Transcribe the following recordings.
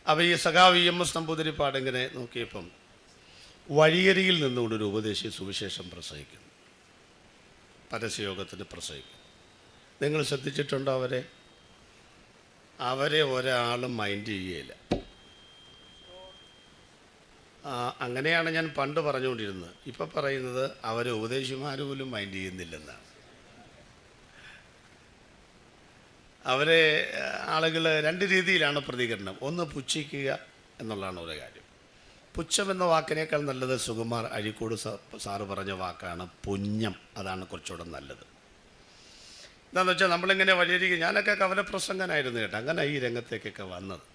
അപ്പോൾ ഈ സഖാവ് EMS നമ്പൂതിരിപ്പാട് ഇങ്ങനെ നോക്കിയപ്പം വഴിയരിയിൽ നിന്നുകൊണ്ടൊരു ഉപദേശി സുവിശേഷം പ്രസംഗിക്കുന്നു, പരസ്യയോഗത്തിന് പ്രസംഗിക്കുന്നു. നിങ്ങൾ ശ്രദ്ധിച്ചിട്ടുണ്ടോ? അവരെ ഒരാളും മൈൻഡ് ചെയ്യുകയില്ല. അങ്ങനെയാണ് ഞാൻ പണ്ട് പറഞ്ഞുകൊണ്ടിരുന്നത്. ഇപ്പം പറയുന്നത് അവരെ ഉപദേശിമാർ പോലും മൈൻഡ് ചെയ്യുന്നില്ലെന്നാണ്. അവരെ ആളുകൾ രണ്ട് രീതിയിലാണ് പ്രതികരണം. ഒന്ന്, പുച്ഛിക്കുക എന്നുള്ളതാണ് ഒരു കാര്യം. പുച്ഛം എന്ന വാക്കിനേക്കാൾ നല്ലത് സുകുമാർ അഴീക്കോട് സാറ് പറഞ്ഞ വാക്കാണ് പുണ്യം. അതാണ് കുറച്ചുകൂടെ നല്ലത്. എന്താണെന്ന് വെച്ചാൽ നമ്മളിങ്ങനെ വഴിയരികെ, ഞാനൊക്കെ കവലപ്രസംഗനായിരുന്നു കേട്ടോ, അങ്ങനെ ഈ രംഗത്തേക്കൊക്കെ വന്നത്.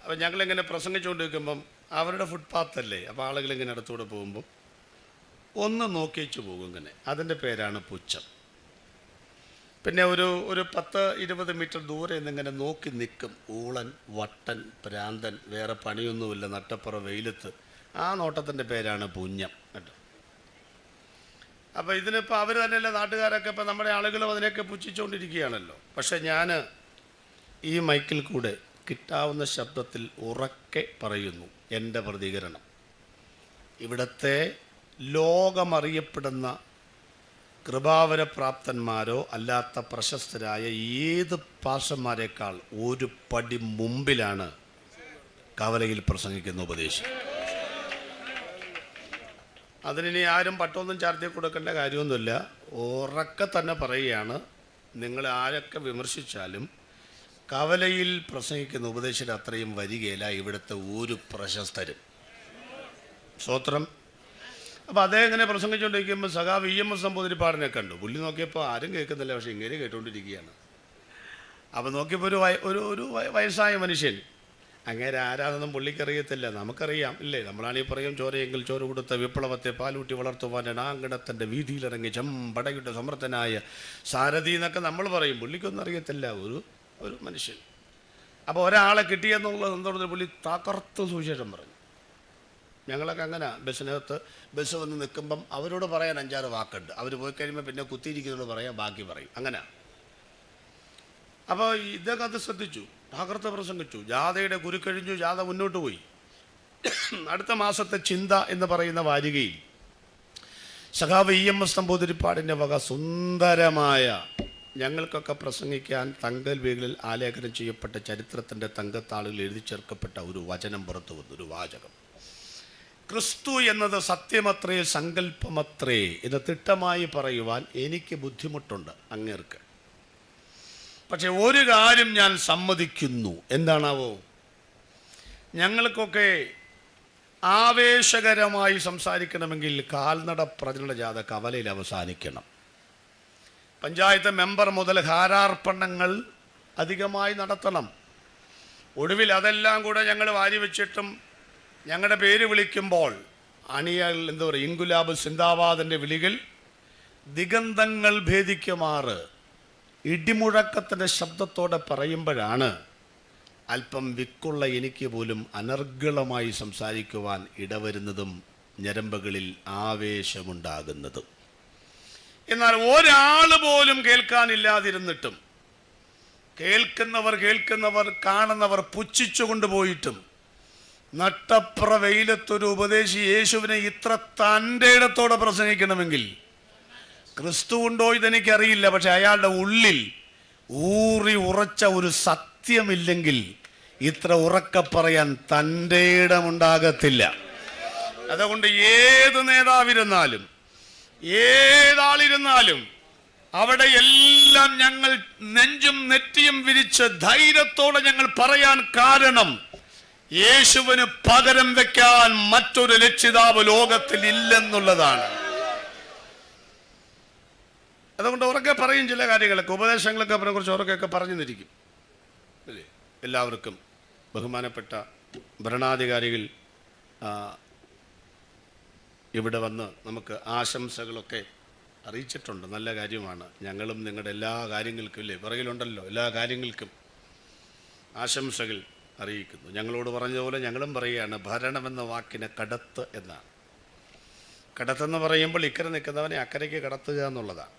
അപ്പം ഞങ്ങളിങ്ങനെ പ്രസംഗിച്ചുകൊണ്ടിരിക്കുമ്പം അവരുടെ ഫുട്പാത്തല്ലേ, അപ്പോൾ ആളുകളിങ്ങനെ അടുത്തൂടെ പോകുമ്പം ഒന്ന് നോക്കിച്ചു പോകും ഇങ്ങനെ. അതിൻ്റെ പേരാണ് പുച്ഛം. പിന്നെ ഒരു 10-20 മീറ്റർ ദൂരെ നിന്നിങ്ങനെ നോക്കി നിൽക്കും. ഊളൻ, വട്ടൻ, ഭ്രാന്തൻ, വേറെ പണിയൊന്നുമില്ല, നട്ടപ്പുറ വെയിലത്ത്. ആ നോട്ടത്തിൻ്റെ പേരാണ് പുണ്യം കേട്ടോ. അപ്പോൾ ഇതിനിപ്പോൾ അവർ തന്നെയല്ല, നാട്ടുകാരൊക്കെ ഇപ്പം നമ്മുടെ ആളുകളും അതിനെയൊക്കെ പുച്ഛിച്ചുകൊണ്ടിരിക്കുകയാണല്ലോ. പക്ഷേ ഞാൻ ഈ മൈക്കിൽ കൂടെ കിട്ടാവുന്ന ശബ്ദത്തിൽ ഉറക്കെ പറയുന്നു എൻ്റെ പ്രതികരണം. ഇവിടുത്തെ ലോകമറിയപ്പെടുന്ന കൃപാവരപ്രാപ്തന്മാരോ അല്ലാത്ത പ്രശസ്തരായ ഏത് പാസ്റ്റർമാരെക്കാൾ ഒരു പടി മുമ്പിലാണ് കവലയിൽ പ്രസംഗിക്കുന്ന ഉപദേശി. അതിനി ആരും പട്ടൊന്നും ചാർത്തി കൊടുക്കേണ്ട കാര്യമൊന്നുമില്ല. ഉറക്കെ തന്നെ പറയുകയാണ്, നിങ്ങൾ ആരൊക്കെ വിമർശിച്ചാലും കവലയിൽ പ്രസംഗിക്കുന്ന ഉപദേശിയുടെ അത്രയും വരികയില്ല ഇവിടുത്തെ ഒരു പ്രശസ്തരും. സ്തോത്രം. അപ്പോൾ അദ്ദേഹം ഇങ്ങനെ പ്രസംഗിച്ചുകൊണ്ടിരിക്കുമ്പോൾ സഖാവ് EMS നമ്പൂതിരിപ്പാടിനെ കണ്ടു. പുള്ളി നോക്കിയപ്പോൾ ആരും കേൾക്കുന്നില്ല, പക്ഷേ ഇങ്ങനെ കേട്ടുകൊണ്ടിരിക്കുകയാണ്. അപ്പോൾ നോക്കിയപ്പോൾ ഒരു വയസ്സായ മനുഷ്യൻ. അങ്ങേരെ ആരാണെന്നും പുള്ളിക്കറിയത്തില്ല, നമുക്കറിയാം ഇല്ലേ? നമ്മളാണീ പറയും ചോരയെങ്കിൽ ചോര കൊടുത്ത വിപ്ലവത്തെ പാലൂട്ടി വളർത്തുവാൻ എണാങ്കണത്തിൻ്റെ വീതിയിലിറങ്ങി ചെമ്പടയുടെ സമർത്ഥനായ സാരഥി എന്നൊക്കെ നമ്മൾ പറയും. പുള്ളിക്കൊന്നും അറിയത്തില്ല, ഒരു മനുഷ്യൻ. അപ്പോൾ ഒരാളെ കിട്ടിയെന്നുള്ളത് എന്തോന്ന് പുള്ളി തകർത്ത് സുവിശേഷം പറഞ്ഞു. ഞങ്ങളൊക്കെ അങ്ങനെ ബസ്സിനകത്ത് ബസ് വന്ന് നിൽക്കുമ്പം അവരോട് പറയാൻ 5-6 വാക്കുണ്ട്. അവർ പോയി കഴിയുമ്പോൾ പിന്നെ കുത്തിയിരിക്കുന്നതോട് പറയാൻ ബാക്കി പറയും. അങ്ങനെ. അപ്പോൾ ഇതൊക്കെ അത് ശ്രദ്ധിച്ചു, തകർത്ത് പ്രസംഗിച്ചു. ജാഥയുടെ കുരുക്കഴിഞ്ഞു, ജാഥ മുന്നോട്ട് പോയി. അടുത്ത മാസത്തെ ചിന്ത എന്ന് പറയുന്ന വാരികയിൽ സഖാവ് EMS നമ്പൂതിരിപ്പാടിൻ്റെ വക സുന്ദരമായ, ഞങ്ങൾക്കൊക്കെ പ്രസംഗിക്കാൻ തങ്കൽവികളിൽ ആലേഖനം ചെയ്യപ്പെട്ട ചരിത്രത്തിൻ്റെ തങ്കത്താളുകൾ എഴുതി ചേർക്കപ്പെട്ട ഒരു വചനം പുറത്തു വന്നു, ഒരു വാചകം. ക്രിസ്തു എന്നത് സത്യമത്രേ സങ്കല്പമത്രേ എന്ന് തിട്ടമായി പറയുവാൻ എനിക്ക് ബുദ്ധിമുട്ടുണ്ട് അങ്ങേർക്ക്. പക്ഷെ ഒരു കാര്യം ഞാൻ സമ്മതിക്കുന്നു. എന്താണാവോ? ഞങ്ങൾക്കൊക്കെ ആവേശകരമായി സംസാരിക്കണമെങ്കിൽ കാൽനട പ്രചരണ ജാഥ കവലയിൽ അവസാനിക്കണം. പഞ്ചായത്ത് മെമ്പർ മുതൽ ഹാരാർപ്പണങ്ങൾ അധികമായി നടത്തണം. ഒടുവിൽ അതെല്ലാം കൂടെ ഞങ്ങൾ വാരി വെച്ചിട്ടും ഞങ്ങളുടെ പേര് വിളിക്കുമ്പോൾ അണിയൽ എന്താ പറയുക, ഇൻകുലാബ് സിന്ദാബാദിൻ്റെ വിളികൾ ദിഗന്ധങ്ങൾ ഭേദിക്കുമാറ് ഇടിമുഴക്കത്തിൻ്റെ ശബ്ദത്തോടെ പറയുമ്പോഴാണ് അല്പം വിക്കുള്ള എനിക്ക് പോലും അനർഗളമായി സംസാരിക്കുവാൻ ഇടവരുന്നതും ഞരമ്പുകളിൽ ആവേശമുണ്ടാകുന്നതും. എന്നാൽ ഒരാൾ പോലും കേൾക്കാനില്ലാതിരുന്നിട്ടും കേൾക്കുന്നവർ കാണുന്നവർ പുച്ഛിച്ചു കൊണ്ടുപോയിട്ടും നട്ടപ്ര വെയിലത്തൊരു ഉപദേശി യേശുവിനെ ഇത്ര തൻ്റെ ഇടത്തോടെ പ്രസംഗിക്കണമെങ്കിൽ ക്രിസ്തു ഉണ്ടോ ഇതെനിക്കറിയില്ല, പക്ഷെ അയാളുടെ ഉള്ളിൽ ഊറി ഉറച്ച ഒരു സത്യമില്ലെങ്കിൽ ഇത്ര ഉറക്കെ പറയാൻ തൻ്റെ ഇടമുണ്ടാകത്തില്ല. അതുകൊണ്ട് ഏത് നേതാവിരുന്നാലും ഏതാളിരുന്നാലും അവിടെ എല്ലാം ഞങ്ങൾ നെഞ്ചും നെറ്റിയും വിരിച്ച് ധൈര്യത്തോടെ ഞങ്ങൾ പറയാൻ കാരണം യേശുവിന് പകരം വെക്കാൻ മറ്റൊരു രക്ഷിതാവ് ലോകത്തിൽ ഇല്ലെന്നുള്ളതാണ്. അതുകൊണ്ട് ഉറക്കെ പറയും ചില കാര്യങ്ങളൊക്കെ, ഉപദേശങ്ങളൊക്കെ അവരെ കുറിച്ച് ഉറക്കെയൊക്കെ പറഞ്ഞു നിന്നിരിക്കും അല്ലേ. എല്ലാവർക്കും ബഹുമാനപ്പെട്ട ഭരണാധികാരികൾ ഇവിടെ വന്ന് നമുക്ക് ആശംസകളൊക്കെ അറിയിച്ചിട്ടുണ്ട്. നല്ല കാര്യമാണ്. ഞങ്ങളും നിങ്ങളുടെ എല്ലാ കാര്യങ്ങൾക്കും ഇല്ലേ പുറകിലുണ്ടല്ലോ, എല്ലാ കാര്യങ്ങൾക്കും ആശംസകൾ അറിയിക്കുന്നു. ഞങ്ങളോട് പറഞ്ഞതുപോലെ ഞങ്ങളും പറയുകയാണ്, ഭരണമെന്ന വാക്കിന് കടത്ത് എന്നാണ്. കടത്തെന്ന് പറയുമ്പോൾ ഇക്കരെ നിൽക്കുന്നവനെ അക്കരയ്ക്ക് കടത്തുക എന്നുള്ളതാണ്.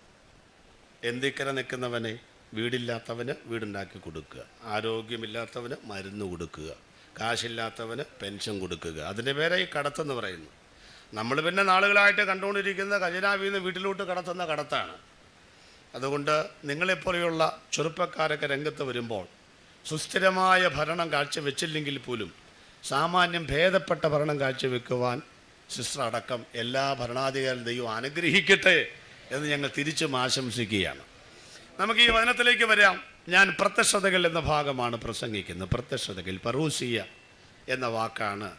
എന്തിക്കരെ നിൽക്കുന്നവനെ വീടില്ലാത്തവന് വീടുണ്ടാക്കി കൊടുക്കുക, ആരോഗ്യമില്ലാത്തവന് മരുന്ന് കൊടുക്കുക, കാശില്ലാത്തവന് പെൻഷൻ കൊടുക്കുക. അതിൻ്റെ പേരെ ഈ കടത്തെന്ന് പറയുന്നു. നമ്മൾ പിന്നെ നാളുകളായിട്ട് കണ്ടുകൊണ്ടിരിക്കുന്ന ഖജനാവിൽ നിന്ന് വീട്ടിലോട്ട് കടത്തുന്ന കടത്താണ്. അതുകൊണ്ട് നിങ്ങളെപ്പോലെയുള്ള ചെറുപ്പക്കാരൊക്കെ രംഗത്ത് വരുമ്പോൾ സുസ്ഥിരമായ ഭരണം കാഴ്ചവെച്ചില്ലെങ്കിൽ പോലും സാമാന്യം ഭേദപ്പെട്ട ഭരണം കാഴ്ചവെക്കുവാൻ സിസ്റ്റർ അടക്കം എല്ലാ ഭരണാധികാരികളും ദൈവം അനുഗ്രഹിക്കട്ടെ എന്ന് ഞങ്ങൾ തിരിച്ചും ആശംസിക്കുകയാണ്. നമുക്ക് ഈ വചനത്തിലേക്ക് വരാം. ഞാൻ പ്രത്യക്ഷതകൾ എന്ന ഭാഗമാണ് പ്രസംഗിക്കുന്നത്. പ്രത്യക്ഷതകൾ പറൂസിയ എന്ന വാക്കാണ്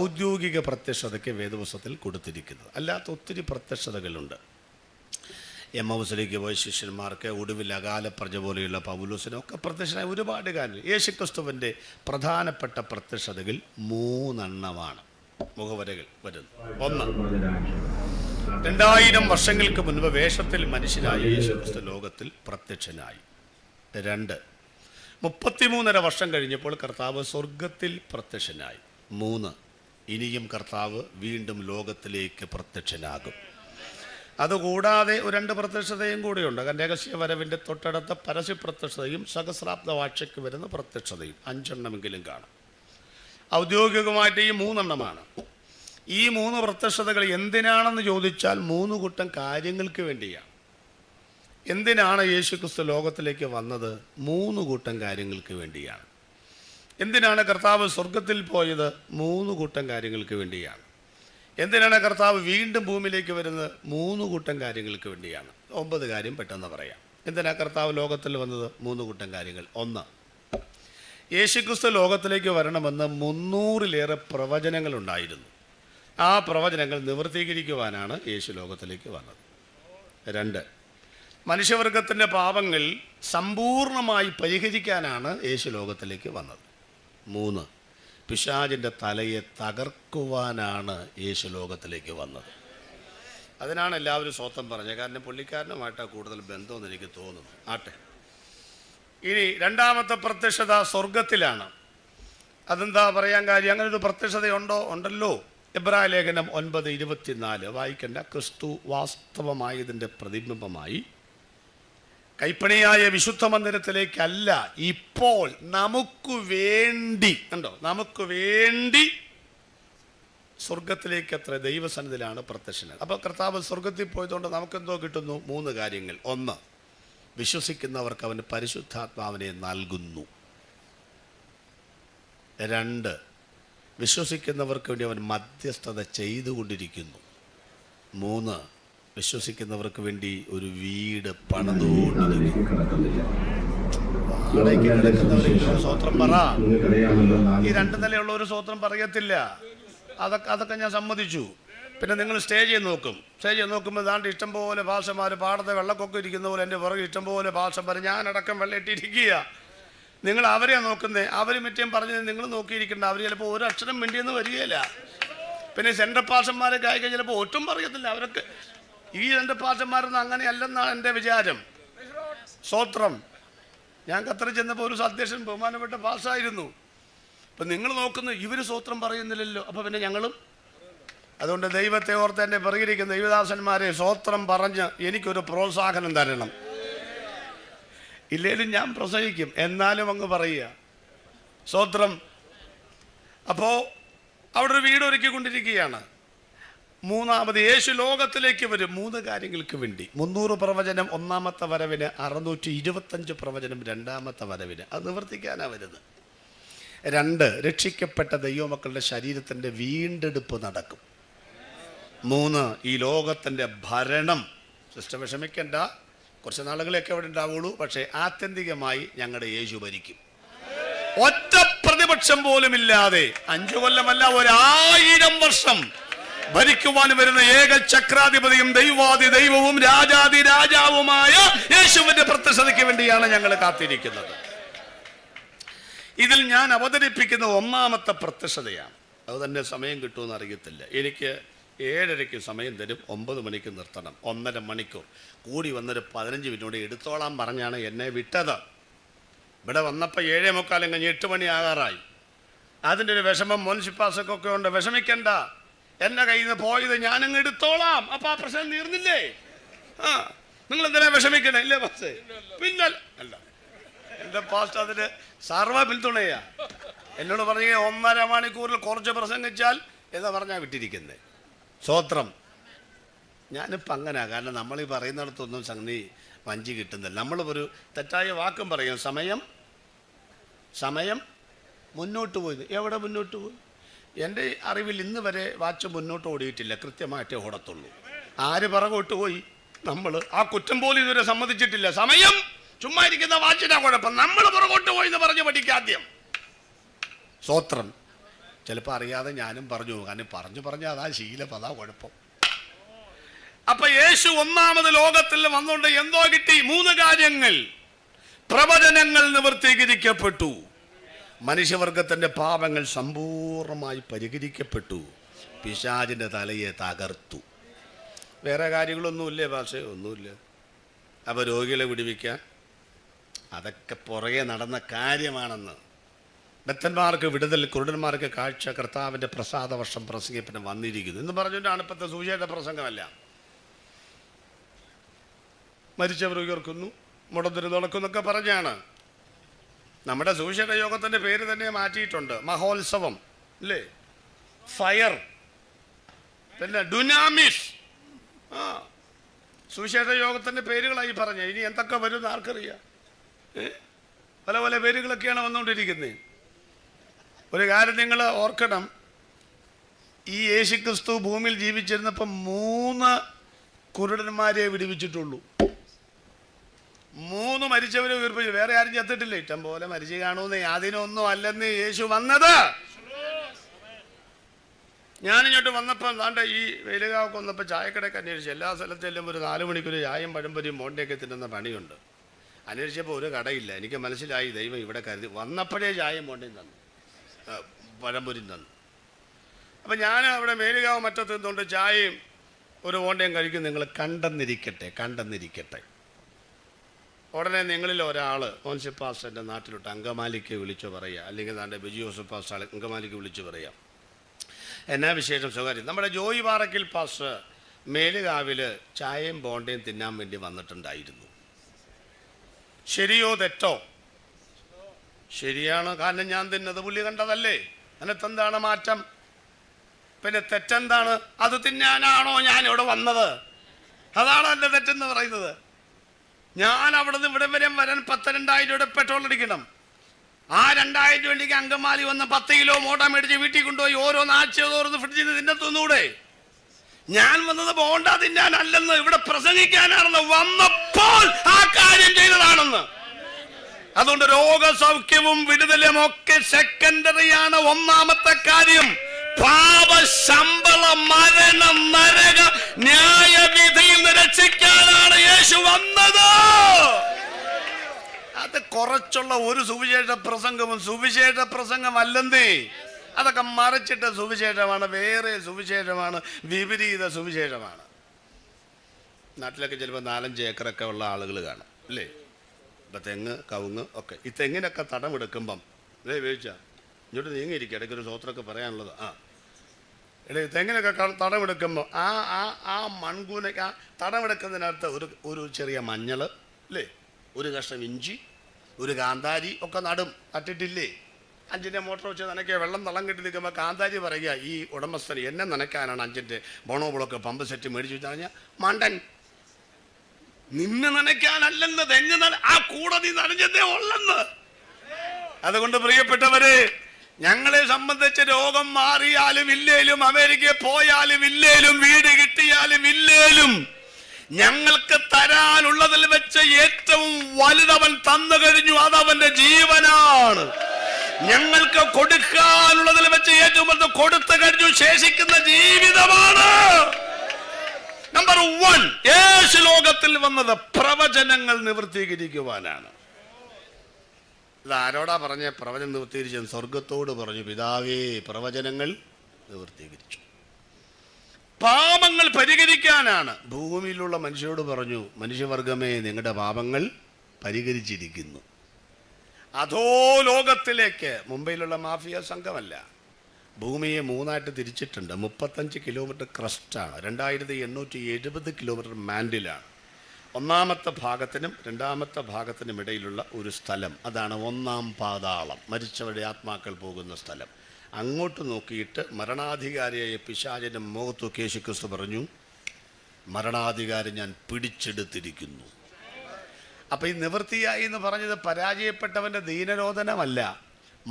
ഔദ്യോഗിക പ്രത്യക്ഷതയ്ക്ക് വേദപുസ്തകത്തിൽ കൊടുത്തിരിക്കുന്നത്. അല്ലാത്ത ഒത്തിരി പ്രത്യക്ഷതകളുണ്ട്. എമ്മൗസിലേക്ക് പോയ ശിഷ്യന്മാർക്ക്, ഒടുവിൽ അകാല പ്രജ പോലെയുള്ള പൗലോസിനൊക്കെ പ്രത്യക്ഷനായ ഒരുപാട് കാര്യങ്ങൾ. യേശുക്രിസ്തുവിൻ്റെ പ്രധാനപ്പെട്ട പ്രത്യക്ഷതകൾ 3 മുഖവരകൾ വരുന്നു. 1, 2000 വർഷങ്ങൾക്ക് മുൻപ് വേഷത്തിൽ മനുഷ്യനായ യേശുക്രിസ്തു ലോകത്തിൽ പ്രത്യക്ഷനായി. 2, 33.5 വർഷം കഴിഞ്ഞപ്പോൾ കർത്താവ് സ്വർഗത്തിൽ പ്രത്യക്ഷനായി. 3, ഇനിയും കർത്താവ് വീണ്ടും ലോകത്തിലേക്ക് പ്രത്യക്ഷനാകും. അതുകൂടാതെ 2 പ്രത്യക്ഷതയും കൂടിയുണ്ട്. രഹസ്യ വരവിൻ്റെ തൊട്ടടുത്ത പരസ്യ പ്രത്യക്ഷതയും സഹസ്രാബ്ദ വാഴ്ചയ്ക്ക് വരുന്ന പ്രത്യക്ഷതയും 5 കാണും. ഔദ്യോഗികമായിട്ട് ഈ 3 ഈ 3 പ്രത്യക്ഷതകൾ എന്തിനാണെന്ന് ചോദിച്ചാൽ 3 കൂട്ടം കാര്യങ്ങൾക്ക് വേണ്ടിയാണ്. എന്തിനാണ് യേശുക്രിസ്തു ലോകത്തിലേക്ക് വന്നത്? 3 കൂട്ടം കാര്യങ്ങൾക്ക് വേണ്ടിയാണ്. എന്തിനാണ് കർത്താവ് സ്വർഗത്തിൽ പോയത്? 3 കൂട്ടം കാര്യങ്ങൾക്ക് വേണ്ടിയാണ്. എന്തിനാണ് കർത്താവ് വീണ്ടും ഭൂമിയിലേക്ക് വരുന്നത്? 3 കൂട്ടം കാര്യങ്ങൾക്ക് വേണ്ടിയാണ്. 9 കാര്യം പെട്ടെന്ന് പറയാം. എന്തിനാണ് കർത്താവ് ലോകത്തിൽ വന്നത്? 3 കൂട്ടം കാര്യങ്ങൾ. 1, യേശുക്രിസ്തു ലോകത്തിലേക്ക് വരണമെന്ന് 300-ലേറെ പ്രവചനങ്ങളുണ്ടായിരുന്നു. ആ പ്രവചനങ്ങൾ നിവർത്തീകരിക്കുവാനാണ് യേശു ലോകത്തിലേക്ക് വന്നത്. 2, മനുഷ്യവർഗത്തിൻ്റെ പാപങ്ങൾ സമ്പൂർണമായി പരിഹരിക്കാനാണ് യേശു ലോകത്തിലേക്ക് വന്നത്. 3, പിശാചിൻ്റെ തലയെ തകർക്കുവാനാണ് യേശു ലോകത്തിലേക്ക് വന്നത്. അതിനാണ് എല്ലാവരും സ്വത്തം പറഞ്ഞത്. കാരണം പുള്ളിക്കാരനുമായിട്ടാണ് കൂടുതൽ ബന്ധമെന്ന് എനിക്ക് തോന്നുന്നു. ആട്ടെ, ഇനി 2ാമത്തെ പ്രത്യക്ഷത സ്വർഗത്തിലാണ്. അതെന്താ പറയാൻ കാര്യം? അങ്ങനെ ഒരു പ്രത്യക്ഷതയുണ്ടോ? ഉണ്ടല്ലോ. എബ്രായ ലേഖനം 9:24 വായിക്കേണ്ട. ക്രിസ്തു വാസ്തവമായതിൻ്റെ പ്രതിബിംബമായി കൈപ്പണിയായ വിശുദ്ധ മന്ദിരത്തിലേക്കല്ല, ഇപ്പോൾ നമുക്ക് വേണ്ടി, കണ്ടോ, നമുക്ക് വേണ്ടി സ്വർഗത്തിലേക്ക് അത്ര ദൈവസന്നിധിയിലാണ് പ്രത്യക്ഷനായത്. അപ്പോൾ കർത്താവ് സ്വർഗത്തിൽ പോയതുകൊണ്ട് നമുക്കെന്തോ കിട്ടുന്നു? 3 കാര്യങ്ങൾ. 1, വിശ്വസിക്കുന്നവർക്ക് അവന് പരിശുദ്ധാത്മാവിനെ നൽകുന്നു. 2, വിശ്വസിക്കുന്നവർക്ക് വേണ്ടി അവൻ മധ്യസ്ഥത ചെയ്തുകൊണ്ടിരിക്കുന്നു. 3, വിശ്വസിക്കുന്നവർക്ക് വേണ്ടി ഒരു വീട് പണിതുകൊണ്ടിരിക്കുന്നു. സ്വത്രം പറ. ഈ 2 നിലയുള്ള ഒരു സ്വത്രം പറയത്തില്ല. അതൊക്കെ ഞാൻ സമ്മതിച്ചു. പിന്നെ നിങ്ങൾ സ്റ്റേജിൽ നോക്കും. സ്റ്റേജിൽ നോക്കുമ്പോൾ ദാണ്ട് ഇഷ്ടംപോലെ ഭാഷമാർ പാടത്തെ വെള്ളക്കൊക്കെ ഇരിക്കുന്ന പോലെ എൻ്റെ പുറകെ ഇഷ്ടംപോലെ ഭാഷമാർ, ഞാനടക്കം വെള്ളയിട്ടിരിക്കുക. നിങ്ങൾ അവരെ നോക്കുന്നേ. അവർ മറ്റേം പറഞ്ഞത് നിങ്ങൾ നോക്കിയിരിക്കേണ്ട. അവർ ചിലപ്പോൾ ഒരു അക്ഷരം വേണ്ടിയെന്ന് വരികയില്ല. പിന്നെ സെൻട്രൽ പാഷന്മാരെ കായിക ചിലപ്പോൾ ഒട്ടും പറയത്തില്ല. അവരൊക്കെ ഈ 2 പാഷന്മാരൊന്നും അങ്ങനെയല്ലെന്നാണ് എൻ്റെ വിചാരം. സ്തോത്രം. ഞാൻ ഖത്തറിൽ ചെന്നപ്പോൾ ഒരു അധ്യക്ഷൻ ബഹുമാനപ്പെട്ട പാസ്സായിരുന്നു. അപ്പം നിങ്ങൾ നോക്കുന്നു, ഇവർ സ്തോത്രം പറയുന്നില്ലല്ലോ, അപ്പോൾ പിന്നെ ഞങ്ങളും. അതുകൊണ്ട് ദൈവത്തെ ഓർത്ത് എന്നെ പറഞ്ഞിരിക്കുന്ന ദൈവദാസന്മാരെ സ്തോത്രം പറഞ്ഞ് എനിക്കൊരു പ്രോത്സാഹനം തരണം. ഇല്ലേലും ഞാൻ പ്രസംഗിക്കും, എന്നാലും അങ്ങ് പറയുക സ്തോത്രം. അപ്പോൾ അവിടെ ഒരു വീട് ഒരുക്കിക്കൊണ്ടിരിക്കുകയാണ്. 3ാമത് യേശു ലോകത്തിലേക്ക് വരും 3 കാര്യങ്ങൾക്ക് വേണ്ടി. 300 പ്രവചനം 1ാമത്തെ വരവിന്, 625 പ്രവചനം 2ാമത്തെ വരവിന്. അത് നിവർത്തിക്കാനാണ് വരുന്നത്. 2, രക്ഷിക്കപ്പെട്ട ദൈവമക്കളുടെ ശരീരത്തിൻ്റെ വീണ്ടെടുപ്പ് നടക്കും. 3, ഈ ലോകത്തിൻ്റെ ഭരണം. സിസ്റ്റർ വിഷമിക്കേണ്ട, കുറച്ച് നാളുകളൊക്കെ അവിടെ ഉണ്ടാവുള്ളൂ. പക്ഷേ ആത്യന്തികമായി ഞങ്ങളുടെ യേശു ഭരിക്കും. ഒറ്റ പ്രതിപക്ഷം പോലുമില്ലാതെ 5 കൊല്ലമല്ല, 1000 വർഷം ഭരിക്കുവാൻ വരുന്ന ഏക ചക്രാധിപതിയും ദൈവാദി ദൈവവും രാജാതി രാജാവുമായ യേശുവിന്റെ പ്രത്യക്ഷതയ്ക്ക് വേണ്ടിയാണ് ഞങ്ങൾ കാത്തിരിക്കുന്നത്. ഇതിൽ ഞാൻ അവതരിപ്പിക്കുന്ന 1ാമത്തെ പ്രത്യക്ഷതയാണ്. അത് തന്നെ സമയം കിട്ടുമെന്ന് അറിയത്തില്ല. എനിക്ക് 7:30 സമയം തരും, 9 മണിക്ക് നിർത്തണം. 1.5 മണിക്കൂർ കൂടി വന്നൊരു 15 മിനിറ്റ് എടുത്തോളാൻ പറഞ്ഞാണ് എന്നെ വിട്ടത്. ഇവിടെ വന്നപ്പോൾ 7:45 കഴിഞ്ഞ് 8 മണി ആകാറായി. അതിൻ്റെ ഒരു വിഷമം മുനിസിപ്പാലിറ്റിക്കൊക്കെ ഉണ്ട്. വിഷമിക്കണ്ട, എൻ്റെ കയ്യിൽ നിന്ന് പോയത് ഞാനങ്ങ് എടുത്തോളാം. അപ്പം ആ പ്രശ്നം തീർന്നില്ലേ? നിങ്ങൾ എന്തിനാ വിഷമിക്കണേ? ഇല്ലേ പാസ്റ്റേ? പിന്നല്ല അല്ല, എൻ്റെ പാസ്റ്റ് അതിന് സർവ പിന്തുണയാ. എന്നോട് പറഞ്ഞ 1.5 മണിക്കൂറിൽ കുറച്ച് പ്രസംഗിച്ചാൽ എന്ന് പറഞ്ഞാൽ വിട്ടിരിക്കുന്നത്. സ്വോത്രം. ഞാനിപ്പോൾ അങ്ങനെ, കാരണം നമ്മൾ ഈ പറയുന്നിടത്തൊന്നും സംഗതി വഞ്ചി കിട്ടുന്നില്ല. നമ്മൾ ഒരു തെറ്റായ വാക്കും പറയും. സമയം മുന്നോട്ട് പോയി. എവിടെ മുന്നോട്ട് പോയി? എൻ്റെ അറിവിൽ ഇന്ന് വരെ വാച്ച് മുന്നോട്ട് ഓടിയിട്ടില്ല, കൃത്യമായിട്ടേ ഓടത്തുള്ളൂ. ആര് പിറകോട്ട് പോയി? നമ്മൾ. ആ കുറ്റം പോലും ഇതുവരെ സമ്മതിച്ചിട്ടില്ല. സമയം ചുമ്മാ ഇരിക്കുന്ന വാച്ചിനാ കുഴപ്പം, നമ്മൾ പുറകോട്ട് പോയി എന്ന് പറഞ്ഞ് പഠിക്കാദ്യം. സ്വോത്രം. ചിലപ്പോൾ അറിയാതെ ഞാനും പറഞ്ഞു, കാരണം പറഞ്ഞ് അതാ ശീലം, അതാ കുഴപ്പം. അപ്പൊ യേശു ഒന്നാമത് ലോകത്തിൽ വന്നുകൊണ്ട് എന്തോ കിട്ടി? 3 കാര്യങ്ങൾ. പ്രവചനങ്ങൾ നിവർത്തീകരിക്കപ്പെട്ടു, മനുഷ്യവർഗത്തിന്റെ പാപങ്ങൾ സമ്പൂർണമായി പരിഹരിക്കപ്പെട്ടു, പിശാചിന്റെ തലയെ തകർത്തു. വേറെ കാര്യങ്ങളൊന്നുമില്ലേ ഭാഷ? ഒന്നുമില്ല. അപ്പൊ രോഗികളെ വിടുവിക്കാൻ അതൊക്കെ പുറകെ നടന്ന കാര്യമാണെന്ന്. ബദ്ധന്മാർക്ക് വിടുതൽ, കുരുടന്മാർക്ക് കാഴ്ച, കർത്താവിൻ്റെ പ്രസാദ വർഷം പ്രസംഗിപ്പിന് വന്നിരിക്കുന്നു എന്ന് പറഞ്ഞുകൊണ്ടാണ് ഇപ്പോഴത്തെ സുവിശേഷ പ്രസംഗമല്ല. മരിച്ചവർ ഉയർക്കുന്നു, മുടന്തിന് നടക്കുന്നൊക്കെ പറഞ്ഞാണ്. നമ്മുടെ സുവിശേഷ യോഗത്തിൻ്റെ പേര് തന്നെ മാറ്റിയിട്ടുണ്ട്. മഹോത്സവം അല്ലേ, ഫയർ, പിന്നെ ഡുനാമിസ്. സുവിശേഷ യോഗത്തിൻ്റെ പേരുകളായി പറഞ്ഞ. ഇനി എന്തൊക്കെ വരുമെന്ന് ആർക്കറിയാം? പല പല പേരുകളൊക്കെയാണ് വന്നുകൊണ്ടിരിക്കുന്നത്. ഒരു കാര്യം നിങ്ങൾ ഓർക്കണം, ഈ യേശുക്രിസ്തു ഭൂമിയിൽ ജീവിച്ചിരുന്നപ്പോൾ 3 കുരുടന്മാരെ വിടുവിച്ചിട്ടുള്ളൂ. 3 മരിച്ചവരെ ഉയർപ്പിച്ചു. വേറെ ആരും ചത്തിട്ടില്ല. ഇഷ്ടം പോലെ മരിച്ചു കാണുമെന്ന്. അതിനൊന്നും അല്ലെന്ന് യേശു വന്നത്. ഞാനിങ്ങോട്ട് വന്നപ്പോൾ ദാണ്ട ഈ വേലുകാവൊക്കെ വന്നപ്പോൾ ചായക്കടയൊക്കെ അന്വേഷിച്ചു. എല്ലാ സ്ഥലത്തെല്ലാം ഒരു 4 മണിക്കൊരു ചായയും പഴംപൊരിയും ബോണ്ടയൊക്കെ തിന്നുന്ന പണിയുണ്ട്. അന്വേഷിച്ചപ്പോൾ ഒരു കടയില്ല. എനിക്ക് മനസ്സിലായി ദൈവം ഇവിടെ കരുതി. വന്നപ്പോഴേ ചായയും ബോണ്ടയും തന്നു, പഴംപൊരിയും തന്നു. അപ്പം ഞാൻ അവിടെ മേലുകാവ് മറ്റത്ത് നിന്നുകൊണ്ട് ചായയും ഒരു ബോണ്ടയും കഴിക്കും. നിങ്ങൾ കണ്ടെന്നിരിക്കട്ടെ. ഉടനെ നിങ്ങളിൽ ഒരാൾ മോൻസിഫ് പാസ്റ്ററിൻ്റെ നാട്ടിലോട്ട് അങ്കമാലിക്ക് വിളിച്ചു പറയുക, അല്ലെങ്കിൽ താൻ്റെ ബിജു ജോസഫ് പാസ്റ്റർ അങ്കമാലിക്ക് വിളിച്ചു പറയാം, എന്നാ വിശേഷം, സ്വകാര്യം. നമ്മുടെ ജോയി പാറയ്ക്കൽ പാസ്റ്റർ മേലുകാവിൽ ചായയും ബോണ്ടയും തിന്നാൻ വേണ്ടി വന്നിട്ടുണ്ടായിരുന്നു. ശരിയോ തെറ്റോ? ശരിയാണ്, കാരണം ഞാൻ തിന്നത് പുള്ളി കണ്ടതല്ലേ. അതിനകത്തെന്താണ് മാറ്റം? പിന്നെ തെറ്റെന്താണ്? അത് തിന്നാനാണോ ഞാനിവിടെ വന്നത്? അതാണ് എൻ്റെ തെറ്റെന്ന് പറയുന്നത്. ഞാൻ അവിടെ നിന്ന് ഇവിടെ വരാൻ 10,000-2,000 രൂപയുടെ പെട്രോൾ അടിക്കണം. ആ 2,000 രൂപയ്ക്ക് അങ്കമാലി വന്ന് 10 കിലോ മോട്ട മേടിച്ച് വീട്ടിൽ കൊണ്ടുപോയി ഓരോന്ന് ആഴ്ചയോരോന്ന് ഫ്രിഡ്ജിൽ നിന്ന് തിന്നത്തൊന്നൂടെ. ഞാൻ വന്നത് ബോണ്ട തിന്നാനല്ലെന്ന്, ഇവിടെ പ്രസംഗിക്കാനാണെന്ന്. വന്നപ്പോൾ ആ കാര്യം ചെയ്തതാണെന്ന്. അതുകൊണ്ട് രോഗസൗഖ്യവും വിടുതലും ഒക്കെ സെക്കൻഡറിയാണ്. ഒന്നാമത്തെ കാര്യം പാപശമ്പള മരണം നരക ന്യായവിധിയിൽ നിന്ന് രക്ഷിക്കാനാണ് യേശു വന്നത്. അത് കുറച്ചുള്ള ഒരു സുവിശേഷ പ്രസംഗവും സുവിശേഷ പ്രസംഗമല്ലെന്നേ. അതൊക്കെ മറിച്ചിട്ട സുവിശേഷമാണ്, വേറെ സുവിശേഷമാണ്, വിപരീത സുവിശേഷമാണ്. നാട്ടിലൊക്കെ ചിലപ്പോൾ 4-5 ഏക്കറൊക്കെ ഉള്ള ആളുകൾ കാണും അല്ലേ. ഇപ്പം തെങ്ങ്, കവുങ്ങ് ഒക്കെ. ഈ തെങ്ങിനൊക്കെ തടമെടുക്കുമ്പം ഇതേ ഉപയോഗിച്ചാൽ ഇങ്ങോട്ട് നീങ്ങിയിരിക്കും. ഇടയ്ക്കൊരു സ്വത്രമൊക്കെ പറയാനുള്ളത്. തെങ്ങിനൊക്കെ തടമെടുക്കുമ്പോൾ ആ മൺകൂനൊക്കെ ആ തടമെടുക്കുന്നതിനകത്ത് ഒരു ചെറിയ മഞ്ഞൾ അല്ലേ, ഒരു കഷ്ണം ഇഞ്ചി, ഒരു കാന്താരി ഒക്കെ നട്ടിട്ടില്ലേ. 5ൻ്റെ മോട്ടർ വെച്ച് നനയ്ക്കുക. വെള്ളം തളം കെട്ടി നിൽക്കുമ്പോൾ കാന്താരി പറയുക, ഈ ഉടമസ്ഥന് എന്നെ നനയ്ക്കാനാണ് 5ൻ്റെ ബോണോബിളൊക്കെ പമ്പ് സെറ്റ് മേടിച്ചു വെച്ച് കഴിഞ്ഞാൽ മണ്ടൻ, നിന്നെ നനയ്ക്കാനല്ലെന്ന്. തെങ്ങ് ആ കൂടെ നീ നനഞ്ഞതേ ഉള്ളെന്ന്. അതുകൊണ്ട് പ്രിയപ്പെട്ടവരെ, ഞങ്ങളെ സംബന്ധിച്ച് രോഗം മാറിയാലും ഇല്ലേലും, അമേരിക്കയിൽ പോയാലും ഇല്ലേലും, വീട് കിട്ടിയാലും ഇല്ലേലും, ഞങ്ങൾക്ക് തരാനുള്ളതിൽ വെച്ച് ഏറ്റവും വലുതവൻ തന്നു കഴിഞ്ഞു. അതവന്റെ ജീവനാണ്. ഞങ്ങൾക്ക് കൊടുക്കാനുള്ളതിൽ വെച്ച് ഏറ്റവും വലുത് കൊടുത്തു കഴിഞ്ഞു. ശേഷിക്കുന്ന ജീവിതമാണ്. നമ്പർ 1, യേശു ലോകത്തിൽ വന്നത് പ്രവചനങ്ങൾ നിവർത്തീകരിക്കുവാനാണ്. ഇത് ആരോടാ പറഞ്ഞ പ്രവചനം നിവർത്തീകരിച്ചത്? സ്വർഗത്തോട് പറഞ്ഞു, പിതാവേ പ്രവചനങ്ങൾ നിവർത്തീകരിച്ചു. പാപങ്ങൾ പരിഹരിക്കാനാണ്. ഭൂമിയിലുള്ള മനുഷ്യരോട് പറഞ്ഞു, മനുഷ്യവർഗമേ നിങ്ങളുടെ പാപങ്ങൾ പരിഹരിച്ചിരിക്കുന്നു. അധോ ലോകത്തിലേക്ക്, മുംബൈയിലുള്ള മാഫിയ സംഘമല്ല, ഭൂമിയെ 3ആയിട്ട് തിരിച്ചിട്ടുണ്ട്. 35 കിലോമീറ്റർ ക്രസ്റ്റാണ്, 2870 കിലോമീറ്റർ മാൻഡിലാണ്. ഒന്നാമത്തെ ഭാഗത്തിനും രണ്ടാമത്തെ ഭാഗത്തിനും ഇടയിലുള്ള ഒരു സ്ഥലം, അതാണ് ഒന്നാം പാതാളം, മരിച്ചവരുടെ ആത്മാക്കൾ പോകുന്ന സ്ഥലം. അങ്ങോട്ട് നോക്കിയിട്ട് മരണാധികാരിയായ പിശാചിൻ്റെ മുഖത്തൊക്കെ യേശുക്രിസ്തു പറഞ്ഞു, മരണാധികാരി ഞാൻ പിടിച്ചെടുത്തിരിക്കുന്നു. അപ്പം ഈ നിവൃത്തിയായി എന്ന് പറഞ്ഞത് പരാജയപ്പെട്ടവൻ്റെ ദീനരോധനമല്ല,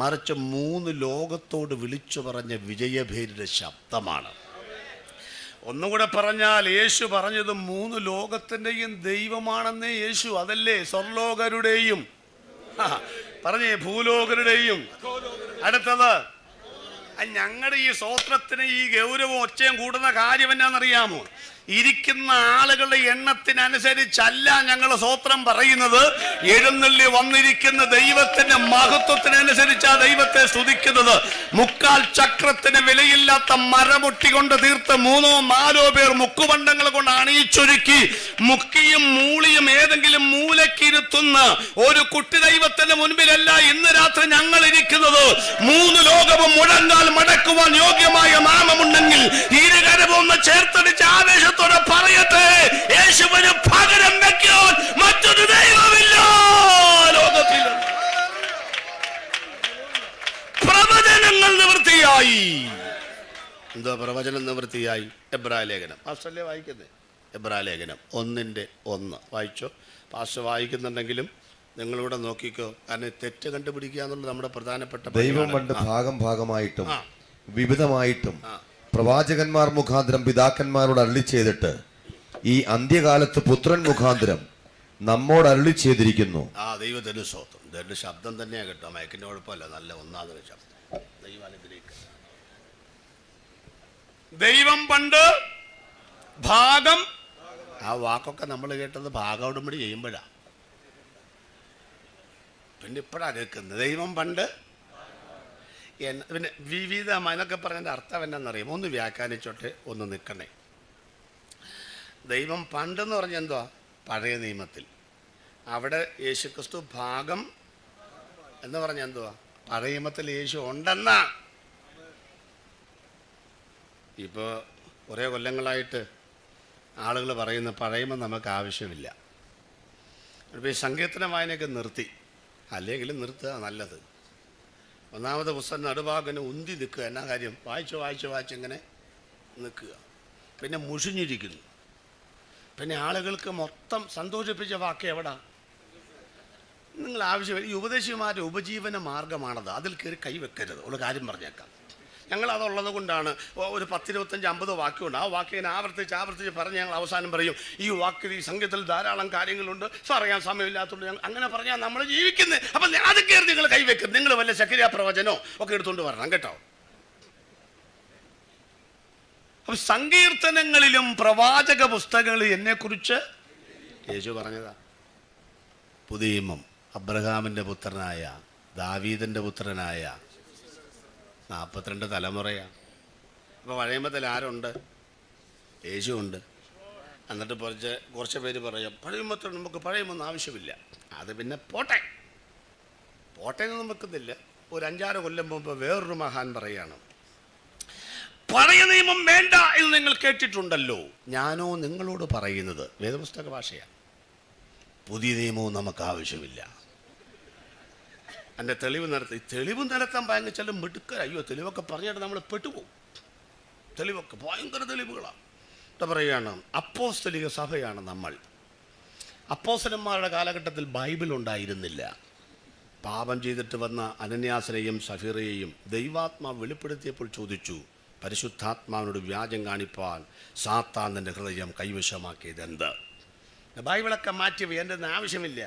മറിച്ച് 3 ലോകത്തോട് വിളിച്ചു പറഞ്ഞ വിജയഭേരിയുടെ ശബ്ദമാണ്. ഒന്നുകൂടെ പറഞ്ഞാൽ യേശു പറഞ്ഞത് 3 ലോകത്തിൻ്റെയും ദൈവമാണെന്നേ യേശു. അതല്ലേ സ്വർലോകരുടെയും പറഞ്ഞേ ഭൂലോകരുടെയും. അടുത്തത്, ഞങ്ങളുടെ ഈ സ്തോത്രത്തിന് ഈ ഗൗരവം ഒച്ചയും കൂടുന്ന കാര്യം എന്നാണെന്നറിയാമോ? ഇരിക്കുന്ന ആളുകളുടെ എണ്ണത്തിനനുസരിച്ചല്ല ഞങ്ങൾ സ്തോത്രം പറയുന്നത്. എഴുന്നള്ളി വന്നിരിക്കുന്ന ദൈവത്തിന്റെ മഹത്വത്തിനനുസരിച്ചാ ദൈവത്തെ സ്തുതിക്കുന്നത്. 3/4 ചക്രത്തിന് വിലയില്ലാത്ത മരമുട്ടി കൊണ്ട് തീർത്ത് 3-4 പേർ മുക്കുപണ്ടങ്ങൾ കൊണ്ട് അണിയിച്ചൊരുക്കി മുക്കിയും മൂളിയും ഏതെങ്കിലും മൂലക്കിരുത്തുന്ന ഒരു കുട്ടി ദൈവത്തിന്റെ മുൻപിലല്ല ഇന്ന് രാത്രി ഞങ്ങൾ ഇരിക്കുന്നത്. 3 ലോകവും മുഴങ്ങാൽ മടക്കുവാൻ യോഗ്യമായ നാമമുണ്ടെങ്കിൽ ഇരുകരവും ഒന്ന് ചേർത്തടിച്ച് ആവേശത്തോടെ പറയട്ടെ, യേശുവിന് പകരം വെക്കാൻ മറ്റൊരു ദൈവമില്ല ലോകത്തിൽ. പ്രവചനങ്ങൾ നിവൃത്തിയായി. എന്തോ പ്രവചനം നിവൃത്തിയായി? എബ്രായ ലേഖനം പാസ്റ്റല്ലേ വായിക്കുന്നത്? എബ്രായ ലേഖനം 1:1 വായിച്ചോ. പാസ്റ്റർ വായിക്കുന്നുണ്ടെങ്കിലും നിങ്ങളിവിടെ നോക്കിക്കോ, കാരണം തെറ്റ് കണ്ടുപിടിക്കുക എന്നുള്ളത് നമ്മുടെ പ്രധാനപ്പെട്ട. ദൈവം പണ്ട് ഭാഗമായിട്ടും വിവിധമായിട്ടും പ്രവാചകന്മാർ മുഖാന്തരം പിതാക്കന്മാരോട് അരുളി ചെയ്തിട്ട് ഈ അന്ത്യകാലത്ത് പുത്രൻ മുഖാന്തരം നമ്മോട് അരുളി ചെയ്തിരിക്കുന്നു. ദൈവത്തിന് സ്തോത്രം. ഇതെന്റെ ശബ്ദം തന്നെയാ കേട്ടോ, മയക്കിന്റെ കുഴപ്പമല്ല, നല്ല ഒന്നാമതൊരു ശബ്ദം. ദൈവം പണ്ട് ഭാഗം, ആ വാക്കൊക്കെ നമ്മൾ കേട്ടത് ഭാഗോടുമ്പടി ചെയ്യുമ്പോഴാ, പിന്നെ ഇപ്പോഴാ കേൾക്കുന്നത്. ദൈവം പണ്ട് പിന്നെ വിവിധമായി എന്നൊക്കെ പറഞ്ഞതിൻ്റെ അർത്ഥം എന്നാണെന്നറിയാം. ഒന്ന് വ്യാഖ്യാനിച്ചോട്ടെ, ഒന്ന് നിൽക്കണേ. ദൈവം പണ്ടെന്ന് പറഞ്ഞാൽ എന്തുവാ? പഴയ നിയമത്തിൽ. അവിടെ യേശുക്രിസ്തു ഭാഗം എന്ന് പറഞ്ഞാൽ എന്തുവാ? പഴയ നിയമത്തിൽ യേശു ഉണ്ടെന്നാ. ഇപ്പോൾ കുറേ കൊല്ലങ്ങളായിട്ട് ആളുകൾ പറയുന്ന പഴയമ നമുക്ക് ആവശ്യമില്ല. ഇപ്പോൾ ഈ സങ്കീർത്തന വായനയൊക്കെ നിർത്തി, അല്ലെങ്കിലും നിർത്തുക നല്ലത്. ഒന്നാമത്തെ പുസ്തകം നടുഭാഗന് ഉന്തി നിൽക്കുക. എന്നാ കാര്യം? വായിച്ച് ഇങ്ങനെ നിൽക്കുക. പിന്നെ മുഷിഞ്ഞിരിക്കുന്നു. പിന്നെ ആളുകൾക്ക് മൊത്തം സന്തോഷിപ്പിച്ച വാക്ക് എവിടാ? നിങ്ങൾ ആവശ്യമില്ല. ഈ ഉപദേശിമാരുടെ ഉപജീവന മാർഗമാണത്. അതിൽ കയറി കൈവെക്കരുത്. ഉള്ള കാര്യം പറഞ്ഞേക്കാം. ഞങ്ങളതുള്ളത് കൊണ്ടാണ് ഒരു 10, 25, 50 വാക്യമുണ്ട്. ആ വാക്യം ആവർത്തിച്ച് പറഞ്ഞ് ഞങ്ങൾ അവസാനം പറയും, ഈ വാക്കിൽ ഈ സംഗീതത്തിൽ ധാരാളം കാര്യങ്ങളുണ്ട്, പറയാൻ സമയമില്ലാത്തതുകൊണ്ട് ഞങ്ങൾ അങ്ങനെ പറഞ്ഞാൽ നമ്മൾ ജീവിക്കുന്നത്. അപ്പം അത് കയറി നിങ്ങൾ കൈവെക്കരുത്. നിങ്ങൾ വല്ല ശക്രിയ പ്രവചനോ ഒക്കെ എടുത്തുകൊണ്ട് വരണം കേട്ടോ. അപ്പം സങ്കീർത്തനങ്ങളിലും പ്രവാചക പുസ്തകങ്ങളിൽ എന്നെക്കുറിച്ച് യേശു പറഞ്ഞതാ. പുതിയ നിയമം അബ്രഹാമിൻ്റെ പുത്രനായ ദാവീദിൻ്റെ പുത്രനായ 42 തലമുറയാണ്. അപ്പോൾ പഴയമത്തിൽ ആരുണ്ട്? യേശു ഉണ്ട്. എന്നിട്ട് കുറച്ച് പേര് പറയും പഴയമത്തിൽ നമുക്ക് പഴയമൊന്നും ആവശ്യമില്ല. അത് പിന്നെ പോട്ടെ ഒന്നും വെക്കുന്നില്ല. ഒരു 5-6 കൊല്ലം മുമ്പ് വേറൊരു മഹാൻ പറയാണ്, പഴയ നിയമം വേണ്ട എന്ന് നിങ്ങൾ കേട്ടിട്ടുണ്ടല്ലോ. ഞാനോ നിങ്ങളോട് പറയുന്നത്, വേദപുസ്തക ഭാഷയാണ്, പുതിയ നിയമവും നമുക്ക് ആവശ്യമില്ല. എൻ്റെ തെളിവ് നിരത്താൻ ഭയങ്കര മിടുക്കര. അയ്യോ, തെളിവൊക്കെ പറഞ്ഞിട്ട് നമ്മൾ പെട്ടുപോകും. തെളിവൊക്കെ ഭയങ്കര തെളിവുകളാണ്. എന്താ പറയുകയാണ്, അപ്പോസ്തലിക സഭയാണ് നമ്മൾ. അപ്പോസ്തലന്മാരുടെ കാലഘട്ടത്തിൽ ബൈബിൾ ഉണ്ടായിരുന്നില്ല. പാപം ചെയ്തിട്ട് വന്ന അനന്യാസിനെയും സഫീറയെയും ദൈവാത്മാവ് വെളിപ്പെടുത്തിയപ്പോൾ ചോദിച്ചു, പരിശുദ്ധാത്മാവിനോട് വ്യാജം കാണിപ്പാൻ സാത്താൻ തൻ്റെ ഹൃദയം കൈവശമാക്കിയത് എന്ത്? ബൈബിളൊക്കെ മാറ്റി എൻ്റെ ആവശ്യമില്ല.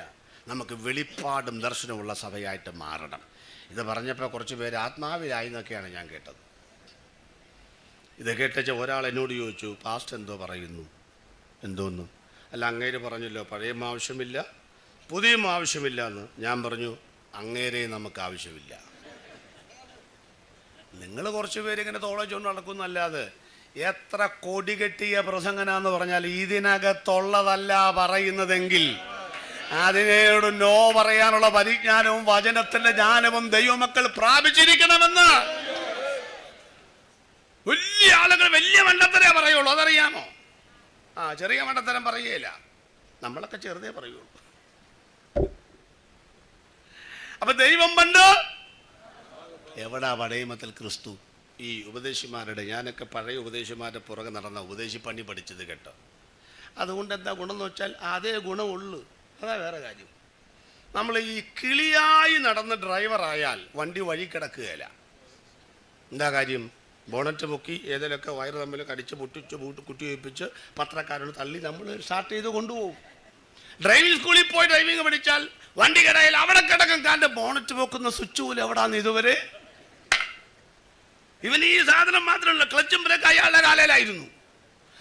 നമുക്ക് വെളിപ്പാടും ദർശനമുള്ള സഭയായിട്ട് മാറണം. ഇത് പറഞ്ഞപ്പോൾ കുറച്ച് പേര് ആത്മാവിലായി എന്നൊക്കെയാണ് ഞാൻ കേട്ടത്. ഇത് കേട്ട ഒരാൾ എന്നോട് ചോദിച്ചു, പാസ്റ്റർ എന്തോ പറയുന്നു? എന്തോന്നു? അല്ല, അങ്ങേര് പറഞ്ഞല്ലോ പഴയ ആവശ്യമില്ല, പുതിയ ആവശ്യമില്ല എന്ന്. ഞാൻ പറഞ്ഞു, അങ്ങേരെ നമുക്ക് ആവശ്യമില്ല. നിങ്ങൾ കുറച്ച് പേരിങ്ങനെ തോളച്ചുകൊണ്ട് നടക്കുന്നല്ലാതെ എത്ര കൊടി കെട്ടിയ പ്രസംഗനാന്ന് പറഞ്ഞാൽ ഇതിനകത്തുള്ളതല്ല പറയുന്നതെങ്കിൽ അതിനോട് നോ പറയാനുള്ള പരിജ്ഞാനവും വചനത്തിന്റെ ജ്ഞാനവും ദൈവമക്കൾ പ്രാപിച്ചിരിക്കണമെന്ന്. വലിയ ആളുകൾ വലിയ മണ്ടത്തരേ പറയുള്ളൂ, അതറിയാമോ? ചെറിയ മണ്ടത്തരം പറയുകയില്ല. നമ്മളൊക്കെ ചെറുതേ പറയുള്ളൂ. അപ്പൊ ദൈവം പണ്ട് എവിടാ പടയമത്തിൽ ക്രിസ്തു? ഈ ഉപദേശിമാരുടെ, ഞാനൊക്കെ പഴയ ഉപദേശിമാരുടെ പുറകെ നടന്ന ഉപദേശിപ്പണി പഠിച്ചത് കേട്ടോ. അതുകൊണ്ട് എന്താ ഗുണം എന്ന് വെച്ചാൽ അതേ ഗുണമുള്ളൂ, അതാ വേറെ കാര്യം. നമ്മൾ ഈ കിളിയായി നടന്ന ഡ്രൈവറായാൽ വണ്ടി വഴി കിടക്കുകയില്ല. എന്താ കാര്യം? ബോണറ്റ് പൊക്കി ഏതെങ്കിലുമൊക്കെ വയറ് തമ്മിൽ കടിച്ച് പൊട്ടിച്ച് കുത്തിവയ്പ്പിച്ച് പത്രക്കാരോട് തള്ളി നമ്മൾ സ്റ്റാർട്ട് ചെയ്ത് കൊണ്ടുപോകും. ഡ്രൈവിംഗ് സ്കൂളിൽ പോയി ഡ്രൈവിംഗ് പഠിച്ചാൽ വണ്ടി കിടയിൽ അവിടെ കിടക്കും. കാണ്ട് ബോണറ്റ് പൊക്കുന്ന സ്വിച്ച് പോലും എവിടാന്ന് ഇതുവരെ. ഇവൻ ഈ സാധനം മാത്രമല്ല, ക്ലച്ചും ബ്രേക്ക് അയാളുടെ കാലയിലായിരുന്നു.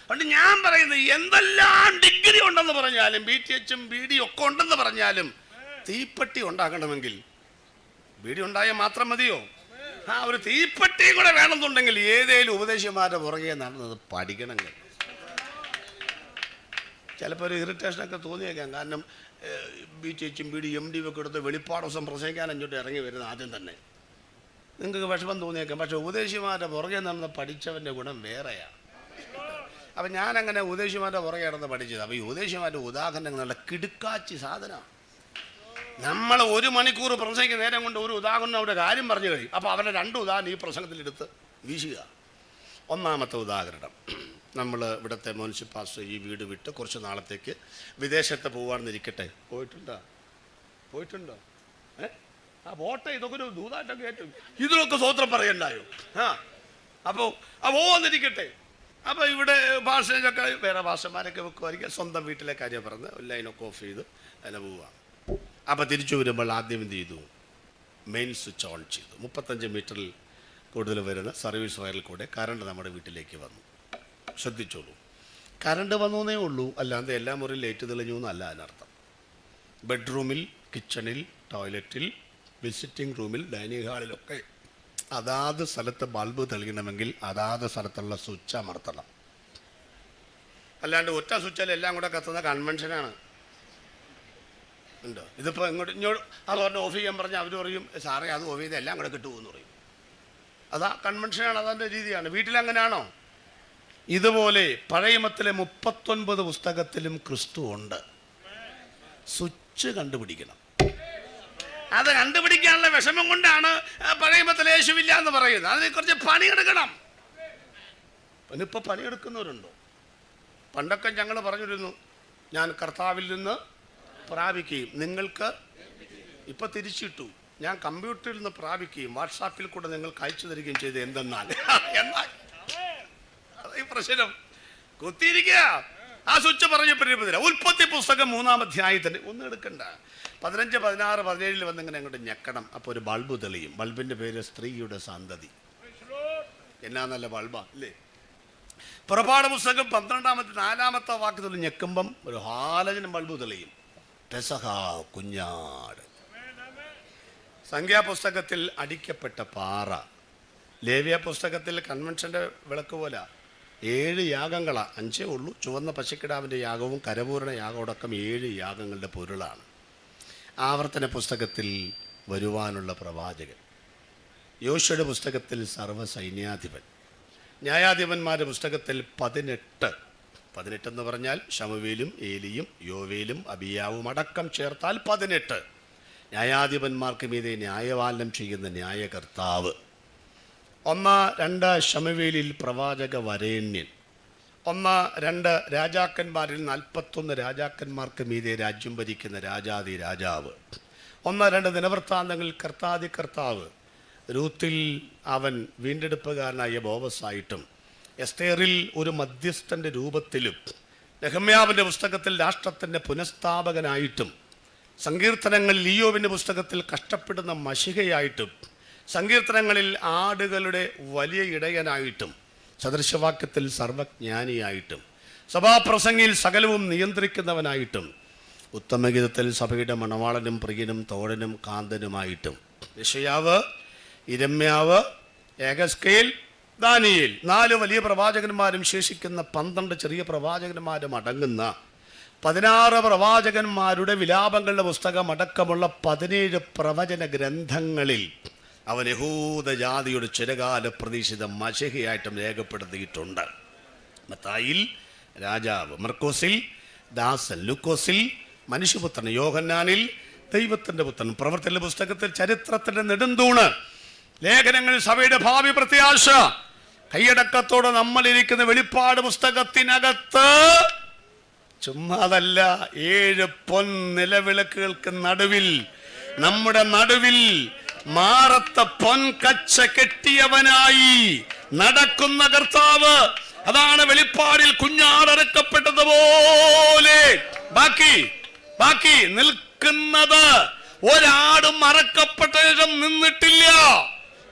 അതുകൊണ്ട് ഞാൻ പറയുന്നത്, എന്തെല്ലാം ഡിഗ്രി ഉണ്ടെന്ന് പറഞ്ഞാലും BTHും BD ഒക്കെ ഉണ്ടെന്ന് പറഞ്ഞാലും തീപ്പെട്ടി ഉണ്ടാക്കണമെങ്കിൽ ബീഡി ഉണ്ടായാൽ മാത്രം മതിയോ? ഒരു തീപ്പെട്ടിയും കൂടെ വേണമെന്നുണ്ടെങ്കിൽ ഏതേലും ഉപദേശിമാരുടെ പുറകെ നടന്നത് പഠിക്കണമെങ്കിൽ. ചിലപ്പോൾ ഒരു ഇറിറ്റേഷനൊക്കെ തോന്നിയേക്കാം. കാരണം BTHും BD MD ഒക്കെ എടുത്ത് വെളിപ്പാട് ദിവസം പ്രസംഗിക്കാൻ അങ്ങോട്ട് ഇറങ്ങി വരുന്നത് ആദ്യം തന്നെ നിങ്ങൾക്ക് വിഷമം തോന്നിയേക്കാം. പക്ഷെ ഉപദേശിമാരുടെ പുറകെ നടന്ന് പഠിച്ചവൻ്റെ ഗുണം വേറെയാണ്. അപ്പം ഞാനങ്ങനെ ഉപദേശിമാരുടെ പുറകെ നടന്ന് പഠിച്ചത്. അപ്പോൾ ഈ ഉപദേശിമാരുടെ ഉദാഹരണങ്ങൾ നല്ല കിടുക്കാച്ചി സാധനമാണ്. നമ്മൾ 1 മണിക്കൂർ പ്രസംഗിക്കുന്ന നേരം കൊണ്ട് ഒരു ഉദാഹരണം അവരുടെ കാര്യം പറഞ്ഞു കഴിയും. അപ്പോൾ അവരുടെ 2 ഉദാഹരണം ഈ പ്രസംഗത്തിലെടുത്ത് വീശുക. ഒന്നാമത്തെ ഉദാഹരണം, നമ്മൾ ഇവിടുത്തെ മുനിസിപ്പാലിറ്റി ഈ വീട് വിട്ട് കുറച്ച് നാളത്തേക്ക് വിദേശത്ത് പോകാമെന്നിരിക്കട്ടെ. പോയിട്ടുണ്ടോ? ആ പോട്ടെ, ഇതൊക്കെ ഒരു ദൂതായിട്ടൊക്കെ ഏറ്റവും ഇതിലൊക്കെ സ്വോത്രം പറയണ്ടായോ? അപ്പോൾ പോവാന്നിരിക്കട്ടെ. അപ്പോൾ ഇവിടെ ഭാഷയൊക്കെ വേറെ ഭാഷമാരൊക്കെ വെക്കുമായിരിക്കും. സ്വന്തം വീട്ടിലെ കാര്യം പറഞ്ഞ് ലൈനൊക്കെ ഓഫ് ചെയ്ത് അതിനെ പോവാം. അപ്പോൾ തിരിച്ചു വരുമ്പോൾ ആദ്യം എന്ത് ചെയ്തു? മെയിൻ സ്വിച്ച് ഓൺ ചെയ്തു. 35 മീറ്ററിൽ കൂടുതൽ വരുന്ന സർവീസ് വയറിൽ കൂടെ കറണ്ട് നമ്മുടെ വീട്ടിലേക്ക് വന്നു. ശ്രദ്ധിച്ചോളൂ, കറണ്ട് വന്നേ ഉള്ളൂ, അല്ലാതെ എല്ലാ മുറിയിൽ ലൈറ്റ് തെളിഞ്ഞു എന്നല്ല അതിനർത്ഥം. ബെഡ്റൂമിൽ, കിച്ചണിൽ, ടോയ്ലറ്റിൽ, വിസിറ്റിംഗ് റൂമിൽ, ഡൈനിങ് ഹാളിലൊക്കെ അതാത് സ്ഥലത്ത് ബൾബ് തെളിയണമെങ്കിൽ അതാത് സ്ഥലത്തുള്ള സ്വിച്ച് അമർത്തണം. അല്ലാണ്ട് ഒറ്റ സ്വിച്ചാൽ എല്ലാം കൂടെ കത്തുന്ന കൺവെൻഷനാണ്. ഉണ്ടോ? ഇതിപ്പോൾ ഇങ്ങോട്ട് അത് പറഞ്ഞ് ഓഫ് ചെയ്യാൻ പറഞ്ഞാൽ അവർ പറയും, സാറേ അത് ഓഫ് ചെയ്ത് എല്ലാം കൂടെ കിട്ടുമെന്ന് പറയും. അതാ കൺവെൻഷനാണ്, അതിൻ്റെ രീതിയാണ്. വീട്ടിലങ്ങനെയാണോ? ഇതുപോലെ പഴയമത്തിലെ 39 പുസ്തകത്തിലും ക്രിസ്തു ഉണ്ട്. സ്വിച്ച് കണ്ടുപിടിക്കണം. അത് കണ്ടുപിടിക്കാനുള്ള വിഷമം കൊണ്ടാണ് പഴയമത്തിൽ യേശുവില്ല എന്ന് പറയുന്നത്. അതിനെ കുറച്ച് പണിയെടുക്കണം. പിന്നിപ്പോൾ പണിയെടുക്കുന്നവരുണ്ടോ? പണ്ടൊക്കെ ഞങ്ങൾ പറഞ്ഞിരുന്നു, ഞാൻ കർത്താവിൽ നിന്ന് പ്രാപിക്കുകയും നിങ്ങൾക്ക് ഇപ്പം തിരിച്ചിട്ടു, ഞാൻ കമ്പ്യൂട്ടറിൽ നിന്ന് പ്രാപിക്കുകയും വാട്സാപ്പിൽ കൂടെ നിങ്ങൾക്ക് അയച്ചു തരികയും ചെയ്ത്. എന്നാൽ ഈ പ്രശ്നം കുത്തിയിരിക്കുക. ആ സ്വിച്ച് പറഞ്ഞപ്പോഴേ ഉൽപ്പത്തി പുസ്തകം 3-ാം അധ്യായത്തിന് ഒന്നും എടുക്കണ്ട, 15, 16, 17 വന്നിങ്ങനെ അങ്ങോട്ട് ഞെക്കണം. അപ്പോൾ ഒരു ബൾബ് തെളിയും. ബൾബിൻ്റെ പേര് സ്ത്രീയുടെ സന്തതി. എന്നാ നല്ല ബൾബാ അല്ലേ? പുറപ്പാട് പുസ്തകം 12-ാമത്തെ 4-ാമത്തെ വാക്യത്തിൽ ഞെക്കുമ്പം ഒരു ഹാലജനും ബൾബ് തെളിയും. പെസഹ കുഞ്ഞാട്. സംഖ്യാപുസ്തകത്തിൽ അടിക്കപ്പെട്ട പാറ. ലേവ്യ പുസ്തകത്തിൽ കൺവെൻഷൻ്റെ വിളക്ക് പോലെ 7 യാഗങ്ങളാണ്. 5 ഉള്ളൂ. ചുവന്ന പശുക്കിടാവിൻ്റെ യാഗവും കരപൂരണ യാഗമടക്കം 7 യാഗങ്ങളുടെ പൊരുളാണ്. ആവർത്തന പുസ്തകത്തിൽ വരുവാനുള്ള പ്രവാചകൻ. യോശുവയുടെ പുസ്തകത്തിൽ സർവ്വസൈന്യാധിപൻ. ന്യായാധിപന്മാരുടെ പുസ്തകത്തിൽ 18 എന്ന് പറഞ്ഞാൽ ശമൂവേലും ഏലിയും യോവേലും അബിയാവും അടക്കം ചേർത്താൽ 18. ന്യായാധിപന്മാർക്ക് മീതെ ന്യായപാലനം ചെയ്യുന്ന ന്യായകർത്താവ്. 1-2 ശമൂവേലിൽ പ്രവാചക വരേണ്യൻ. 1-2 രാജാക്കന്മാരിൽ 41 രാജാക്കന്മാർക്ക് മീതെ രാജ്യം ഭരിക്കുന്ന രാജാതി രാജാവ്. 1-2 ദിനവൃത്താന്തങ്ങളിൽ കർത്താതി കർത്താവ്. രൂത്തിൽ അവൻ വീണ്ടെടുപ്പുകാരനായ ബോവസായിട്ടും എസ്തേറിൽ ഒരു മധ്യസ്ഥൻ്റെ രൂപത്തിലും നെഹമ്യാവിൻ്റെ പുസ്തകത്തിൽ രാഷ്ട്രത്തിൻ്റെ പുനഃസ്ഥാപകനായിട്ടും സങ്കീർത്തനങ്ങളിൽ ഇയ്യോബിൻ്റെ പുസ്തകത്തിൽ കഷ്ടപ്പെടുന്ന മശിഹയായിട്ടും സങ്കീർത്തനങ്ങളിൽ ആടുകളുടെ വലിയ ഇടയനായിട്ടും സദൃശവാക്യത്തിൽ സർവജ്ഞാനിയായിട്ടും സഭാപ്രസംഗിയിൽ സകലവും നിയന്ത്രിക്കുന്നവനായിട്ടും ഉത്തമഗീതത്തിൽ സഭയുടെ മണവാളനും പ്രിയനും തോഴനും കാന്തനുമായിട്ടും യെശയ്യാവ്, യിരെമ്യാവ്, യെഹെസ്കേൽ, ദാനിയേൽ 4 വലിയ പ്രവാചകന്മാരും ശേഷിക്കുന്ന 12 ചെറിയ പ്രവാചകന്മാരും അടങ്ങുന്ന 16 പ്രവാചകന്മാരുടെ വിലാപങ്ങളുടെ പുസ്തകം അടക്കമുള്ള 17 പ്രവചന ഗ്രന്ഥങ്ങളിൽ അവൻ യഹൂദ ജാതിയുടെ ചിരകാല പ്രതീക്ഷിത മശിഹയായിട്ടും രേഖപ്പെടുത്തിയിട്ടുണ്ട്. മത്തായിൽ രാജാവ്, മർക്കോസിൽ ദാസൻ, ലൂക്കോസിൽ മനുഷ്യപുത്രൻ, യോഹന്നാനിൽ ദൈവത്തിന്റെ പുത്രൻ, പ്രവർത്തന പുസ്തകത്തിൽ ചരിത്രത്തിന്റെ നെടുന്തൂണ്, ലേഖനങ്ങൾ സഭയുടെ ഭാവി പ്രത്യാശ. കൈയടക്കത്തോടെ നമ്മളിരിക്കുന്ന വെളിപ്പാട് പുസ്തകത്തിനകത്ത് ചുമ്മാതല്ല, 7 പൊൻ നിലവിളക്കുകൾക്ക് നടുവിൽ, നമ്മുടെ നടുവിൽ മാറത്ത പൊൻ കച്ച കെട്ടിയവനായി നടക്കുന്ന കർത്താവ്. അതാണ് വെളിപ്പാടിൽ കുഞ്ഞാടറക്കപ്പെട്ടതുപോലെ ബാക്കി നിൽക്കുന്നത്. ഒരാടും അറക്കപ്പെട്ട ശേഷം നിന്നിട്ടില്ല,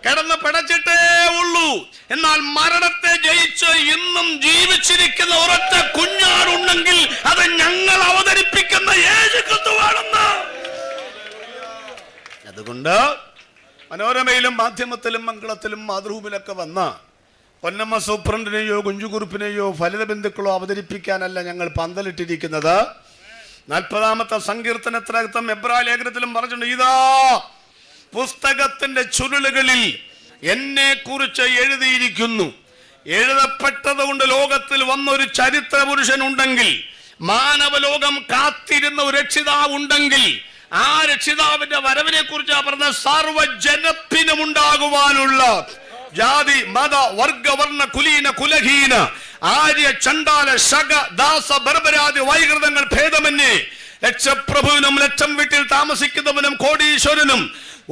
കിടന്ന് പിടച്ചിട്ടേ ഉള്ളൂ. എന്നാൽ മരണത്തെ ജയിച്ച് ഇന്നും ജീവിച്ചിരിക്കുന്ന ഒരൊറ്റ കുഞ്ഞാടുണ്ടെങ്കിൽ അത് ഞങ്ങൾ അവതരിപ്പിക്കുന്ന യേശുക്രിസ്തുവാണെന്ന്. അതുകൊണ്ട് മനോരമയിലും മാധ്യമത്തിലും മംഗളത്തിലും മാതൃഭൂമിയിലൊക്കെ വന്ന പൊന്നമ്മ സൂപ്രണ്ടിനെയോ കുഞ്ചുകുറുപ്പിനെയോ ഫലിത ബന്ധുക്കളോ അവതരിപ്പിക്കാനല്ല ഞങ്ങൾ പന്തലിട്ടിരിക്കുന്നത്. 40-ാമത്തെ സങ്കീർത്തനത്തിനകത്തും എബ്രായ ലേഖനത്തിലും പറഞ്ഞിട്ടുണ്ട്, ഇതാ പുസ്തകത്തിന്റെ ചുരുളുകളിൽ എന്നെ കുറിച്ച് എഴുതിയിരിക്കുന്നു. എഴുതപ്പെട്ടത് കൊണ്ട് ലോകത്തിൽ വന്നൊരു ചരിത്ര പുരുഷൻ ഉണ്ടെങ്കിൽ, മാനവലോകം കാത്തിരുന്ന ഒരു രക്ഷിതാവ് ഉണ്ടെങ്കിൽ, ആ രക്ഷിതാവിന്റെ വരവിനെ കുറിച്ച് പറഞ്ഞ സർവ്വജനത്തിനും ഉണ്ടാകുവാനുള്ള ജാതി മത വർഗ വർണ്ണ കുലീന കുലഹീന ആര്യ ചണ്ടാല ശക ദാസ ബർബരാദി വൈകൃതങ്ങൾ ഭേദമന്യേ ലക്ഷപ്രഭുവിനും ലക്ഷം വീട്ടിൽ താമസിക്കുന്നവനും കോടീശ്വരനും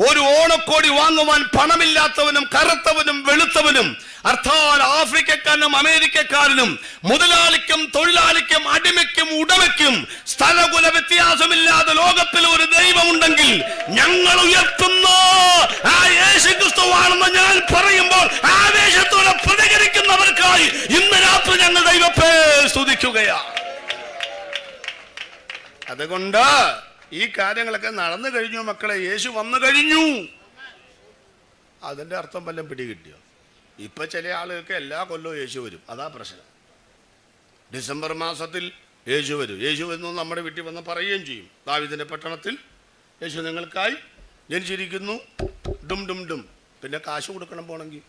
ഒരു ഓണക്കോടി വാങ്ങുവാൻ പണമില്ലാത്തവനും കറുത്തവനും വെളുത്തവനും, അർത്ഥാൽ ആഫ്രിക്കക്കാരനും അമേരിക്കക്കാരനും, മുതലാളിക്കും തൊഴിലാളിക്കും അടിമയ്ക്കും ഉടമയ്ക്കും സ്ഥലകുല വ്യത്യാസമില്ലാതെ ലോകത്തിൽ ഒരു ദൈവമുണ്ടെങ്കിൽ ഞങ്ങൾ ഉയർത്തുന്ന ആ യേശുക്രിസ്തുവാണെന്ന് ഞാൻ പറയുമ്പോൾ ആവേശത്തോടെ പ്രതികരിക്കുന്നവർക്കായി ഇന്ന് രാത്രി ഞങ്ങൾ ദൈവത്തെ സ്തുതിക്കുകയാണ്. അതുകൊണ്ട് ഈ കാര്യങ്ങളൊക്കെ നടന്നു കഴിഞ്ഞു മക്കളെ. യേശു വന്നു കഴിഞ്ഞു. അതിന്റെ അർത്ഥം വല്ലതും പിടികിട്ടിയോ? ഇപ്പൊ ചില ആളുകൾക്ക് എല്ലാ കൊല്ലവും യേശു വരും, അതാ പ്രശ്നം. ഡിസംബർ മാസത്തിൽ യേശു വരും. യേശു വരുന്നു നമ്മുടെ വീട്ടിൽ വന്ന് പറയുകയും ചെയ്യും, ദാവീദിന്റെ പട്ടണത്തിൽ യേശു നിങ്ങൾക്കായി ജനിച്ചിരിക്കുന്നു, ഡും ഡും ഡും. പിന്നെ കാശ് കൊടുക്കണം പോണെങ്കിൽ.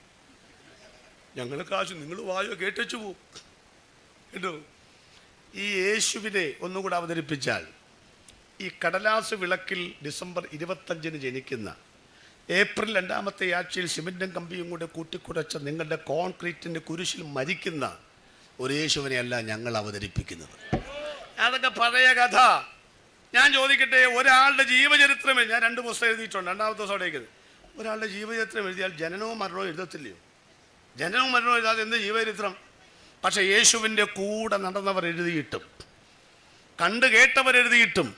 ഞങ്ങൾ കാശ് നിങ്ങൾ വായോ കേട്ടു പോവും കേട്ടോ. ഈ യേശുവിനെ ഒന്നുകൂടെ അവതരിപ്പിച്ചാൽ, ഈ കടലാസ് വിളക്കിൽ ഡിസംബർ 25 ജനിക്കുന്ന, ഏപ്രിൽ 2-ാമത്തെ ആഴ്ചയിൽ സിമെന്റും കമ്പിയും കൂടെ കൂട്ടിക്കുടച്ച നിങ്ങളുടെ കോൺക്രീറ്റിന്റെ കുരിശിൽ മരിക്കുന്ന ഒരു യേശുവിനെ അല്ല ഞങ്ങൾ അവതരിപ്പിക്കുന്നത്. അതൊക്കെ പഴയ കഥ. ഞാൻ ചോദിക്കട്ടെ, ഒരാളുടെ ജീവചരിത്രം ഞാൻ 2 പുസ്തകം എഴുതിയിട്ടുണ്ട്, 2-ാമത്തെ ദിവസം എഴുതിയത്. ഒരാളുടെ ജീവചരിത്രം എഴുതിയാൽ ജനനവും മരണവും എഴുതത്തില്ലയോ? ജനനവും മരണവും എഴുതാതെ എന്ത് ജീവചരിത്രം? പക്ഷെ യേശുവിൻ്റെ കൂടെ നടന്നവർ എഴുതിയിട്ടും, കണ്ടു കേട്ടവർ എഴുതിയിട്ടും,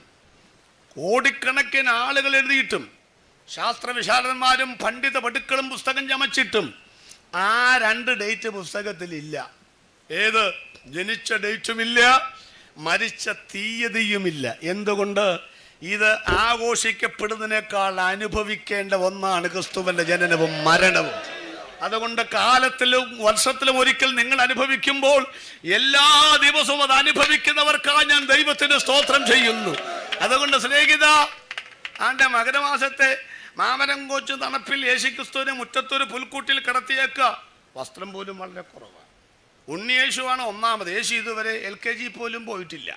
കോടിക്കണക്കിന് ആളുകൾ എഴുതിയിട്ടും, ശാസ്ത്രവിശാരദന്മാരും പണ്ഡിത പടുക്കളും പുസ്തകം ചമച്ചിട്ടും ആ 2 ഡേറ്റ് പുസ്തകത്തിലില്ല. ഏത്? ജനിച്ച ഡേറ്റുമില്ല, മരിച്ച തീയതിയുമില്ല. എന്തുകൊണ്ട്? ഇത് ആഘോഷിക്കപ്പെടുന്നതിനേക്കാൾ അനുഭവിക്കേണ്ട ഒന്നാണ് ക്രിസ്തുവിന്റെ ജനനവും മരണവും. അതുകൊണ്ട് കാലത്തിലും വർഷത്തിലും ഒരിക്കൽ നിങ്ങൾ അനുഭവിക്കുമ്പോൾ എല്ലാ ദിവസവും അത് അനുഭവിക്കുന്നവർക്കായി ഞാൻ ദൈവത്തിന് സ്തോത്രം ചെയ്യുന്നു. അതുകൊണ്ട് സ്നേഹിത, ആന്റെ മകരമാസത്തെ മാമരം കോച്ച് തണുപ്പിൽ യേശുക്രിസ്തുവിനെ മുറ്റത്തൊരു പുൽക്കൂട്ടിൽ കിടത്തിയേക്കുക. വസ്ത്രം പോലും വളരെ കുറവാണ്. ഉണ്ണിയേശുവാണ് ഒന്നാമത്. യേശു ഇതുവരെ LKG പോലും പോയിട്ടില്ല.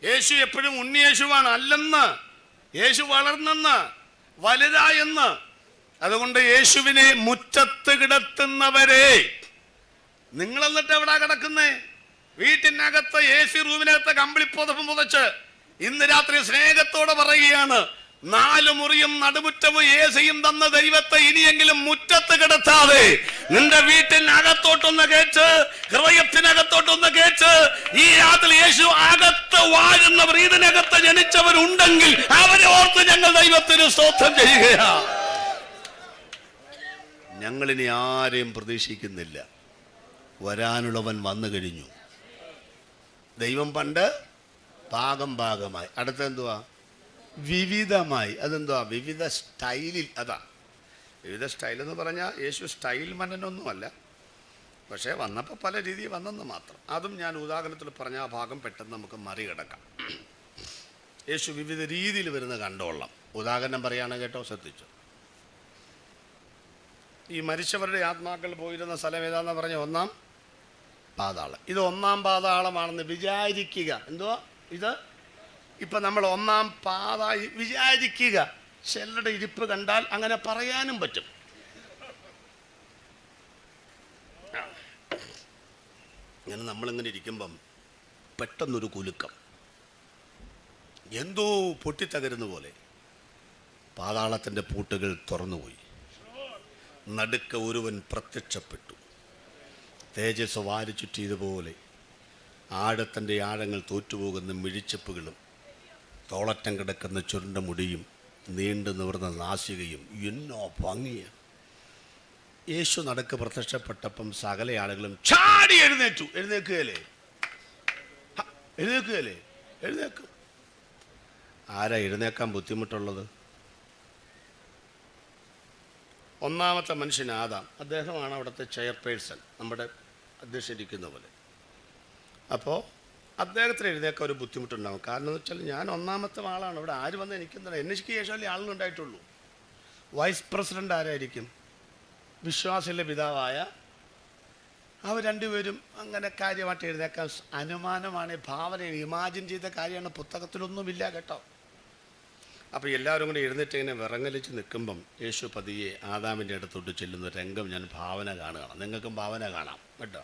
യേശു എപ്പോഴും ഉണ്ണിയേശുവാണ്. അല്ലെന്ന്, യേശു വളർന്നെന്ന്, വലുതായെന്ന്. അതുകൊണ്ട് യേശുവിനെ മുറ്റത്ത് കിടത്തുന്നവരെ, നിങ്ങൾ എന്നിട്ട് എവിടാ കിടക്കുന്നേ? വീട്ടിനകത്ത് AC റൂമിനകത്ത് കമ്പിളിപ്പുതപ്പ് പുതച്ച് ഇന്ന് രാത്രി സ്നേഹത്തോടെ പറയുകയാണ്, 4 മുറിയും നടുമുറ്റവും AC-യും തന്ന ദൈവത്തെ ഇനിയെങ്കിലും മുറ്റത്ത് കിടത്താതെ നിന്റെ വീട്ടിനകത്തോട്ടൊന്ന് കേട്ട്, ഹൃദയത്തിനകത്തോട്ടൊന്ന് കേട്ട്, ഈ രാത്രി യേശു അകത്ത് വാഴുന്നവർ, ഇതിനകത്ത് ജനിച്ചവരുണ്ടെങ്കിൽ അവരെ ഓർത്ത് ഞങ്ങൾ ദൈവത്തിന് സ്തോത്രം ചെയ്യുകയാണ്. ഞങ്ങളിനി ആരെയും പ്രതീക്ഷിക്കുന്നില്ല. വരാനുള്ളവൻ വന്നു കഴിഞ്ഞു. ദൈവം പണ്ട് ഭാഗമായി, അടുത്തെന്തുവാ? വിവിധമായി. അതെന്തുവാ? വിവിധ സ്റ്റൈലിൽ. അതാ വിവിധ സ്റ്റൈൽ എന്ന് പറഞ്ഞാൽ യേശു സ്റ്റൈൽ മനനൊന്നുമല്ല, പക്ഷേ വന്നപ്പോൾ പല രീതിയിൽ വന്നെന്ന് മാത്രം. അതും ഞാൻ ഉദാഹരണത്തിൽ പറഞ്ഞ ആ ഭാഗം പെട്ടെന്ന് നമുക്ക് മറികടക്കാം. യേശു വിവിധ രീതിയിൽ വരുന്ന കണ്ടോളാം. ഉദാഹരണം പറയാണ് കേട്ടോ, ശ്രദ്ധിച്ചു. ഈ മരിച്ചവരുടെ ആത്മാക്കൾ പോയിരുന്ന സ്ഥലം ഏതാന്ന് പറഞ്ഞ 1-ാം പാതാളം. ഇത് ഒന്നാം പാതാളമാണെന്ന് വിചാരിക്കുക. എന്തുവാ ഇത്? ഇപ്പം നമ്മൾ ഒന്നാം വിചാരിക്കുക. ചിലരുടെ ഇരിപ്പ് കണ്ടാൽ അങ്ങനെ പറയാനും പറ്റും. ഇങ്ങനെ നമ്മളിങ്ങനെ ഇരിക്കുമ്പം പെട്ടെന്നൊരു കുലുക്കം, എന്തോ പൊട്ടിത്തകരുന്ന പോലെ പാതാളത്തിൻ്റെ പൂട്ടുകൾ തുറന്നുപോയി. നടുക്ക ഒരുവൻ പ്രത്യക്ഷപ്പെട്ടു. തേജസ് വാരി ചുറ്റിയതുപോലെ ആഴത്തിൻ്റെ ആഴങ്ങൾ തോറ്റുപോകുന്ന മിഴിച്ചപ്പുകളും തോളറ്റം കിടക്കുന്ന ചുരുണ്ട മുടിയും നീണ്ടു നിവർന്ന നാസികയും എന്നോ ഭംഗിയ. യേശു നടുക്ക് പ്രത്യക്ഷപ്പെട്ടപ്പം സകല ആളുകളും ചാടി എഴുന്നേറ്റു. എഴുന്നേൽക്കുകയല്ലേ? എഴുന്നേക്കും. ആരാ എഴുന്നേക്കാൻ ബുദ്ധിമുട്ടുള്ളത്? ഒന്നാമത്തെ മനുഷ്യൻ ആദാം. അദ്ദേഹമാണ് അവിടുത്തെ ചെയർപേഴ്സൺ, നമ്മുടെ അധ്യക്ഷരിക്കുന്ന പോലെ. അപ്പോൾ അദ്ദേഹത്തിന് എഴുന്നേക്കാൻ ഒരു ബുദ്ധിമുട്ടുണ്ടാകും. കാരണം എന്ന് വെച്ചാൽ ഞാൻ ഒന്നാമത്തെ ആളാണ്. ഇവിടെ ആര് വന്ന് എനിക്കെന്താണ്? എനിക്ക് ശേഷമല്ലേ ആളുകളുണ്ടായിട്ടുള്ളൂ. വൈസ് പ്രസിഡൻ്റ് ആരായിരിക്കും? വിശ്വാസിലെ പിതാവായ അവർ രണ്ടുപേരും അങ്ങനെ കാര്യമായിട്ട് എഴുന്നേക്കാൻ അനുമാനമാണ്, ഭാവന, ഇമാജിൻ ചെയ്ത കാര്യമാണ്. പുസ്തകത്തിലൊന്നുമില്ല കേട്ടോ. അപ്പോൾ എല്ലാവരും കൂടി എഴുന്നേറ്റ് ഇങ്ങനെ വിറങ്ങലിച്ച് നിൽക്കുമ്പം യേശു പതിയെ ആദാമിൻ്റെ അടുത്തോട്ട് ചെല്ലുന്ന രംഗം ഞാൻ ഭാവന കാണുകയാണ്. നിങ്ങൾക്കും ഭാവന കാണാം കേട്ടോ.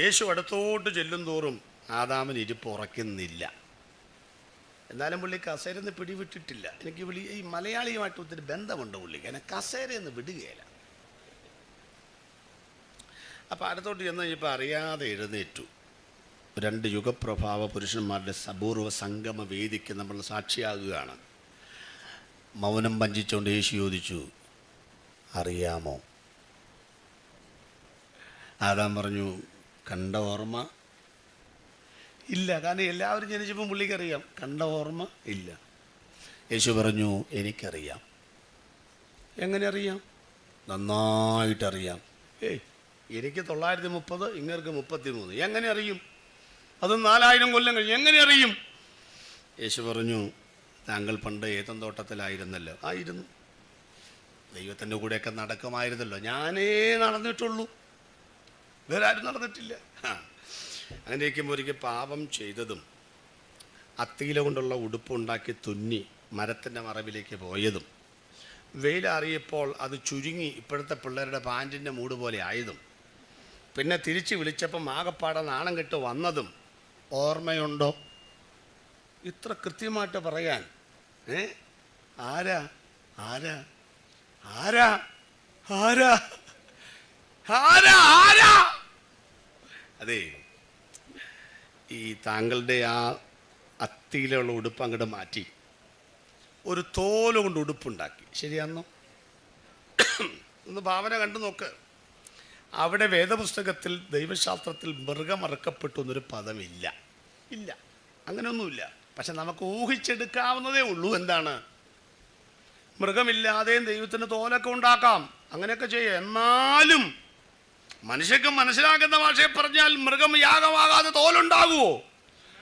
യേശു അടുത്തോട്ട് ചെല്ലും തോറും ആദാമിന് ഇരിപ്പ് ഉറക്കുന്നില്ല. എന്നാലും പുള്ളി കസേരന്ന് പിടിവിട്ടിട്ടില്ല. എനിക്ക് ഈ മലയാളിയുമായിട്ട് ഒത്തിരി ബന്ധമുണ്ട് പുള്ളിക്ക്. എന്നെ കസേരയെന്ന് വിടുകയില്ല. അപ്പോൾ അടുത്തോട്ട് ചെന്ന് ഇപ്പോൾ അറിയാതെ എഴുന്നേറ്റു. രണ്ട് യുഗപ്രഭാവ പുരുഷന്മാരുടെ അപൂർവ സംഗമ വേദിക്ക് നമ്മൾ സാക്ഷിയാകുകയാണ്. മൗനം ഭഞ്ജിച്ചുകൊണ്ട് യേശു ചോദിച്ചു, അറിയാമോ? ആദാം പറഞ്ഞു, കണ്ട ഓർമ്മ ഇല്ല. കാരണം എല്ലാവരും ജനിച്ചപ്പോൾ പുള്ളിക്കറിയാം. കണ്ട ഓർമ്മ ഇല്ല. യേശു പറഞ്ഞു, എനിക്കറിയാം. എങ്ങനെ അറിയാം? നന്നായിട്ടറിയാം. എനിക്ക് 930, ഇങ്ങർക്ക് 33. എങ്ങനെ അറിയും? അതും 4000 കൊല്ലം കഴിഞ്ഞ് എങ്ങനെ അറിയും? യേശു പറഞ്ഞു, താങ്കൾ പണ്ട് ഏതൻ തോട്ടത്തിലായിരുന്നല്ലോ. ആയിരുന്നു. ദൈവത്തിൻ്റെ കൂടെയൊക്കെ നടക്കുമായിരുന്നല്ലോ. ഞാനേ നടന്നിട്ടുള്ളൂ, വേറെ ആരും നടന്നിട്ടില്ല. അങ്ങനെ ഇരിക്കുമ്പോൾ ഒരിക്കൽ പാപം ചെയ്തതും അത്തിയില കൊണ്ടുള്ള ഉടുപ്പുണ്ടാക്കി തുന്നി മരത്തിൻ്റെ മറവിലേക്ക് പോയതും വെയിലറിയപ്പോൾ അത് ചുരുങ്ങി ഇപ്പോഴത്തെ പിള്ളേരുടെ പാൻറ്റിൻ്റെ മൂട് പോലെ ആയതും പിന്നെ തിരിച്ച് വിളിച്ചപ്പം ആകപ്പാടെ നാണം കെട്ട് വന്നതും ഓർമ്മയുണ്ടോ? ഇത്ര കൃത്യമായിട്ട് പറയാൻ ആരാ ആരാ ആരാ ആരാ ആരാ ആരാ? അതെ, ഈ താങ്കളുടെ ആ അത്തിയിലുള്ള ഉടുപ്പ് അങ്ങോട്ട് മാറ്റി ഒരു തോല് കൊണ്ട് ഉടുപ്പുണ്ടാക്കി. ശരിയാന്നോ? ഒന്ന് ഭാവന കണ്ടു നോക്ക്. അവിടെ വേദപുസ്തകത്തിൽ ദൈവശാസ്ത്രത്തിൽ മൃഗമറക്കപ്പെട്ടു എന്നൊരു പദമില്ല. ഇല്ല, അങ്ങനെയൊന്നുമില്ല. പക്ഷെ നമുക്ക് ഊഹിച്ചെടുക്കാവുന്നതേ ഉള്ളൂ. എന്താണ്? മൃഗമില്ലാതെയും ദൈവത്തിന് തോലൊക്കെ ഉണ്ടാക്കാം, അങ്ങനെയൊക്കെ ചെയ്യാം. എന്നാലും മനുഷ്യർക്ക് മനസ്സിലാക്കുന്ന ഭാഷയെ പറഞ്ഞാൽ മൃഗം യാഗമാകാതെ തോലുണ്ടാകുമോ?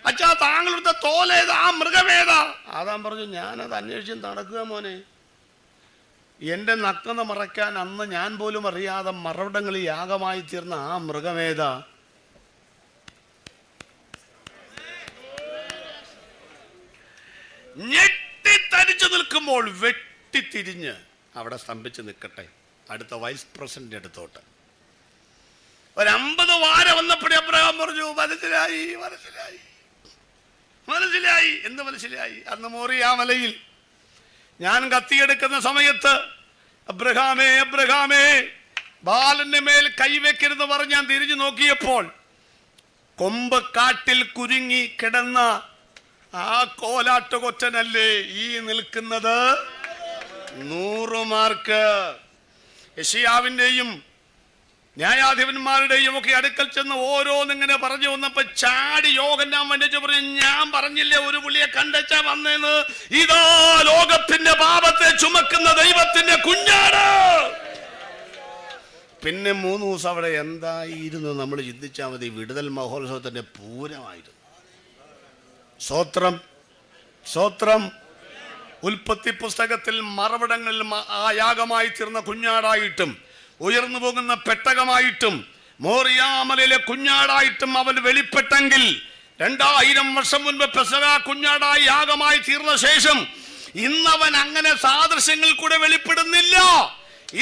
അച്ഛാ, താങ്കളുടെ തോലേതാ? ആ മൃഗമേതാ? ആദാം പറഞ്ഞു, ഞാനത് അന്വേഷിച്ച് നടക്കുക മോനെ. എൻ്റെ നഗ്നത മറയ്ക്കാൻ അന്ന് ഞാൻ പോലും അറിയാതെ മറവിടങ്ങളിൽ യാഗമായി തീർന്ന ആ മൃഗമേതാ? ഞെട്ടിത്തരിച്ചു നിൽക്കുമ്പോൾ വെട്ടിത്തിരിഞ്ഞ് അവിടെ സ്തംഭിച്ച് നിൽക്കട്ടെ. അടുത്ത വൈസ് പ്രസിഡന്റ് അടുത്തോട്ട് ഒരു 50 വാര വന്നപ്പോഴേ അബ്രഹാം പറഞ്ഞു, മനസ്സിലായി മനസ്സിലായി മനസ്സിലായി. എന്ത് മനസ്സിലായി? അന്ന് മോറിയ മലയിൽ ഞാൻ കത്തിയെടുക്കുന്ന സമയത്ത് അബ്രഹാമേ അബ്രഹാമേ ബാലന്റെ മേൽ കൈവെക്കരുന്ന് പറഞ്ഞ് ഞാൻ തിരിഞ്ഞു നോക്കിയപ്പോൾ കൊമ്പ് കാട്ടിൽ കുരുങ്ങി കിടന്ന ആ കോലാട്ട് കൊച്ചനല്ലേ ഈ നിൽക്കുന്നത്? 100 മാർക്ക്. യെശയ്യാവിൻ്റെയും ന്യായാധിപന്മാരുടെയും ഒക്കെ അടുക്കൽ ചെന്ന് ഓരോന്നിങ്ങനെ പറഞ്ഞു വന്നപ്പോ ചാടി യോഹന്നാൻ വന്നിട്ട് പറഞ്ഞു, ഞാൻ പറഞ്ഞില്ലേ ഒരു പുള്ളിയെ കണ്ടെച്ചാ വന്നേന്ന്? ഇതാ ലോകത്തിന്റെ പാപത്തെ ചുമക്കുന്ന ദൈവത്തിന്റെ കുഞ്ഞാട്. പിന്നെ 3 ദിവസം അവിടെ എന്തായിരുന്നു നമ്മൾ ചിന്തിച്ചാൽ മതി. വിടുതൽ മഹോത്സവത്തിന്റെ പൂരമായിരുന്നു. സ്തോത്രം സ്തോത്രം. ഉൽപ്പത്തി പുസ്തകത്തിൽ മറവിടങ്ങളിൽ ആ യാഗമായി തീർന്ന കുഞ്ഞാടായിട്ടും ഉയർന്നു പോകുന്ന പെട്ടകമായിട്ടും മോറിയാമലയിലെ കുഞ്ഞാടായിട്ടും അവൻ വെളിപ്പെട്ടെങ്കിൽ 2000 വർഷം മുൻപ് പെസഹ കുഞ്ഞാടായി യാഗമായി തീർന്ന ശേഷം ഇന്നവൻ അങ്ങനെ സാദൃശ്യങ്ങൾ കൂടെ വെളിപ്പെടുന്നില്ല.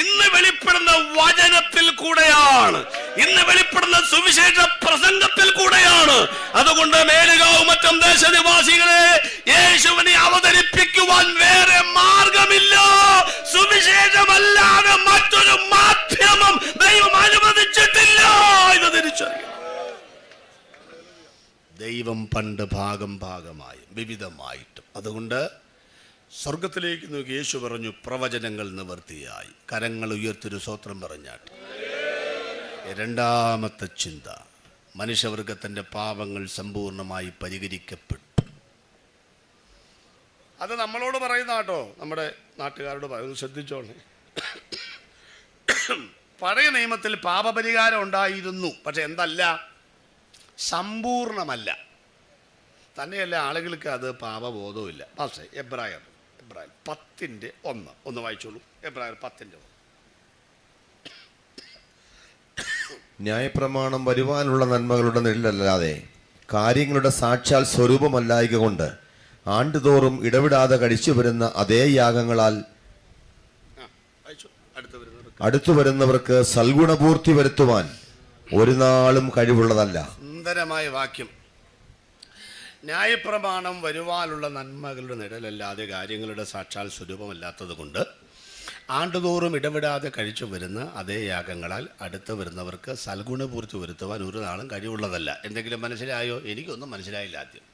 ഇന്ന് വെളിപ്പെടുന്ന വചനത്തിൽ കൂടെയാണ്, ഇന്ന് വെളിപ്പെടുന്ന സുവിശേഷ പ്രസംഗത്തിൽ കൂടെയാണ്. അതുകൊണ്ട് മേലുകാവ് മറ്റും ദേശനിവാസികളെ, യേശുവിനെ അവതരിപ്പിക്കുവാൻ വേറെ മാർഗമില്ല. സുവിശേഷമല്ലാതെ മറ്റൊരു മാധ്യമം ദൈവം അനുവദിച്ചിട്ടില്ല. ഇത് തിരിച്ചറിയണം. ദൈവം പണ്ട് ഭാഗമായും വിവിധമായിട്ടും. അതുകൊണ്ട് സ്വർഗത്തിലേക്ക് നോക്കി യേശു പറഞ്ഞു, പ്രവചനങ്ങൾ നിവർത്തിയായി. കരങ്ങൾ ഉയർത്തൊരു സ്തോത്രം പറഞ്ഞാട്ട്. രണ്ടാമത്തെ ചിന്ത, മനുഷ്യവർഗത്തിൻ്റെ പാപങ്ങൾ സമ്പൂർണ്ണമായി പരിഹരിക്കപ്പെട്ടു. അത് നമ്മളോട് പറയുന്ന കേട്ടോ, നമ്മുടെ നാട്ടുകാരോട് പറയുന്നത് ശ്രദ്ധിച്ചോളേ. പഴയ നിയമത്തിൽ പാപപരിഹാരം ഉണ്ടായിരുന്നു, പക്ഷെ എന്തല്ല, സമ്പൂർണമല്ല. തന്നെയല്ല, ആളുകൾക്ക് അത് പാപബോധവുമില്ല. പക്ഷേ എബ്രായർ 10:1 ഒന്ന് വായിച്ചോളൂ. എബ്രായർ 10:1. ന്യായപ്രമാണം വരുവാനുള്ള നന്മകളുടെ നിഴലല്ലാതെ കാര്യങ്ങളുടെ സാക്ഷാൽ സ്വരൂപമല്ലായക കൊണ്ട് ആണ്ടുതോറും ഇടവിടാതെ കഴിച്ചു വരുന്ന അതേ യാഗങ്ങളാൽ അടുത്തു വരുന്നവർക്ക് സൽഗുണപൂർത്തി വരുത്തുവാൻ ഒരു നാളും കഴിവുള്ളതല്ല. സുന്ദരമായ വാക്യം. ന്യായപ്രമാണം വരുവാനുള്ള നന്മകളുടെ നിഴലല്ലാതെ കാര്യങ്ങളുടെ സാക്ഷാൽ സ്വരൂപമല്ലാത്തത് കൊണ്ട് ആണ്ടുതോറും ഇടവിടാതെ കഴിച്ചു വരുന്ന അതേ യാഗങ്ങളാൽ അടുത്ത് വരുന്നവർക്ക് സൽഗുണപൂർത്തി വരുത്തുവാൻ ഒരു നാളും കഴിവുള്ളതല്ല. എന്തെങ്കിലും മനസ്സിലായോ? എനിക്കൊന്നും മനസ്സിലായില്ല ആദ്യം.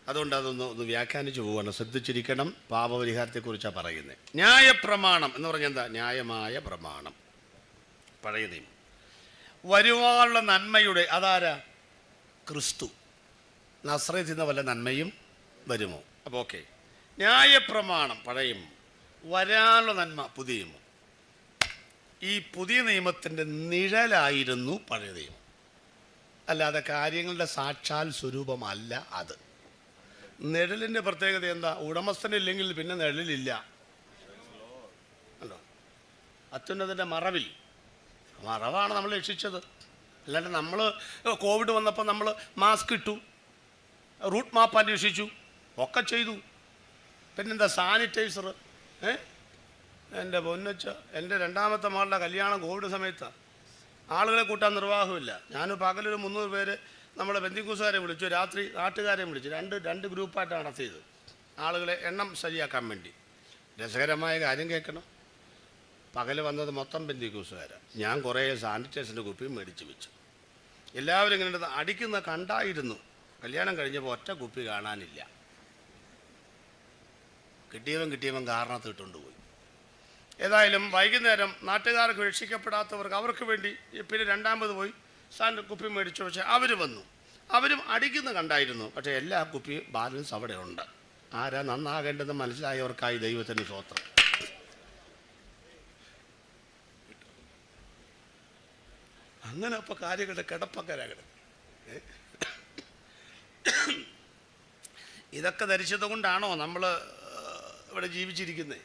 അതുകൊണ്ട് ഒന്ന് വ്യാഖ്യാനിച്ചു പോവുകയാണ്. ശ്രദ്ധിച്ചിരിക്കണം. പാപപരിഹാരത്തെക്കുറിച്ചാണ് പറയുന്നത്. ന്യായപ്രമാണം എന്ന് പറഞ്ഞാൽ എന്താ? ന്യായമായ പ്രമാണം, പഴയ നിയമം. വരുവാനുള്ള നന്മയുടെ, അതാരാ? ക്രിസ്തു. നസ്രയത്തിൽ നിന്ന് വല്ല നന്മയും വരുമോ? അപ്പോൾ ഓക്കെ, ന്യായപ്രമാണം പഴയും, വരാനുള്ള നന്മ പുതിയും. ഈ പുതിയ നിയമത്തിൻ്റെ നിഴലായിരുന്നു പഴയ നിയമം, അല്ലാതെ കാര്യങ്ങളുടെ സാക്ഷാൽ സ്വരൂപമല്ല അത്. നിഴലിൻ്റെ പ്രത്യേകത എന്താ? ഉടമസ്ഥനില്ലെങ്കിൽ പിന്നെ നിഴലില്ല. അല്ലോ, അത്യുന്നതിൻ്റെ മറവാണ് നമ്മൾ രക്ഷിച്ചത്. അല്ലാണ്ട് നമ്മൾ കോവിഡ് വന്നപ്പോൾ നമ്മൾ മാസ്ക് ഇട്ടു, റൂട്ട് മാപ്പ് അന്വേഷിച്ചു, ഒക്കെ ചെയ്തു. പിന്നെന്താ? സാനിറ്റൈസർ. എൻ്റെ പൊന്നച്ച, എൻ്റെ രണ്ടാമത്തെ മകളുടെ കല്യാണം കോവിഡ് സമയത്താണ്. ആളുകളെ കൂട്ടാൻ നിർവാഹമില്ല. ഞാൻ പകലൊരു 300 പേര് നമ്മളെ ബന്ധുക്കൂസുകാരെ വിളിച്ചു, രാത്രി നാട്ടുകാരെ വിളിച്ചു. രണ്ട് ഗ്രൂപ്പായിട്ടാണ് നടത്തിയത്, ആളുകളെ എണ്ണം ശരിയാക്കാൻ വേണ്ടി. രസകരമായ കാര്യം കേൾക്കണം. പകൽ വന്നത് മൊത്തം ബന്ധുക്കൂസുകാരാണ്. ഞാൻ കുറേ സാനിറ്റൈസറിൻ്റെ കുപ്പിയും മേടിച്ച് വെച്ചു. എല്ലാവരും ഇങ്ങനെ അടിക്കുന്ന കണ്ടായിരുന്നു. കല്യാണം കഴിഞ്ഞപ്പോൾ ഒറ്റ കുപ്പി കാണാനില്ല. കിട്ടിയവൻ കാരണത്ത് ഇട്ടുകൊണ്ടുപോയി. ഏതായാലും വൈകുന്നേരം നാട്ടുകാർക്ക് രക്ഷിക്കപ്പെടാത്തവർക്ക് അവർക്ക് വേണ്ടി പിന്നെ രണ്ടാമത് പോയി കുപ്പി മേടിച്ചു. പക്ഷേ അവർ വന്നു, അവരും അടിക്കുന്ന കണ്ടായിരുന്നു. പക്ഷേ എല്ലാ കുപ്പിയും ബാലൻസ് അവിടെ ഉണ്ട്. ആരാ നന്നാകേണ്ടത് മനസ്സിലായവർക്കായി ദൈവത്തിന് സ്തോത്രം. അങ്ങനെ അപ്പോൾ കാര്യങ്ങളുടെ കിടപ്പക്കരാകണം. ഇതൊക്കെ ധരിച്ചത് കൊണ്ടാണോ നമ്മൾ ഇവിടെ ജീവിച്ചിരിക്കുന്നത്?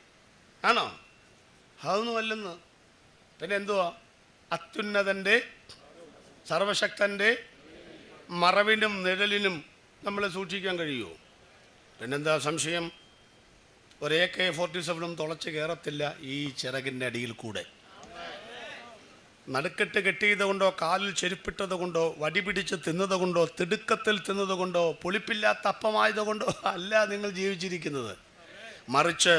ആണോ? അതൊന്നുമല്ലെന്ന്. പിന്നെ എന്തുവാ? അത്യുന്നതൻ്റെ സർവശക്തൻ്റെ മറവിനും നിഴലിനും നമ്മളെ സൂക്ഷിക്കാൻ കഴിയുമോ? പിന്നെന്താ സംശയം? ഒരു AK-47 തുളച്ച് കയറത്തില്ല ഈ ചിറകിൻ്റെ അടിയിൽ കൂടെ. നടുക്കെട്ട് കെട്ടിയത് കൊണ്ടോ, കാലിൽ ചെരുപ്പിട്ടത് കൊണ്ടോ, വടി പിടിച്ച് തിന്നത് കൊണ്ടോ, തിടുക്കത്തിൽ തിന്നത് കൊണ്ടോ, പുളിപ്പില്ലാത്ത അപ്പമായത് കൊണ്ടോ അല്ല നിങ്ങൾ ജീവിച്ചിരിക്കുന്നത്. മറിച്ച്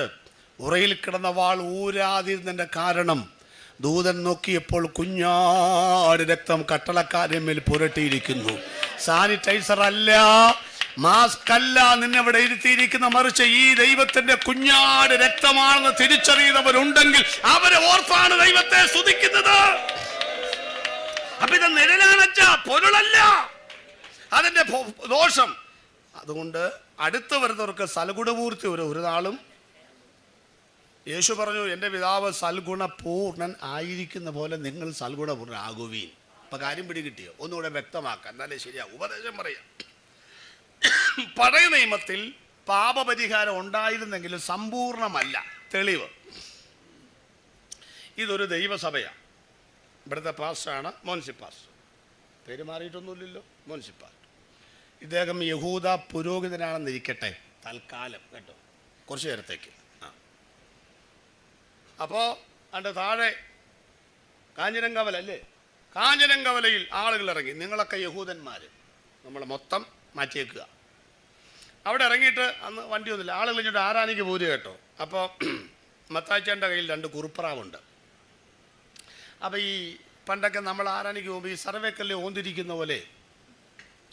ഉറയിൽ കിടന്ന വാൾ ഊരാതിരുന്നതിൻ്റെ കാരണം ദൂതൻ നോക്കിയപ്പോൾ കുഞ്ഞാട് രക്തം കട്ടളക്കാരൻ മേൽ പുരട്ടിയിരിക്കുന്നു. സാനിറ്റൈസർ അല്ല, മാസ്ക് അല്ല നിന്നെ ഇവിടെ ഇരുത്തിയിരിക്കുന്ന, മറിച്ച് ഈ ദൈവത്തിന്റെ കുഞ്ഞാട് രക്തമാണെന്ന് തിരിച്ചറിയുന്നവരുണ്ടെങ്കിൽ അവരെ ഓർത്താണ് ദൈവത്തെ സ്തുതിക്കുന്നത്. അപ്പൊ ഇത് നിഴലാണച്ച, പൊരുളല്ല അതിന്റെ ദോഷം. അതുകൊണ്ട് അടുത്ത് വരുന്നവർക്ക് സൽഗുണപൂർത്തി ഒരു നാളും. യേശു പറഞ്ഞു, എൻ്റെ പിതാവ് സൽഗുണപൂർണൻ ആയിരിക്കുന്ന പോലെ നിങ്ങൾ സൽഗുണപൂർണ്ണനാകുവീൻ. അപ്പൊ കാര്യം പിടികിട്ടിയോ? ഒന്നുകൂടെ വ്യക്തമാക്കാം, എന്നാലേ ശരിയാ. ഉപദേശം പറയാം. പഴയ നിയമത്തിൽ പാപപരിഹാരം ഉണ്ടായിരുന്നെങ്കിലും സമ്പൂർണമല്ല. തെളിവ്, ഇതൊരു ദൈവസഭയാണ്. ഇവിടുത്തെ പാസ്റ്ററാണ് മോൻസി പാസ്റ്റർ. പേര് മാറിയിട്ടൊന്നുമില്ലല്ലോ, മോൻസി പാസ്റ്റർ. ഇദ്ദേഹം യഹൂദ പുരോഹിതനാണെന്നിരിക്കട്ടെ തൽക്കാലം, കേട്ടോ, കുറച്ച് നേരത്തേക്ക്. അപ്പോൾ അതിൻ്റെ താഴെ കാഞ്ഞിരങ്കവല അല്ലേ, കാഞ്ഞിരങ്കവലയിൽ ആളുകൾ ഇറങ്ങി. നിങ്ങളൊക്കെ യഹൂദന്മാർ, നമ്മൾ മൊത്തം മാറ്റിയേക്കുക. അവിടെ ഇറങ്ങിയിട്ട് അന്ന് വണ്ടിയൊന്നുമില്ല, ആളുകൾ ഇങ്ങോട്ട് ആരാനിക്ക് പോരുക, കേട്ടോ. അപ്പോൾ മത്തായിച്ചേൻ്റെ കയ്യിൽ 2 കുറുപ്രാവുണ്ട്. അപ്പോൾ ഈ പണ്ടൊക്കെ നമ്മൾ ആരാനിക്ക് പോകുമ്പോൾ ഈ സർവേക്കല്ല് ഓന്തിരിക്കുന്ന പോലെ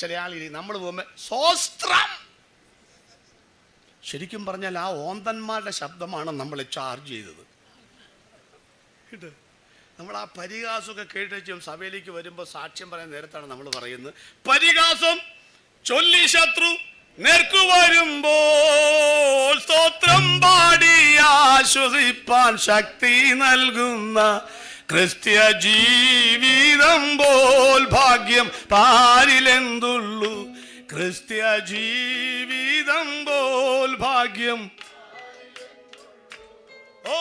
ചില ആളുകൾ നമ്മൾ പോകുമ്പോൾ സ്വസ്ത്രം, ശരിക്കും പറഞ്ഞാൽ ആ ഓന്തന്മാരുടെ ശബ്ദമാണ് നമ്മൾ ചാർജ് ചെയ്തത്. നമ്മൾ ആ പരിഹാസമൊക്കെ കേട്ടും സഭയിലേക്ക് വരുമ്പോൾ സാക്ഷ്യം പറയാൻ നേരത്താണ് നമ്മൾ പറയുന്നത്, പരിഹാസം ചൊല്ലി ശത്രു നേർക്കു വരുമ്പോൾ സ്തോത്രം പാടി ആശ്വസിപ്പാൻ ശക്തി നൽകുന്ന ക്രിസ്ത്യ ജീവിതം പോൽ ഭാഗ്യം പാരിലെന്തുള്ളൂ. ക്രിസ്ത്യ ജീവിതം പോൽ ഭാഗ്യം. ഓ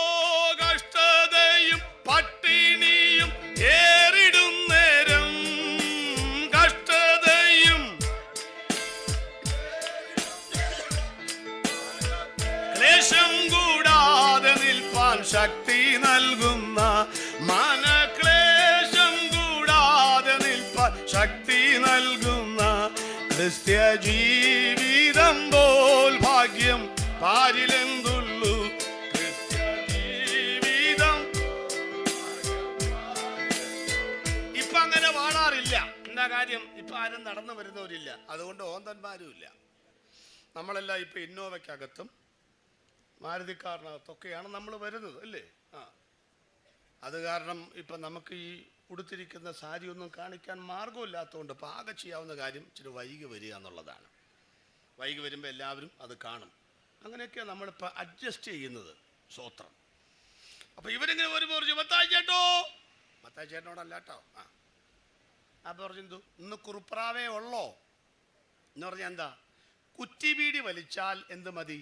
കഷ്ടതയും പട്ടിണിയും ഏറിടും നേരം, കഷ്ടതയും ക്ലേശം കൂടാതെ നിൽപ്പാൻ ശക്തി നൽകുന്ന, മനക്ലേശം കൂടാതെ നിൽപ്പാൻ ശക്തി നൽകുന്ന ക്രിസ്ത്യ ജീവിതം പോൽ ഭാഗ്യം പാരിലെന്തുള്ളൂ. ക്രിസ്ത്യ ജീവിതം ഇപ്പൊ അങ്ങനെ വാഴാറില്ല. എന്താ കാര്യം? ഇപ്പൊ ആരും നടന്നു വരുന്നവരില്ല, അതുകൊണ്ട് ഓന്തന്മാരുമില്ല. നമ്മളെല്ലാം ഇപ്പൊ ഇന്നോവയ്ക്കകത്തും മാരുതിക്കാറിനകത്തൊക്കെയാണ് നമ്മൾ വരുന്നത്, അല്ലേ? അത് കാരണം ഇപ്പം നമുക്ക് ഈ ഉടുത്തിരിക്കുന്ന സാരി ഒന്നും കാണിക്കാൻ മാർഗമില്ലാത്തതുകൊണ്ട് പാകം ചെയ്യാവുന്ന കാര്യം ഇച്ചിരി വൈകി വരിക എന്നുള്ളതാണ്. വൈകി വരുമ്പോൾ എല്ലാവരും അത് കാണും. അങ്ങനെയൊക്കെയാണ് നമ്മളിപ്പോൾ അഡ്ജസ്റ്റ് ചെയ്യുന്നത്. സ്വോത്രം. അപ്പോൾ ഇവരിങ്ങനെ വരുമ്പോൾ പറഞ്ഞു, മത്തായി ചേട്ടനോടല്ല കേട്ടോ. അപ്പോൾ പറഞ്ഞു, എന്തു ഇന്ന് കുറുപ്രാവേ ഉള്ളോ എന്ന് പറഞ്ഞാൽ എന്താ? കുറ്റിബീടി വലിച്ചാൽ എന്ത് മതി?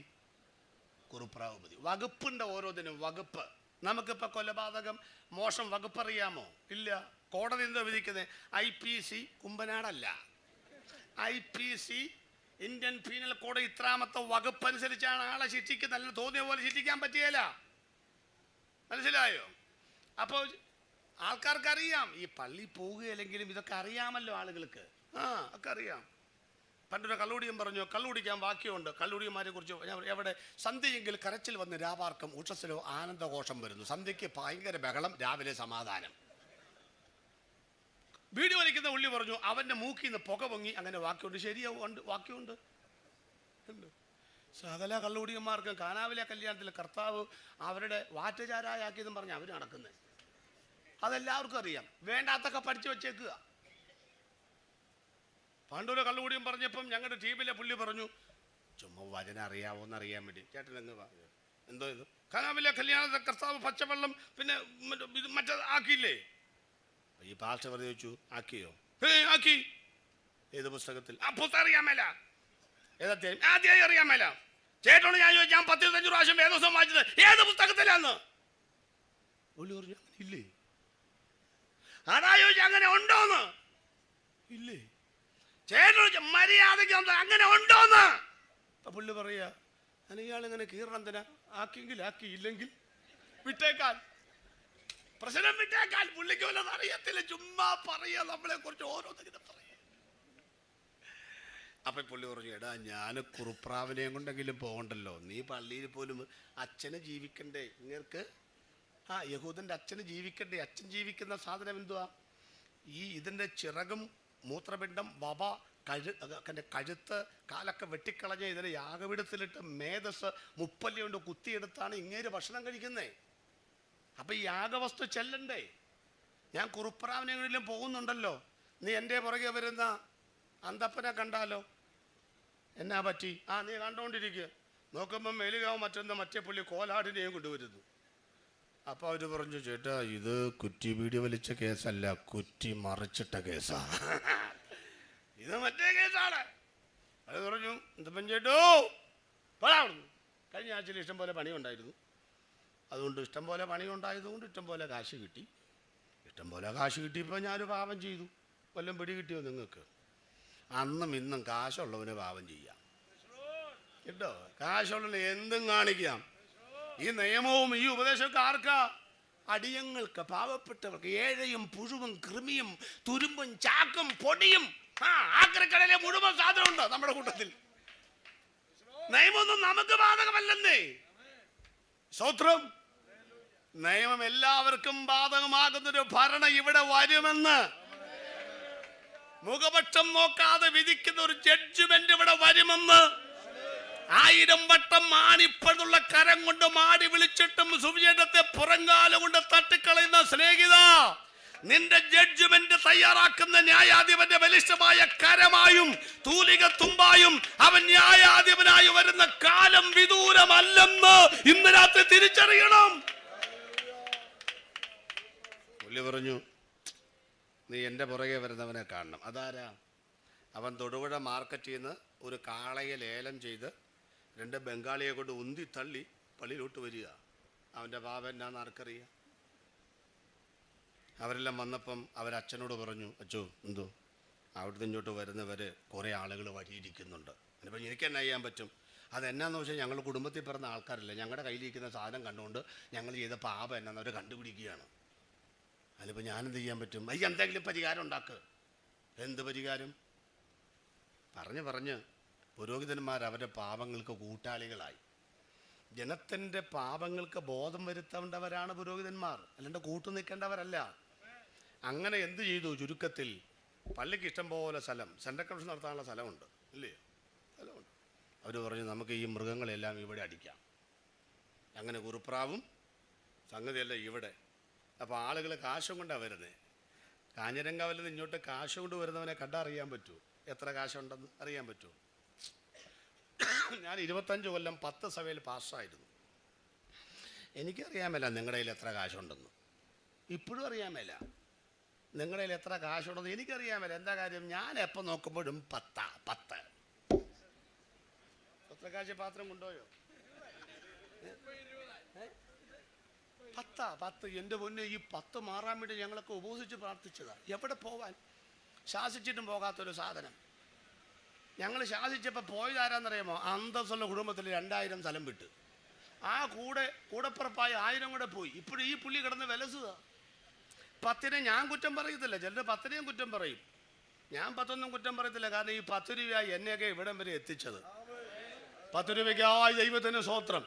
കുറുപ്രാവ് മതി. വകുപ്പുണ്ട് ഓരോന്നിനും, വകുപ്പ്. നമുക്കിപ്പോൾ കൊലപാതകം, മോശം വകുപ്പ് അറിയാമോ? ഇല്ല. കോടതി എന്താ വിധിക്കുന്നത്? IPC കുമ്പനാടല്ല, IPC ഇന്ത്യൻ പീനൽ കോഡ് ഇത്രാമത്തെ വകുപ്പ് അനുസരിച്ചാണ് ആളെ ശിക്ഷിക്കുന്നത്. നല്ല തോന്നിയ പോലെ ശിക്ഷിക്കാൻ പറ്റിയല്ല. മനസ്സിലായോ? അപ്പോൾ ആൾക്കാർക്ക് അറിയാം. ഈ പള്ളി പോവുകയല്ലെങ്കിലും ഇതൊക്കെ അറിയാമല്ലോ ആളുകൾക്ക്. ഒക്കെ അറിയാം. പണ്ടൊരു കള്ളുടിയൻ പറഞ്ഞു, കള്ളുടിക്കാൻ വാക്യമുണ്ട്. കള്ളുടിയന്മാരെ കുറിച്ച് എവിടെ? സന്ധ്യയെങ്കിൽ കരച്ചിൽ വന്ന് രാപാർക്കം ഉഷസ്സിലോ ആനന്ദഘോഷം വരുന്നു. സന്ധ്യയ്ക്ക് ഭയങ്കര ബഹളം, രാവിലെ സമാധാനം. വീട് വലിക്കുന്ന ഉള്ളി പറഞ്ഞു, അവൻ്റെ മൂക്കിൽ നിന്ന് പുക പൊങ്ങി. അങ്ങനെ വാക്യമുണ്ട്. ശരിയാവുണ്ട്, വാക്യമുണ്ട്. സകല കള്ളുടിയന്മാർക്കും കാനാവിലെ കല്യാണത്തിൽ കർത്താവ് അവരുടെ വാറ്റുചാരായാക്കിയെന്നും പറഞ്ഞ് അവർ നടക്കുന്നത്. അതെല്ലാവർക്കും അറിയാം. വേണ്ടാത്തൊക്കെ പഠിച്ചു വെച്ചേക്കുക. പണ്ടൊരു കള്ളുകൂടിയും പറഞ്ഞപ്പം ഞങ്ങളുടെ ടീമിലെ പുള്ളി പറഞ്ഞു, ചുമ്മാ വചനം അറിയാവോന്ന് അറിയാൻ വേണ്ടി. ചേട്ടൻ എന്ന് പറഞ്ഞു, എന്തോ ഇത് കാനാവിലെ കല്യാണത്തെ കർത്താവ് പച്ചവെള്ളം പിന്നെ ഇത് മറ്റേ ആക്കിയില്ലേ? ഈ പാസ്റ്റർ പറഞ്ഞു, ചോദിച്ചു, ആക്കിയോ? ആക്കി. ഏത് പുസ്തകത്തിൽ? ആ പുസ്തകം അറിയാൻ മേല. ഏതധ്യായം? ആദ്യമായി അറിയാൻ മേല. ചേട്ടനോട് ഞാൻ ചോദിച്ചു, ഞാൻ 10-15 പ്രാവശ്യം വേദോസം വായിച്ചത് ഏത് പുസ്തകത്തിലാന്ന്? പുള്ളി പറഞ്ഞു, ഇല്ലേ. അതാ ചോദിച്ചു, അങ്ങനെ ഉണ്ടോന്ന്? ഇല്ലേ. ചേട്ടൻ മര്യാദയ്ക്ക് അങ്ങനെ ഉണ്ടോന്ന്? പുള്ളി പറയാ, ഇയാളിങ്ങനെ കീറണന്തിനാ? ആക്കിയെങ്കിൽ ആക്കി, ഇല്ലെങ്കിൽ വിട്ടേക്കാൻ. പ്രശ്നം വിട്ടേക്കാൻ. പുള്ളിക്ക് വല്ലതും അറിയത്തില്ല, ചുമ്മാ പറയാ നമ്മളെ കുറിച്ച് ഓരോന്നിങ്ങനെ പറയാ. അപ്പൊ പുള്ളി പറഞ്ഞു, എടാ ഞാൻ കുറുപ്രാവിനെയും കൊണ്ടെങ്കിലും പോകണ്ടല്ലോ. നീ പള്ളിയിൽ പോലും അച്ഛനെ ജീവിക്കണ്ടേ? ഇങ്ങൾക്ക് യഹൂദന്റെ അച്ഛന് ജീവിക്കണ്ടേ? അച്ഛൻ ജീവിക്കുന്ന സാധനം എന്തുവാ? ഇതിന്റെ ചിറകും മൂത്രപിണ്ഡം, വവ, കഴുത്ത്, കാലൊക്കെ വെട്ടിക്കളഞ്ഞ് ഇതിനെ യാഗപീഠത്തിലിട്ട് മേധസ് മുപ്പല്ലി കൊണ്ട് കുത്തിയെടുത്താണ് ഇങ്ങേര് ഭക്ഷണം കഴിക്കുന്നത്. അപ്പം ഈ യാഗവസ്തു ചെല്ലണ്ടേ? ഞാൻ കുറുപ്രാവിനെങ്കിലും പോകുന്നുണ്ടല്ലോ. നീ എൻ്റെ പുറകെ വരുന്ന അന്തപ്പനെ കണ്ടാലോ? എന്നാ പറ്റി? നീ കണ്ടുകൊണ്ടിരിക്കുക. നോക്കുമ്പം മേലുകാവും മറ്റേ പുള്ളി കോലാടിനെയും കൊണ്ടുവരുന്നു. അപ്പോൾ അവർ പറഞ്ഞു, ചേട്ടാ ഇത് കുറ്റി വീഡിയോ വലിച്ച കേസല്ല, കുറ്റി മറിച്ചിട്ട കേസാ. ഇത് മറ്റേ കേസാണ്. അത് പറഞ്ഞു, എന്തപ്പം ചേട്ടോ പറയാവുന്നു. കഴിഞ്ഞ ആഴ്ചയിൽ ഇഷ്ടംപോലെ പണിയുണ്ടായിരുന്നു. അതുകൊണ്ട് ഇഷ്ടംപോലെ പണിയുണ്ടായതുകൊണ്ട് ഇഷ്ടംപോലെ കാശ് കിട്ടി. ഇഷ്ടംപോലെ കാശ് കിട്ടിയപ്പോൾ ഞാനൊരു പാപം ചെയ്തു. വല്ലതും പിടി കിട്ടിയോ നിങ്ങൾക്ക്? അന്നും ഇന്നും കാശുള്ളവന് പാപം ചെയ്യാം കേട്ടോ. കാശുള്ളവന് എന്തും കാണിക്കാം. ഈ നിയമവും ഈ ഉപദേശമൊക്കെ ആർക്കാ? അടിയങ്ങൾക്ക്, പാവപ്പെട്ടവർക്ക്, ഏഴയും പുഴുവും കൃമിയും തുരുമ്പും ചാക്കും പൊടിയും ആക്രിക്കടയിലെ മുഴുവൻ സാധനമുണ്ട് നമ്മുടെ കൂട്ടത്തിൽ. നിയമമൊന്നും നമുക്ക് ബാധകമല്ലെന്നേ. സ്വത്രം നിയമം എല്ലാവർക്കും ബാധകമാകുന്നൊരു ഭരണം ഇവിടെ വരുമെന്ന്, മുഖപക്ഷം നോക്കാതെ വിധിക്കുന്ന ഒരു ജഡ്ജ്മെന്റ് ഇവിടെ വരുമെന്ന് 1000 വട്ടം ആണിപ്പഴുള്ള കരം കൊണ്ട് മാടി വിളിച്ചിട്ടും സുവിശേഷത്തെ പുറങ്കാല കൊണ്ട് തട്ടിക്കളയുന്ന സ്നേഹിത, നിന്റെ ജഡ്ജ്മെന്റ് തയ്യാറാക്കുന്ന ന്യായാധിപന്റെ ബലിഷ്ഠമായ കരമായും തൂലിക തുമ്പായും അവൻ ന്യായാധിപനായി വരുന്ന കാലം വിദൂരമല്ലെന്ന് ഇന്ന് രാത്രി തിരിച്ചറിയണം. പുള്ളി പറഞ്ഞു, നീ എൻ്റെ പുറകെ വരുന്നവനെ കാണണം. അതാരാ? അവൻ തൊടുപുഴ മാർക്കറ്റിൽ നിന്ന് ഒരു കാളയെ ലേലം ചെയ്ത് 2 ബംഗാളിയെ കൊണ്ട് ഉന്തി തള്ളി പള്ളിയിലോട്ട് വരിക. അവൻ്റെ പാപം എന്നാന്ന് ആർക്കറിയാം? അവരെല്ലാം വന്നപ്പം അവരച്ഛനോട് പറഞ്ഞു, അച്ചോ എന്തോ അവിടുന്ന് ഇങ്ങോട്ട് വരുന്നവർ കുറേ ആളുകൾ വഴിയിരിക്കുന്നുണ്ട്. അതിനിപ്പോൾ എനിക്ക് എന്നാ ചെയ്യാൻ പറ്റും? അതെന്നാന്ന് വെച്ചാൽ ഞങ്ങൾ കുടുംബത്തിൽ പിറന്ന ആൾക്കാരല്ല, ഞങ്ങളുടെ കയ്യിലിരിക്കുന്ന സാധനം കണ്ടുകൊണ്ട് ഞങ്ങൾ ചെയ്ത പാപം എന്നാന്ന് അവർ കണ്ടുപിടിക്കുകയാണ്. അതിലിപ്പോൾ ഞാനെന്ത് ചെയ്യാൻ പറ്റും? എന്തെങ്കിലും പരിഹാരം ഉണ്ടാക്കുക. എന്ത് പരിഹാരം? പറഞ്ഞ് പുരോഹിതന്മാർ അവരുടെ പാപങ്ങൾക്ക് കൂട്ടാളികളായി. ജനത്തിൻ്റെ പാപങ്ങൾക്ക് ബോധം വരുത്തേണ്ടവരാണ് പുരോഹിതന്മാർ, അല്ലാണ്ട് കൂട്ടു നിൽക്കേണ്ടവരല്ല. അങ്ങനെ എന്ത് ചെയ്തു? ചുരുക്കത്തിൽ പള്ളിക്ക് ഇഷ്ടം പോലെ സ്ഥലം, സെൻട്രൽ കൺവെൻഷൻ നടത്താനുള്ള സ്ഥലമുണ്ട്, ഇല്ലേ? സ്ഥലമുണ്ട്. അവർ പറഞ്ഞു, നമുക്ക് ഈ മൃഗങ്ങളെല്ലാം ഇവിടെ അടിക്കാം. അങ്ങനെ കുറുപ്രാവും സംഗതിയെല്ലാം ഇവിടെ. അപ്പോൾ ആളുകൾ കാശും കൊണ്ടാണ് വരുന്നത്. കാഞ്ഞിരങ്കാവിൽ നിന്ന് ഇങ്ങോട്ട് കാശ് കൊണ്ട് വരുന്നവനെ കണ്ടറിയാൻ പറ്റുമോ? എത്ര കാശുണ്ടെന്ന് അറിയാൻ പറ്റുമോ? ഞാൻ 25 കൊല്ലം 10 സഭയിൽ പാസ്സായിരുന്നു. എനിക്കറിയാൻ മേല നിങ്ങളുടെ കയ്യിൽ എത്ര കാശുണ്ടെന്ന്. ഇപ്പോഴും അറിയാൻ മേല നിങ്ങളുടെ കയ്യിൽ എത്ര കാശുണ്ടെന്ന്. എനിക്കറിയാൻ മേല. എന്താ കാര്യം? ഞാൻ എപ്പോൾ നോക്കുമ്പോഴും 10 എത്ര കാശ് പാത്രം കൊണ്ടുപോയോ? 10 എൻ്റെ പൊന്നെ, ഈ 10 മാറാൻ വേണ്ടി ഞങ്ങളൊക്കെ ഉപവസിച്ച് പ്രാർത്ഥിച്ചതാണ്. എവിടെ പോവാൻ? ശാസിച്ചിട്ടും പോകാത്തൊരു സാധനം. ഞങ്ങൾ ശാസിച്ചപ്പോൾ പോയതാരാന്നറിയാമോ? അന്തസ്സുള്ള കുടുംബത്തിൽ 2000 സ്ഥലം വിട്ട് ആ കൂടെപ്പുറപ്പായ 1000 കൂടെ പോയി. ഇപ്പോഴും ഈ പുള്ളി കിടന്ന് വിലസുക. 10 ഞാൻ കുറ്റം പറയത്തില്ല, ചിലർ 10 കുറ്റം പറയും. ഞാൻ 10 കുറ്റം പറയത്തില്ല. കാരണം ഈ 10 രൂപയായി എന്നെയൊക്കെ ഇവിടം വരെ എത്തിച്ചത്. 10 രൂപയ്ക്കായി ദൈവത്തിന് സ്വത്രം.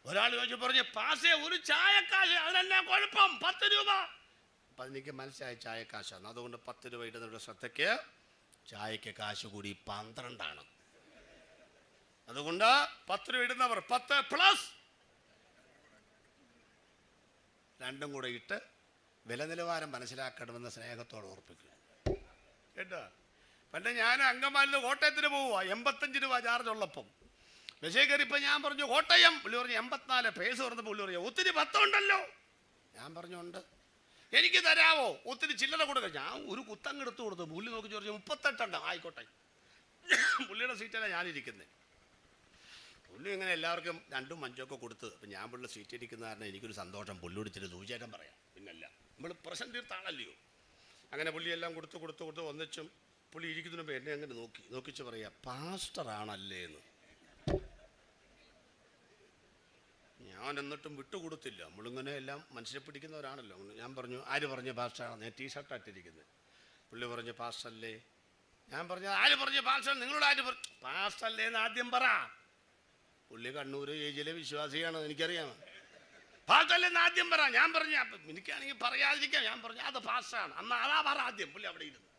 ഒരാൾ ചോദിച്ചു പറഞ്ഞു, പാസേ ഒരു ചായക്കാശ്, അതിനെന്നാ കുഴപ്പം? 10 രൂപ. അപ്പം എനിക്ക് മനസ്സിലായ ചായക്കാശാണ്. അതുകൊണ്ട് 10 രൂപ ഇടുന്നവരുടെ ശ്രദ്ധയ്ക്ക് ചായക്ക് കാശ് കൂടി 12. അതുകൊണ്ട് 10 രൂപ ഇടുന്നവർ 10 പ്ലസ് 2 കൂടെ ഇട്ട് വില നിലവാരം മനസ്സിലാക്കണമെന്ന് സ്നേഹത്തോടെ ഓർപ്പിക്കുക കേട്ടോ. പണ്ട് ഞാൻ അങ്കമാലിൽ കോട്ടയത്തിന് പോവുക, 85 രൂപ ചാർജ് ഉള്ളപ്പം. ബസ്സേ കയറിയപ്പോൾ ഞാൻ പറഞ്ഞു കോട്ടയം. പുള്ളി പറഞ്ഞു 84. പേസ് പറഞ്ഞപ്പോൾ പുള്ളി പറഞ്ഞു ഒത്തിരി 10 ഉണ്ടല്ലോ. ഞാൻ പറഞ്ഞു ഉണ്ട്, എനിക്ക് തരാമോ? ഒത്തിരി ചില്ലറ കൊടുക്കുക. ഞാൻ ഒരു കുത്തങ്ങെടുത്ത് കൊടുത്തു. പുള്ളി നോക്കി ചോദിച്ചു 38 ആയിക്കോട്ടെ. പുള്ളിയുടെ സീറ്റല്ല ഞാനിരിക്കുന്നത്. പുള്ളി ഇങ്ങനെ എല്ലാവർക്കും 2ഉം 5ഉം കൊടുത്ത്. അപ്പം ഞാൻ പുള്ളി സീറ്റ് ഇരിക്കുന്ന കാരണം എനിക്കൊരു സന്തോഷം. പുള്ളിയോട് ഇച്ചിരി സൂചേറ്റം പറയാം. പിന്നല്ല, നമ്മൾ പ്രശ്നം തീർത്താണല്ലയോ. അങ്ങനെ പുള്ളി എല്ലാം കൊടുത്ത് വന്നിച്ചും പുള്ളി ഇരിക്കുന്നതിന് മുമ്പ് എന്നെ അങ്ങനെ നോക്കിച്ച് പറയാം, പാസ്റ്ററാണല്ലേ എന്ന്. ഞാൻ എന്നിട്ടും വിട്ടുകൊടുത്തില്ല. നമ്മളിങ്ങനെ എല്ലാം മനുഷ്യരെ പിടിക്കുന്നവരാണല്ലോ. ഞാൻ പറഞ്ഞു, ആര് പറഞ്ഞു പാസ്റ്ററാണ്? ഞാൻ ടീഷർട്ട് ഇട്ടിരിക്കുന്നത്. പുള്ളി പറഞ്ഞു പാസ്റ്ററല്ലേ. ഞാൻ പറഞ്ഞു, ആര് പറഞ്ഞു പാസ്റ്റർ? നിങ്ങളോട് ആര് പറഞ്ഞു പാസ്റ്ററല്ലേ എന്ന് ആദ്യം പറ. പുള്ളി കണ്ണൂർ ഏജിലെ വിശ്വാസിയാണ്, എനിക്കറിയാം. പാസ്റ്ററല്ലേ എന്ന് ആദ്യം പറ. ഞാൻ പറഞ്ഞു, എനിക്കാണെങ്കിൽ പറയാതിരിക്കാം. ഞാൻ പറഞ്ഞു അത് പാസ്റ്ററാണ്. അന്ന് അതാ പറ ആദ്യം. പുള്ളി അവിടെ ഇരുന്നു.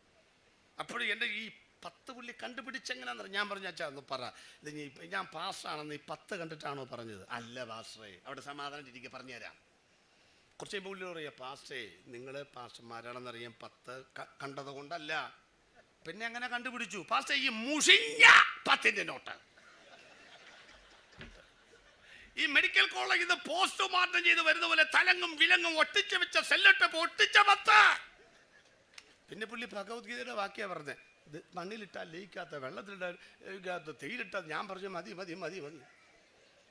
അപ്പോഴും എൻ്റെ ഈ 10 പുള്ളി കണ്ടുപിടിച്ചെങ്ങനെയാണെന്ന് ഞാൻ പറഞ്ഞു, അച്ഛാ ഒന്ന് പറ, ഇത് ഞാൻ പാസ്റ്ററാണെന്ന് ഈ 10 കണ്ടിട്ടാണോ പറഞ്ഞത്? അല്ല പാസ്റ്ററേ. അവിടെ സമാധാനം ഇരിക്കുക, പറഞ്ഞുതരാം. കുറച്ച് കഴിയുമ്പോൾ പുള്ളി പറയാം, പാസ്റ്റേ നിങ്ങൾ പാസ്റ്റർമാരാണെന്നറിയാം, 10 കണ്ടത് കൊണ്ടല്ല. പിന്നെ എങ്ങനെ കണ്ടുപിടിച്ചു? പാസ്റ്റേ ഈ മുഷിഞ്ഞ 10ൻ്റെ നോട്ട് ഈ മെഡിക്കൽ കോളേജിൽ നിന്ന് പോസ്റ്റ്മോർട്ടം ചെയ്ത് വരുന്ന പോലെ തലങ്ങും വിലങ്ങും ഒട്ടിച്ച് വെച്ച സെല്ലിട്ടപ്പോൾ ഒട്ടിച്ച 10. പിന്നെ പുള്ളി ഭഗവത്ഗീതയുടെ വാക്യാ പറഞ്ഞത്, ഇത് മണ്ണിലിട്ടാൽ ലയിക്കാത്ത, വെള്ളത്തിലിട്ടാൽ ലയിക്കാത്ത, തേയിലിട്ടാൽ. ഞാൻ പറഞ്ഞു മതി.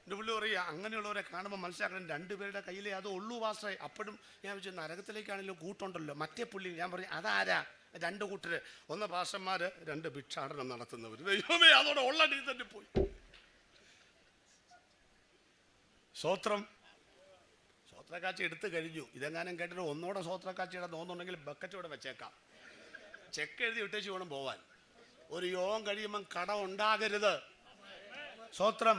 എൻ്റെ പുള്ളി പറയുക അങ്ങനെയുള്ളവരെ കാണുമ്പോൾ മനസ്സിലാക്കണം രണ്ടുപേരുടെ കയ്യിലേ അത് ഉള്ളൂ പാസ്റ്ററെ. അപ്പോഴും ഞാൻ വെച്ചു നരകത്തിലേക്കാണെങ്കിലും കൂട്ടുണ്ടല്ലോ. മറ്റേ പുള്ളി ഞാൻ പറഞ്ഞു അതാരാ? രണ്ട് കൂട്ടര്, ഒന്ന് പാസ്റ്റർമാർ, രണ്ട് ഭിക്ഷാടനം നടത്തുന്നവർ. ദൈവമേ, അതോടെ ഉള്ള ഡീ തന്നെ പോയി. സ്വോത്രം. സ്വോത്രക്കാഴ്ച എടുത്തു കഴിഞ്ഞു. ഇതെങ്ങാനും കേട്ടിട്ട് ഒന്നോടെ സ്വോത്രക്കാഴ്ചയുടെ തോന്നുന്നുണ്ടെങ്കിൽ ബക്കറ്റ് ഇവിടെ വെച്ചേക്കാം. ചെക്ക് എഴുതി വിട്ടേച്ച് വേണം പോവാൻ. ഒരു യോഗം കഴിയുമ്പം കടം ഉണ്ടാകരുത്. സ്വോത്രം.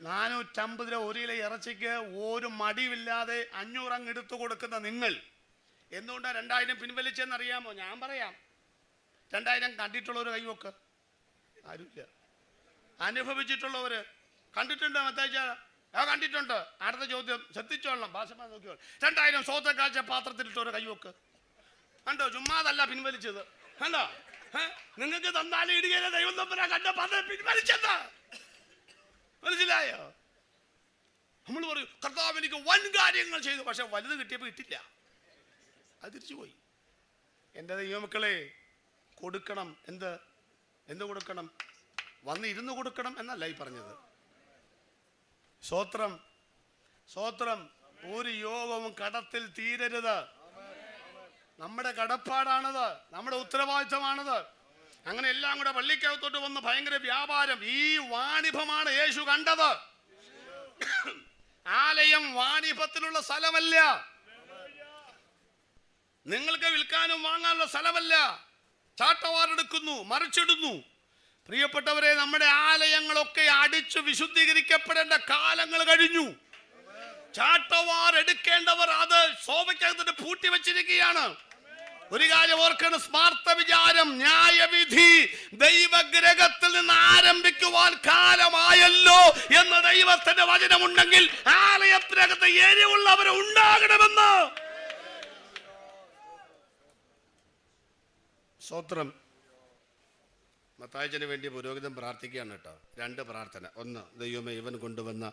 450 രൂപ ഒരു കിലോ ഇറച്ചിക്ക് ഒരു മടിവില്ലാതെ 500 അങ്ങ് എടുത്തു കൊടുക്കുന്ന നിങ്ങൾ എന്തുകൊണ്ടാണ് 2000 പിൻവലിച്ചെന്നറിയാമോ? ഞാൻ പറയാം. 2000 കണ്ടിട്ടുള്ളവർ കൈവക്ക്. ആരുമില്ല. അനുഭവിച്ചിട്ടുള്ളവർ കണ്ടിട്ടുണ്ടോ? മത്തായിച്ചാ കണ്ടിട്ടുണ്ട്. അടുത്ത ചോദ്യം ശ്രദ്ധിച്ചോളണം, ഭാഷമാർ നോക്കിയോളൂ. 2000 സ്വോത്രക്കാഴ്ച പാത്രത്തിലിട്ടവർ കൈവക്ക്. കണ്ടോ? ചുമ്മാതല്ല പിൻവലിച്ചത്. കണ്ടോ? നിങ്ങൾക്ക് തന്നാലും ഇടുകയിലെ ദൈവം തമ്പുരാൻ കണ്ട പാത്രം പിൻവലിച്ചത്. മനസ്സിലായോ? നമ്മൾ പറയും കർത്താവ് എനിക്ക് വൻ കാര്യങ്ങൾ ചെയ്തു, പക്ഷെ വലുത് കിട്ടിയപ്പോൾ ഇട്ടില്ല, അത് തിരിച്ചു പോയി. എൻ്റെ ദൈവമക്കളെ, കൊടുക്കണം. എന്ത് കൊടുക്കണം? വന്ന് ഇരുന്ന് കൊടുക്കണം എന്നല്ല ഈ പറഞ്ഞത്. സ്വോത്രം. സ്വോത്രം. ഒരു യോഗവും കടത്തിൽ തീരരുത്. നമ്മുടെ കടപ്പാടാണത്, നമ്മുടെ ഉത്തരവാദിത്വമാണത്. അങ്ങനെ എല്ലാം കൂടെ പള്ളിക്കകത്തോട്ട് വന്ന് ഭയങ്കര വ്യാപാരം. ഈ വാണിഭമാണ് യേശു കണ്ടത്. ആലയം വാണിഭത്തിലുള്ള സ്ഥലമല്ല, നിങ്ങൾക്ക് വിൽക്കാനും വാങ്ങാനുള്ള സ്ഥലമല്ല. ചാട്ടവാറെടുക്കുന്നു, മറിച്ചിടുന്നു. പ്രിയപ്പെട്ടവരെ, നമ്മുടെ ആലയങ്ങളൊക്കെ അടിച്ചു വിശുദ്ധീകരിക്കപ്പെടേണ്ട കാലങ്ങൾ കഴിഞ്ഞു. ചാട്ടവാറെടുക്കേണ്ടവർ അത് ശോഭയ്ക്കകത്തിട്ട് പൂട്ടി വെച്ചിരിക്കുകയാണ്. ഒരു കാര്യം ഓർക്കണം, സ്മാർത്ഥ വിചാരം, ന്യായവിധി ദൈവഗ്രഹത്തിൽ നിന്ന് ആരംഭിക്കുവാൻ കാലമായല്ലോ എന്ന് ദൈവത്തിന്റെ വചനമുണ്ടെങ്കിൽ ആലയത്തിനകത്ത് എരിവുള്ളവർ ഉണ്ടാകണമെന്ന്. സ്തോത്രം. മത്തായിച്ചന് വേണ്ടി പുരോഹിതൻ പ്രാർത്ഥിക്കുകയാണ് കേട്ടോ. 2 പ്രാർത്ഥന. 1, ദൈവമേ, ഇവൻ കൊണ്ടുവന്ന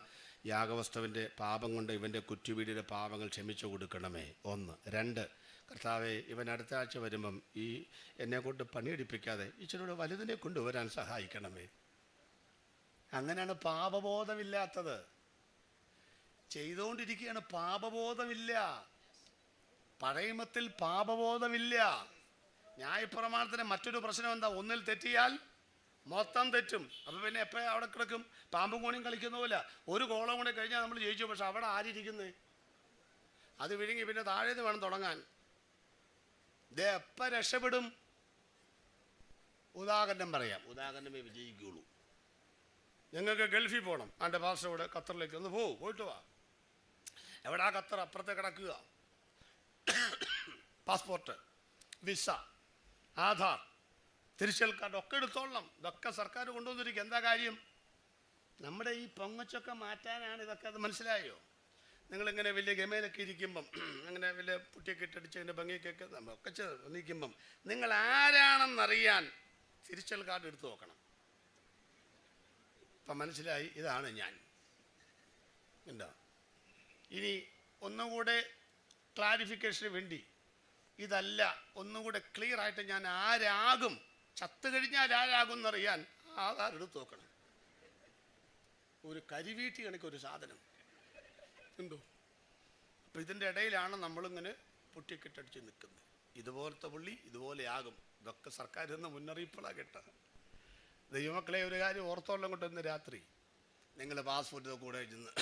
യാഗവസ്തുവിൻ്റെ പാപം കൊണ്ട് ഇവൻ്റെ കുറ്റുവീടിയുടെ പാപങ്ങൾ ക്ഷമിച്ചു കൊടുക്കണമേ. 1. 2, കർത്താവെ, ഇവൻ അടുത്ത ആഴ്ച വരുമ്പം ഈ എന്നെ കൊണ്ട് പണിയെടുപ്പിക്കാതെ ഇച്ചിരൂടെ വലുതിനെ കൊണ്ടുവരാൻ സഹായിക്കണമേ. അങ്ങനെയാണ് പാപബോധമില്ലാത്തത്. ചെയ്തുകൊണ്ടിരിക്കുകയാണ്, പാപബോധമില്ല. പഴയമത്തിൽ പാപബോധമില്ല. ന്യായപ്രമാണത്തിന് മറ്റൊരു പ്രശ്നം എന്താ? ഒന്നിൽ തെറ്റിയാൽ മൊത്തം തെറ്റും. അപ്പം പിന്നെ എപ്പോഴും അവിടെ കിടക്കും, പാമ്പും കോണിയും കളിക്കുന്ന പോലെ. ഒരു കോളം കൂടെ കഴിഞ്ഞാൽ നമ്മൾ ജയിച്ചു. പക്ഷെ അവിടെ ആരിയിരിക്കുന്നത്? അത് വിഴുങ്ങി പിന്നെ താഴേന്ന് വേണം തുടങ്ങാൻ. ഇത് എപ്പോൾ രക്ഷപ്പെടും? ഉദാഹരണം പറയാം, ഉദാഹരണമേ വിജയിക്കുള്ളൂ. ഞങ്ങൾക്ക് ഗൾഫിൽ പോകണം. എൻ്റെ പാസ്റ്ററോടെ ഖത്തറിലേക്ക് ഒന്ന് പോയിട്ട് വാ. എവിടാ ഖത്തർ? അപ്പുറത്തെ കിടക്കുക. പാസ്പോർട്ട്, വിസ, ആധാർ, തിരിച്ചൽ കാർഡ് ഒക്കെ എടുത്തോളണം. ഇതൊക്കെ സർക്കാർ കൊണ്ടുവന്നിരിക്കും. എന്താ കാര്യം? നമ്മുടെ ഈ പൊങ്ങച്ചൊക്കെ മാറ്റാനാണ് ഇതൊക്കെ. അത് മനസ്സിലായോ? നിങ്ങളിങ്ങനെ വലിയ ഗമയിലൊക്കെ ഇരിക്കുമ്പം, അങ്ങനെ വലിയ പുട്ടിയൊക്കെ ഇട്ടടിച്ച് അതിൻ്റെ ഭംഗിയൊക്കെ ഒക്കെ നിൽക്കുമ്പം നിങ്ങൾ ആരാണെന്നറിയാൻ തിരിച്ചൽ കാർഡ് എടുത്ത് നോക്കണം. അപ്പം മനസ്സിലായി, ഇതാണ് ഞാൻ. എന്താ ഇനി ഒന്നുകൂടെ ക്ലാരിഫിക്കേഷന് വേണ്ടി, ഇതല്ല, ഒന്നുകൂടെ ക്ലിയർ ആയിട്ട് ഞാൻ ആരാകും, ചത്തു കഴിഞ്ഞാൽ ആരാകും എന്നറിയാൻ ആധാർ എടുത്ത് നോക്കണം. ഒരു കരിവീട്ടി കണക്കൊരു സാധനം ഉണ്ടോ? അപ്പം ഇതിൻ്റെ ഇടയിലാണ് നമ്മളിങ്ങനെ പൊട്ടിക്കെട്ടടിച്ച് നിൽക്കുന്നത്. ഇതുപോലത്തെ പുള്ളി ഇതുപോലെയാകും. ഇതൊക്കെ സർക്കാരിൽ നിന്ന് മുന്നറിയിപ്പുകളാണ് കേട്ടത്. ദൈവമക്കളെ, ഒരു കാര്യം ഓർത്തോളം കൊണ്ട് ഇന്ന് രാത്രി നിങ്ങൾ പാസ്പോർട്ട് കൂടെ ചെന്ന്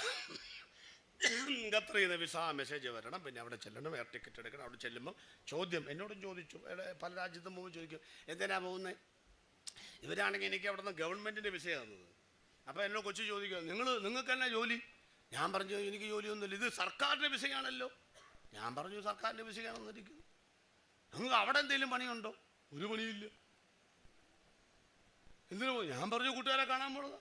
ഖത്തറിൽ നിന്ന് വിസ മെസ്സേജ് വരണം, പിന്നെ അവിടെ ചെല്ലണം, എയർ ടിക്കറ്റ് എടുക്കണം. അവിടെ ചെല്ലുമ്പോൾ ചോദ്യം, എന്നോടും ചോദിച്ചു, പല രാജ്യത്തും പോകുമ്പോൾ ചോദിക്കും, എന്തിനാണ് പോകുന്നത്? ഇവരാണെങ്കിൽ എനിക്ക് അവിടെ നിന്ന് ഗവൺമെൻറ്റിൻ്റെ വിസയാണ് തന്നത്. അപ്പോൾ എന്നോട് കൊച്ചു ചോദിക്കുക, നിങ്ങൾക്ക് തന്നെ ജോലി? ഞാൻ പറഞ്ഞു, എനിക്ക് ജോലിയൊന്നുമില്ല, ഇത് സർക്കാരിൻ്റെ വിസയാണല്ലോ. ഞാൻ പറഞ്ഞു, സർക്കാരിൻ്റെ വിസയാണെന്നിരിക്കുന്നു. നിങ്ങൾക്ക് അവിടെ എന്തെങ്കിലും പണിയുണ്ടോ? ഒരു പണിയില്ല. എന്തിനു പോയി? ഞാൻ പറഞ്ഞു, കൂട്ടുകാരെ കാണാൻ പോണത്.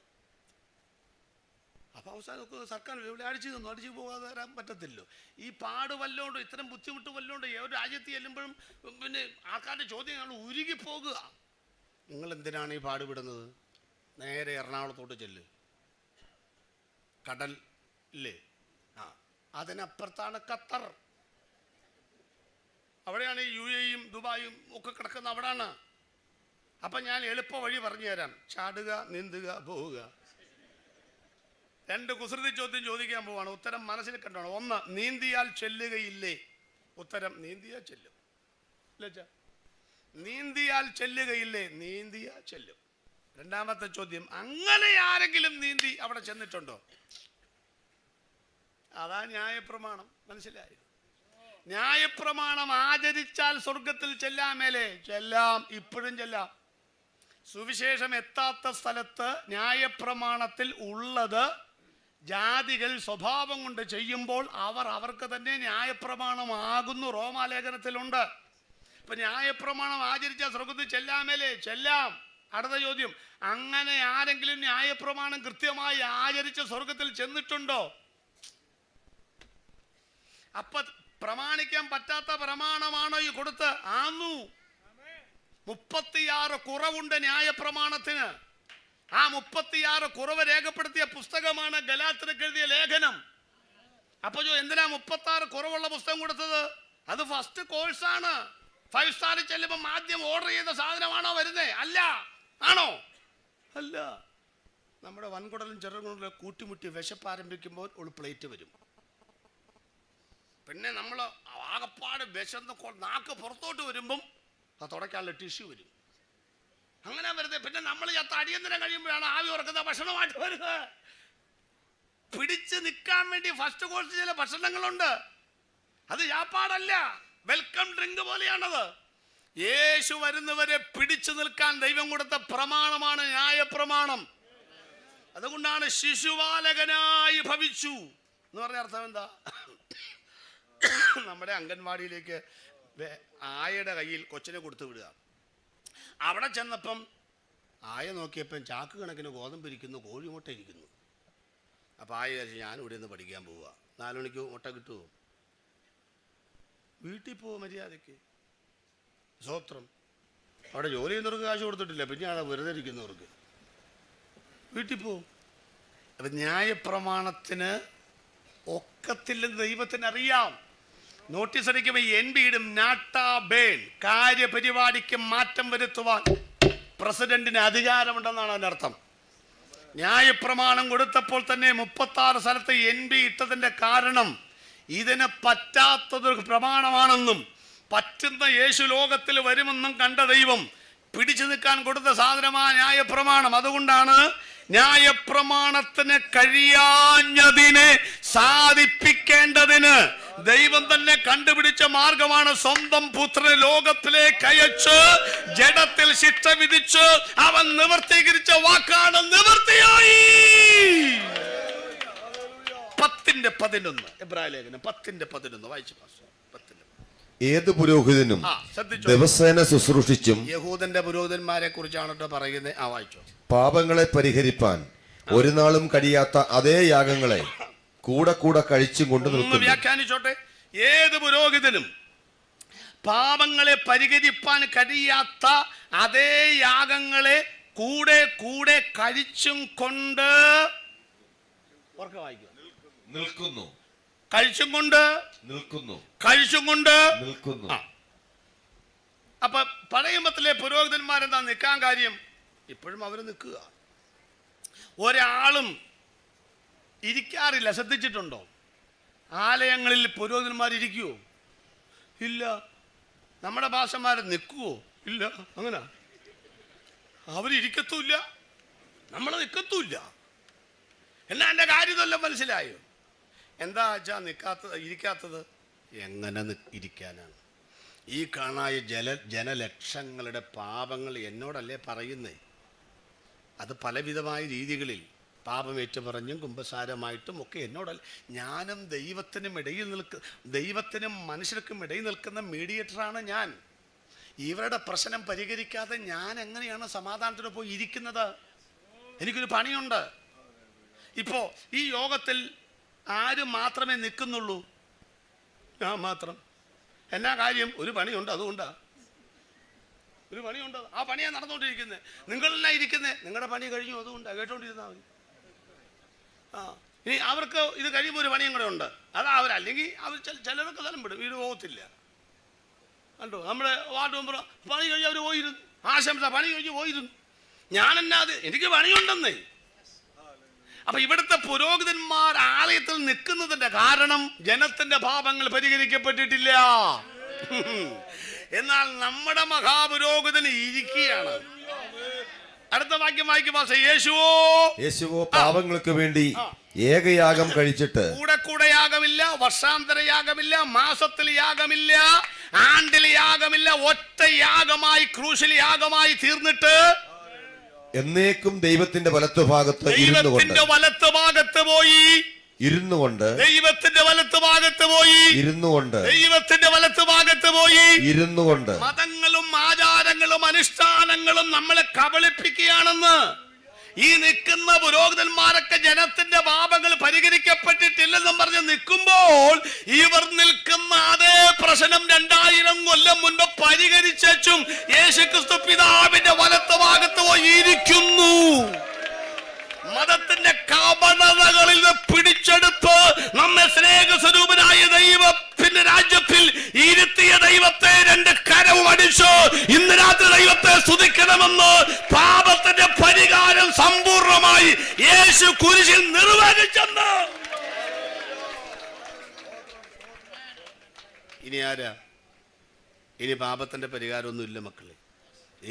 അപ്പോൾ അവസാനം ഒക്കെ സർക്കാർ ഇവിടെ അടിച്ചു തന്നു. അടിച്ചു പോകാതെ വരാൻ പറ്റത്തില്ലോ. ഈ പാട് വല്ലോണ്ട്, ഇത്തരം ബുദ്ധിമുട്ട് വല്ലോണ്ട് ഒരു രാജ്യത്ത് ചെല്ലുമ്പോഴും പിന്നെ ആൾക്കാരുടെ ചോദ്യങ്ങൾ ഉരുകിപ്പോകുക. നിങ്ങൾ എന്തിനാണ് ഈ പാടുപെടുന്നത്? നേരെ എറണാകുളത്തോട്ട് ചെല്ല്, കടൽ ഇല്ലേ? അതിനപ്പുറത്താണ് ഖത്തർ. അവിടെയാണ് ഈ UAE-യും ദുബായും ഒക്കെ കിടക്കുന്ന. അവിടാണ്. അപ്പം ഞാൻ എളുപ്പ വഴി പറഞ്ഞു തരാം. ചാടുക, നീന്തുക, പോവുക. 2 കുസൃതി ചോദ്യം ചോദിക്കാൻ പോവാണ്. ഉത്തരം മനസ്സിൽ കണ്ടോണം. 1, നീന്തിയാൽ ചെല്ലുകയില്ലേ? ഉത്തരം നീന്തിയാൽ ചെല്ലും. നീന്തിയാൽ ചെല്ലുകയില്ലേ? നീന്തിയാൽ ചെല്ലും. 2ാമത്തെ ചോദ്യം, അങ്ങനെ ആരെങ്കിലും നീന്തി അവിടെ ചെന്നിട്ടുണ്ടോ? അതാ ന്യായപ്രമാണം. മനസ്സിലായി? ന്യായപ്രമാണം ആചരിച്ചാൽ സ്വർഗത്തിൽ ചെല്ലാമേലേ? ചെല്ലാം, ഇപ്പോഴും ചെല്ലാം. സുവിശേഷം എത്താത്ത സ്ഥലത്ത് ന്യായപ്രമാണത്തിൽ ഉള്ളത് ജാതികൾ സ്വഭാവം കൊണ്ട് ചെയ്യുമ്പോൾ അവർക്ക് തന്നെ ന്യായപ്രമാണമാകുന്നു. റോമാലേഖനത്തിലുണ്ട്. ഇപ്പൊ ന്യായപ്രമാണം ആചരിച്ചാൽ സ്വർഗത്തിൽ ചെല്ലാമേലേ? ചെല്ലാം. അടുത്ത ചോദ്യം, അങ്ങനെ ആരെങ്കിലും ന്യായപ്രമാണം കൃത്യമായി ആചരിച്ച് സ്വർഗത്തിൽ ചെന്നിട്ടുണ്ടോ? അപ്പൊ പ്രമാണിക്കാൻ പറ്റാത്ത പ്രമാണമാണോ ഈ കൊടുത്ത്? ആന്നു. 36 കുറവുണ്ട് ന്യായപ്രമാണത്തിന്. ആ 36 കുറവ് രേഖപ്പെടുത്തിയ പുസ്തകമാണ് ഗലാത്യർക്ക് എഴുതിയ ലേഖനം. അപ്പൊ എന്തിനാ 36 കുറവുള്ള പുസ്തകം കൊടുത്തത്? അത് ഫസ്റ്റ് കോഴ്സാണ്. 5 സ്റ്റാറിൽ ചെല്ലുമ്പോൾ ആദ്യം ഓർഡർ ചെയ്ത സാധനമാണോ വരുന്നേ? അല്ല. ആണോ? അല്ല. നമ്മുടെ വൻകുടലും ചെറുകുടലും കൂട്ടിമുട്ടി വിശപ്പാരംഭിക്കുമ്പോൾ ഒരു പ്ലേറ്റ് വരും. പിന്നെ നമ്മൾ ആകപ്പാട് വിശന്ന് നാക്ക് പുറത്തോട്ട് വരുമ്പം ആ തുടക്കാനുള്ള ടിഷ്യൂ വരും. അങ്ങനെ വരുന്നത്. പിന്നെ നമ്മൾ അടിയന്തരം കഴിയുമ്പോഴാണ് ആവി ഉറക്കുന്ന ഭക്ഷണമായിട്ട് വരുന്നത്. പിടിച്ച് നിൽക്കാൻ വേണ്ടി ഫസ്റ്റ് കോഴ്സ് ചില ഭക്ഷണങ്ങളുണ്ട്. അത് ചാപ്പാടല്ല, വെൽക്കം ഡ്രിങ്ക് പോലെയാണത്. യേശു വരുന്നവരെ പിടിച്ചു നിൽക്കാൻ ദൈവം കൊടുത്ത പ്രമാണമാണ് ന്യായപ്രമാണം. അതുകൊണ്ടാണ് ശിശുപാലകനായി ഭവിച്ചു എന്ന് പറഞ്ഞ അർത്ഥം എന്താ? നമ്മുടെ അംഗൻവാടിയിലേക്ക് ആയയുടെ കയ്യിൽ കൊച്ചിനെ കൊടുത്തു വിടുക. അവിടെ ചെന്നപ്പം ആയ നോക്കിയപ്പം ചാക്ക് കണക്കിന് ഗോതമ്പിരിക്കുന്നു, കോഴിമുട്ട ഇരിക്കുന്നു. അപ്പം ആയ വിചാരിച്ചു ഞാനിവിടെ നിന്ന് പഠിക്കാൻ പോവുക. 4 മണിക്ക് മുട്ട കിട്ടുമോ? വീട്ടിൽ പോവുക മര്യാദയ്ക്ക്. സ്വത്രം. അവിടെ ജോലി ചെയ്യുന്നവർക്ക് കാശ് കൊടുത്തിട്ടില്ല, പിന്നെ അവിടെ വെറുതെ ഇരിക്കുന്നവർക്ക് വീട്ടിൽ പോവും. അപ്പം ന്യായപ്രമാണത്തിന് ഒക്കത്തില്ലെന്ന് ദൈവത്തിന് അറിയാം. നോട്ടീസ് അടിക്കുമ്പോൾ NB ഇടും, നാട്ടാ ബേൺ. കാര്യപരിപാടിക്ക് മാറ്റം വരുത്തുവാൻ പ്രസിഡന്റിന് അധികാരമുണ്ടെന്നാണ് അതിൻ്റെ അർത്ഥം. ന്യായപ്രമാണം കൊടുത്തപ്പോൾ തന്നെ 36 സ്ഥലത്ത് NB ഇട്ടതിൻ്റെ കാരണം ഇതിന് പറ്റാത്തതൊരു പ്രമാണമാണെന്നും പറ്റുന്ന യേശു ലോകത്തിൽ വരുമെന്നും കണ്ട ദൈവം പിടിച്ചു നിൽക്കാൻ കൊടുത്ത സാധനമായ ന്യായപ്രമാണം. അതുകൊണ്ടാണ് ന്യായപ്രമാണത്തിന് കഴിയാഞ്ഞതിനെ സാധിപ്പിക്കേണ്ടതിന് ദൈവം തന്നെ കണ്ടുപിടിച്ച മാർഗമാണ് സ്വന്തം പുത്രനെ ലോകത്തിലേക്ക് അയച്ച് ജഡത്തിൽ ശിക്ഷ വിധിച്ച് അവൻ നിവർത്തീകരിച്ച വാക്കാണ് നിവർത്തിയായി. 10:11 എബ്രായ ലേഖനം 10:11 വായിച്ചു. ഏത് പുരോഹിതനും ദിവസേന ശുശ്രൂഷിച്ചും. യഹൂദന്റെ പുരോഹിതന്മാരെ കുറിച്ചാണ് പറയുന്നത്. വായിച്ചോ. പാപങ്ങളെ പരിഹരിപ്പാൻ ഒരു നാളും കഴിയാത്ത അതേ യാഗങ്ങളെ കൂടെ കൂടെ കഴിച്ചും കൊണ്ട് നിൽക്കുന്നു. വ്യാഖ്യാനിച്ചോട്ടെ. ഏത് പുരോഹിതനും പാപങ്ങളെ പരിഹരിപ്പാൻ കഴിയാത്ത അതേ യാഗങ്ങളെ കൂടെ കൂടെ കഴിച്ചും കൊണ്ട് നിൽക്കുന്നു. കഴിച്ചും കൊണ്ട് നിൽക്കുന്നു. കഴിച്ചും കൊണ്ട് നിൽക്കുന്നു. അപ്പൊ പഴയമ്പത്തിലെ പുരോഹിതന്മാരെന്താ നിൽക്കാൻ കാര്യം? ഇപ്പോഴും അവർ നിൽക്കുക. ഒരാളും ഇരിക്കാറില്ല. ശ്രദ്ധിച്ചിട്ടുണ്ടോ? ആലയങ്ങളിൽ പുരോഹിതന്മാർ ഇരിക്കുവോ? ഇല്ല. നമ്മുടെ ഭാഷമാർ നിൽക്കുവോ? ഇല്ല. അങ്ങനെ അവരിരിക്കത്തുമില്ല, നമ്മൾ നിൽക്കത്തുമില്ല. എന്നാ എൻ്റെ കാര്യമെല്ലാം മനസ്സിലായോ? എന്താ വെച്ചാൽ ഇരിക്കാത്തത്? എങ്ങനെ ഇരിക്കാനാണ്? ഈ കാണായ ജനലക്ഷങ്ങളുടെ പാപങ്ങൾ എന്നോടല്ലേ പറയുന്നേ? അത് പലവിധമായ രീതികളിൽ പാപം ഏറ്റുപറഞ്ഞും കുമ്പസാരമായിട്ടും ഒക്കെ എന്നോടല്ല. ഞാനും ദൈവത്തിനും മനുഷ്യർക്കും ഇടയിൽ നിൽക്കുന്ന മീഡിയേറ്ററാണ് ഞാൻ. ഇവരുടെ പ്രശ്നം പരിഹരിക്കാതെ ഞാൻ എങ്ങനെയാണ് സമാധാനത്തിന് പോയി ഇരിക്കുന്നത്? എനിക്കൊരു പണിയുണ്ട്. ഇപ്പോൾ ഈ യോഗത്തിൽ ആര് മാത്രമേ നിൽക്കുന്നുള്ളൂ? ഞാൻ മാത്രം. എന്നാ കാര്യം? ഒരു പണിയുണ്ട്. അതുകൊണ്ടാ ഒരു പണിയുണ്ട്. ആ പണിയാണ് നടന്നുകൊണ്ടിരിക്കുന്നത്. നിങ്ങളെല്ലാം ഇരിക്കുന്നത്, നിങ്ങളുടെ പണി കഴിഞ്ഞു. അതുകൊണ്ടാണ് കേട്ടോണ്ടിരുന്നാൽ മതി. ഇനി അവർക്ക് ഇത് കഴിയുമ്പോൾ ഒരു പണിയും കൂടെ ഉണ്ട്. അതാ അവരല്ലെങ്കിൽ അവർ ചിലരൊക്കെ സ്ഥലം വിടും, വീട് പോകത്തില്ല. കണ്ടോ? നമ്മുടെ വാർഡ് മെമ്പർ പണി കഴിഞ്ഞ് അവർ പോയിരുന്നു. ആശംസ പണി കഴിഞ്ഞ് പോയിരുന്നു. ഞാനെന്നാ അത് എനിക്ക് പണിയുണ്ടെന്നേ. അപ്പൊ ഇവിടുത്തെ പുരോഹിതന്മാർ ആലയത്തിൽ നിൽക്കുന്നതിന്റെ കാരണം ജനത്തിന്റെ പാപങ്ങൾ പരിഹരിക്കപ്പെട്ടിട്ടില്ല. എന്നാൽ നമ്മുടെ മഹാപുരോഹിതൻ ഇരിക്കുകയാണ്. അടുത്ത വാക്യം വായിക്കുമ്പോ യേശുവോ പാപങ്ങൾക്ക് വേണ്ടി ഏകയാഗം കഴിച്ചിട്ട് കൂടെ യാഗമില്ല, വർഷാന്തര യാഗമില്ല, മാസത്തിൽ യാഗമില്ല, ആണ്ടിൽ യാഗമില്ല, ഒറ്റ യാഗമായി ക്രൂശിൽ യാഗമായി തീർന്നിട്ട് എന്നേക്കും ദൈവത്തിന്റെ വലത്തുഭാഗത്ത് പോയി ദൈവത്തിന്റെ വലത്തുഭാഗത്ത് പോയി മതങ്ങളും ആചാരങ്ങളും അനുഷ്ഠാനങ്ങളും നമ്മളെ കബളിപ്പിക്കുകയാണെന്ന്. ഈ നിൽക്കുന്ന പുരോഹിതന്മാരൊക്കെ ജനത്തിന്റെ പാപങ്ങൾ പരിഹരിക്കപ്പെട്ടിട്ടില്ലെന്നും പറഞ്ഞ് നിൽക്കുമ്പോൾ ഇവർ നിൽക്കുന്ന അതേ പ്രശ്നം 2000 കൊല്ലം മുൻപ് പരിഹരിച്ചും യേശുക്രിസ്തു പിതാവിന്റെ വലത്തുഭാഗത്ത് പോയി ഇരിക്കുന്നു. മതത്തിന്റെ കപടതകളിൽ പിടിച്ചെടുത്ത് നമ്മെ സ്നേഹസ്വരൂപനായ ദൈവത്തിന്റെ രാജ്യത്തിൽ ഇരുത്തിയ ദൈവത്തെ 2 കരവും അടിച്ചു ഇന്ന് രാത്രി ദൈവത്തെ സ്തുതിക്കണമെന്ന് പാപത്തിന്റെ പരിഹാരം സമ്പൂർണമായി യേശു കുരിശിൽ നിർവഹിച്ചെന്ന്. ഇനി ആരാ? ഇനി പാപത്തിന്റെ പരിഹാരമൊന്നുമില്ല മക്കളെ.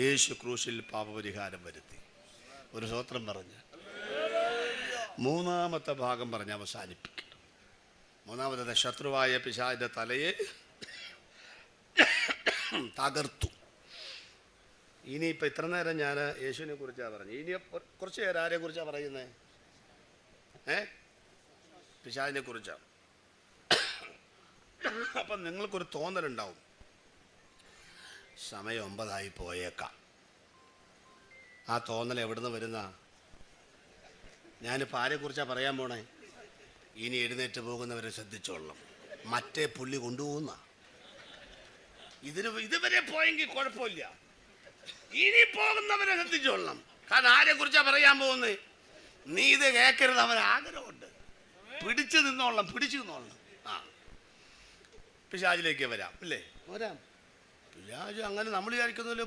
യേശു ക്രൂശിൽ പാപപരിഹാരം വരുത്തി. ഒരു സ്തോത്രം പറഞ്ഞ മൂന്നാമത്തെ ഭാഗം പറഞ്ഞ് അവസാനിപ്പിക്കണം. മൂന്നാമത്തെ ശത്രുവായ പിശാചിന്റെ തലയെ തകർത്തു. ഇനിയിപ്പോ ഇത്ര നേരം ഞാൻ യേശുവിനെ കുറിച്ചാണ് പറഞ്ഞു. ഇനി കുറച്ച് നേരം ആരെ കുറിച്ചാ പറയുന്നത്? പിശാചിനെ കുറിച്ചാണ്. അപ്പൊ നിങ്ങൾക്കൊരു തോന്നലുണ്ടാവും, സമയം 9 പോയേക്കാം. ആ തോന്നൽ എവിടുന്ന് വരുന്ന? ഞാനിപ്പോൾ ആരെക്കുറിച്ചാണ് പറയാൻ പോണേ? ഇനി എഴുന്നേറ്റ് പോകുന്നവരെ ശ്രദ്ധിച്ചോളണം. മറ്റേ പുള്ളി കൊണ്ടുപോകുന്ന ഇതുവരെ പോയെങ്കിൽ കുഴപ്പമില്ല, ഇനി പോകുന്നവരെ ശ്രദ്ധിച്ചോളണം. കാരണം ആരെക്കുറിച്ചാണ് പറയാൻ പോകുന്നത്? നീ ഇത് കേൾക്കരുത്. അവൻ ആഗ്രഹമുണ്ട്. പിടിച്ചു നിന്നോളണം. ആ, പിശാചിലേക്ക് വരാം അല്ലേ? വരാം. പിശാച് അങ്ങനെ നമ്മൾ വിചാരിക്കുന്നതിൽ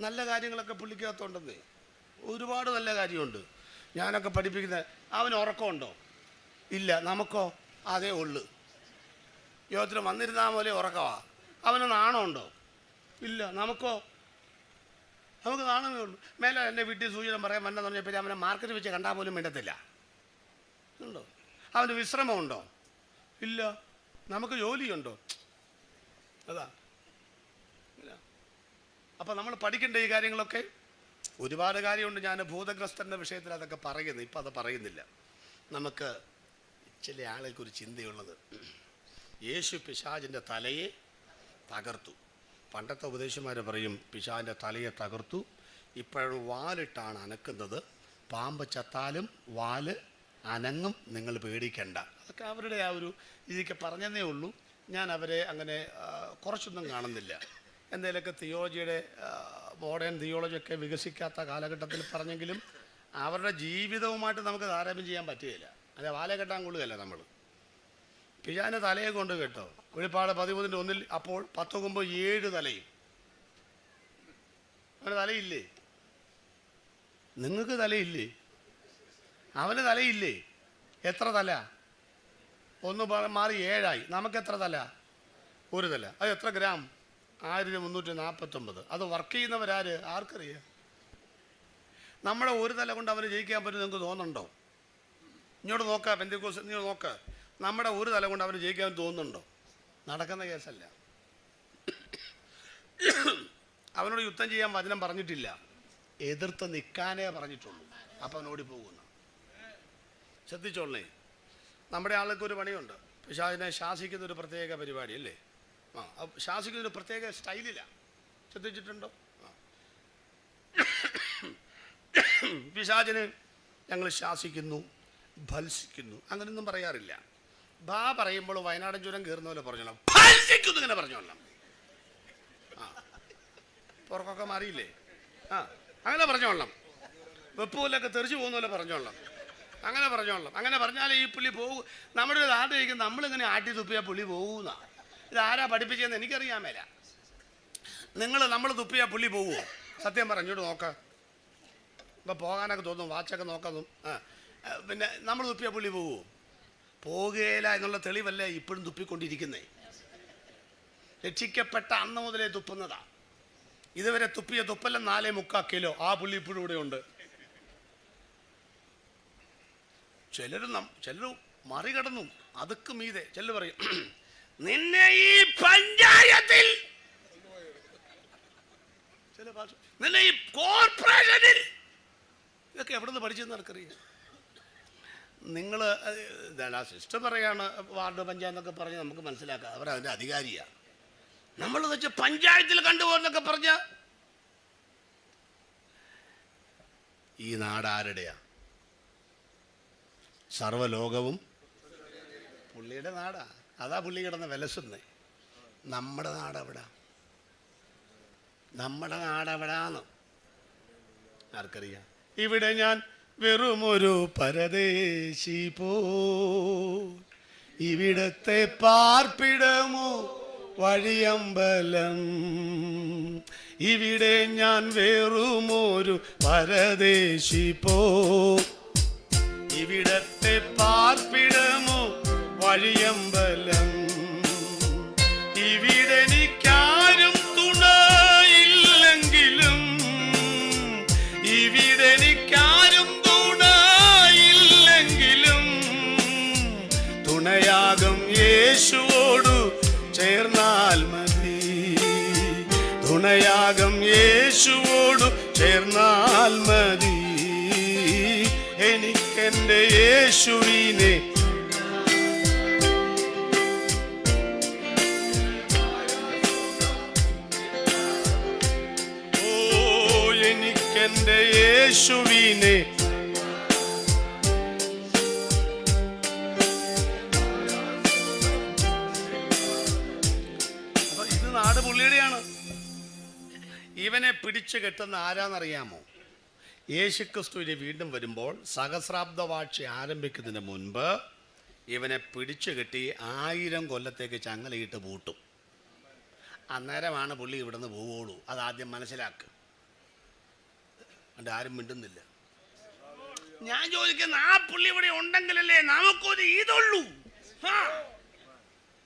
നല്ല കാര്യങ്ങളൊക്കെ പുള്ളിക്കകത്തുണ്ടെന്നേ. ഒരുപാട് നല്ല കാര്യമുണ്ട്. ഞാനൊക്കെ പഠിപ്പിക്കുന്നത്. അവന് ഉറക്കമുണ്ടോ? ഇല്ല. നമുക്കോ? അതേ ഉള്ളു. യോഗത്തിന് വന്നിരുന്നാൽ പോലെ ഉറക്കമാ. അവന് നാണമുണ്ടോ? ഇല്ല. നമുക്കോ? നമുക്ക് നാണമേ ഉള്ളൂ. മേലെ എൻ്റെ വീട്ടിൽ സൂചന പറയാൻ വന്നെന്ന് പറഞ്ഞപ്പോൾ അവനെ മാർക്കറ്റ് വെച്ച് കണ്ടാൽ പോലും മിണ്ടത്തില്ല. ഉണ്ടോ? അവന് വിശ്രമമുണ്ടോ? ഇല്ല. നമുക്ക് ജോലിയുണ്ടോ? അതാ. അപ്പം നമ്മൾ പഠിക്കേണ്ട ഈ കാര്യങ്ങളൊക്കെ ഒരുപാട് കാര്യമുണ്ട്. ഞാൻ ഭൂതഗ്രസ്തൻ്റെ വിഷയത്തിൽ അതൊക്കെ പറയുന്നു. ഇപ്പം അത് പറയുന്നില്ല. നമുക്ക് ചില ആളുകൾക്ക് ഒരു ചിന്തയുള്ളത്, യേശു പിശാചിൻ്റെ തലയെ തകർത്തു. പണ്ടത്തെ ഉപദേശന്മാർ പറയും പിശാചിൻ്റെ തലയെ തകർത്തു. ഇപ്പോഴും വാലിട്ടാണ് അനക്കുന്നത്. പാമ്പ് ചത്താലും വാല് അനങ്ങും, നിങ്ങൾ പേടിക്കണ്ട. അതൊക്കെ അവരുടെ ആ ഒരു രീതിക്ക് പറഞ്ഞതേ ഉള്ളൂ. ഞാൻ അവരെ അങ്ങനെ കുറച്ചൊന്നും കാണുന്നില്ല. എന്തെങ്കിലുമൊക്കെ തിയോളജിയുടെ മോഡേൺ തിയോളജിയൊക്കെ വികസിക്കാത്ത കാലഘട്ടത്തിൽ പറഞ്ഞെങ്കിലും അവരുടെ ജീവിതവുമായിട്ട് നമുക്ക് താരതമ്യം ചെയ്യാൻ പറ്റുകയില്ല. അല്ലെ വാല കെട്ടാൻ കൊള്ളുകയല്ല നമ്മൾ. പിശാചിൻ്റെ തലയെ കൊണ്ട് കേട്ടോ. വെളിപ്പാട് 13:1 അപ്പോൾ 10 കൊമ്പ് 7 തലയും. അവന് തലയില്ലേ? നിങ്ങൾക്ക് തലയില്ലേ? അവന് തലയില്ലേ? എത്ര തല? 1 മാറി 7 നമുക്ക് എത്ര തല? 1 തല. അത് എത്ര ഗ്രാം? 1349. അത് വർക്ക് ചെയ്യുന്നവരാര്? ആർക്കറിയാം? നമ്മുടെ 1 തല കൊണ്ട് അവന് ജയിക്കാൻ പറ്റും നിങ്ങൾക്ക് തോന്നുന്നുണ്ടോ? ഇങ്ങോട്ട് നോക്കാം. പെന്തക്കോസ്ത് ഇങ്ങോട്ട് നോക്കുക. നമ്മുടെ 1 തല കൊണ്ട് അവന് ജയിക്കാൻ തോന്നുന്നുണ്ടോ? നടക്കുന്ന കേസല്ല. അവനോട് യുദ്ധം ചെയ്യാൻ വചനം പറഞ്ഞിട്ടില്ല, എതിർത്ത് നിൽക്കാനേ പറഞ്ഞിട്ടുള്ളൂ. അപ്പം അവൻ ഓടിപ്പോകുന്നു. ശ്രദ്ധിച്ചോളേ. നമ്മുടെ ആൾക്ക് ഒരു പണിയുണ്ട്. പിശാചിനെ ശാസിക്കുന്നൊരു പ്രത്യേക പരിപാടി അല്ലേ? ശാസിക്കുന്നൊരു പ്രത്യേക സ്റ്റൈലിലാണ്. ശ്രദ്ധിച്ചിട്ടുണ്ടോ? പിശാചിനെ ഞങ്ങൾ ശാസിക്കുന്നു, ഭത്സിക്കുന്നു, അങ്ങനെയൊന്നും പറയാറില്ല. പറയുമ്പോൾ വയനാടൻ ചുരം കയറുന്ന പോലെ പറഞ്ഞോളാം. ഭത്സിക്കുന്നു ഇങ്ങനെ പറഞ്ഞോളാം. പുറക്കൊക്കെ മാറിയില്ലേ? അങ്ങനെ പറഞ്ഞോളാം. വെപ്പുപോലൊക്കെ തെറിച്ചു പോകുന്ന പോലെ പറഞ്ഞോളാം. അങ്ങനെ പറഞ്ഞോളാം. അങ്ങനെ പറഞ്ഞാലേ ഈ പുള്ളി പോകും. നമ്മുടെ ഒരു നാട്ടിൽ കഴിക്കും നമ്മളിങ്ങനെ ആട്ടി തുപ്പിയാൽ പുള്ളി പോകുന്ന. ഇതാരാ പഠിപ്പിച്ചതെന്ന് എനിക്കറിയാൻ മേല. നമ്മൾ തുപ്പിയാൽ പുള്ളി പോവുമോ? സത്യം പറഞ്ഞോട്ട് നോക്കാം. ഇപ്പം പോകാനൊക്കെ തോന്നും. വാച്ചൊക്കെ നോക്കാം. പിന്നെ നമ്മൾ തുപ്പിയാൽ പുള്ളി പോവുമോ? പോകുകയില്ല എന്നുള്ള തെളിവല്ലേ ഇപ്പോഴും തുപ്പിക്കൊണ്ടിരിക്കുന്നേ. രക്ഷിക്കപ്പെട്ട അന്ന് മുതലേ തുപ്പുന്നതാ. ഇതുവരെ തുപ്പിയ തുപ്പല്ല 4.75 കിലോ. ആ പുള്ളി ഇപ്പോഴും ഇവിടെ ഉണ്ട്. ചിലർ മറികടന്നു, അതുക്ക് മീതെ. ചിലർ പറയും നിന്നെ ഈ പഞ്ചായത്തിൽ, ചില ഭാഷ നിന്നെ ഈ കോർപ്പറേഷനിൽ, ഇതൊക്കെ എവിടെ നിന്ന് പഠിച്ചെന്ന് എനിക്കറിയാം. നിങ്ങൾ ആ സിസ്റ്റർ പറയാണ് വാർഡ് പഞ്ചായത്തൊക്കെ പറഞ്ഞ് നമുക്ക് മനസ്സിലാക്കാം, അവർ അതിൻ്റെ അധികാരിയാണ്. നമ്മൾ വെച്ച് പഞ്ചായത്തിൽ കണ്ടുപോകുന്നൊക്കെ പറഞ്ഞ ഈ നാട് ആരുടെയാ? സർവ്വലോകവും പുള്ളിയുടെ നാടാ. അതാ പുള്ളി കിടന്ന് വിലസുന്നേ. നമ്മുടെ നാടെവിടാ? നമ്മുടെ നാടെവിടാന്ന് ആർക്കറിയാം? ഇവിടെ ഞാൻ വെറുമൊരു പരദേശി പോ, ഇവിടത്തെ പാർപ്പിടമോ വഴിയമ്പലം. ഇവിടെ ഞാൻ വെറുമൊരു പരദേശി പോ, ഇവിടത്തെ പാർപ്പിടമോ വഴിയമ്പലം. ഇവിടെ എനിക്കാരും തുണയില്ലെങ്കിലും, ഇവിടെ എനിക്കാരും തുണയില്ലെങ്കിലും, തുണയാകും യേശുവോടു ചേർന്നാൽ മതി. തുണയാകും യേശുവോടു ചേർന്നാൽ മതി. എനിക്കെന്റെ യേശുവിനെ എനിക്കെന്റെ യേശുവിനെ അപ്പൊ ഇത് നാട് പുള്ളിയുടെയാണ്. ഇവനെ പിടിച്ചു കെട്ടുന്ന ആരാന്നറിയാമോ? യേശുക്രിസ്തുവിനെ വീണ്ടും വരുമ്പോൾ സഹസ്രാബ്ദവാഴ്ച ആരംഭിക്കുന്നതിന് മുൻപ് ഇവനെ പിടിച്ചു കെട്ടി 1000 കൊല്ലത്തേക്ക് ചങ്ങലയിട്ട് പൂട്ടും. അന്നേരമാണ് പുള്ളി ഇവിടുന്ന് പോവുള്ളൂ. അതാദ്യം മനസ്സിലാക്കുക. അതുകൊണ്ട് ആരും മിണ്ടുന്നില്ല. ഞാൻ ചോദിക്കുന്ന, ആ പുള്ളി ഇവിടെ ഉണ്ടെങ്കിലല്ലേ നമുക്കൊരു ഇതുള്ളൂ.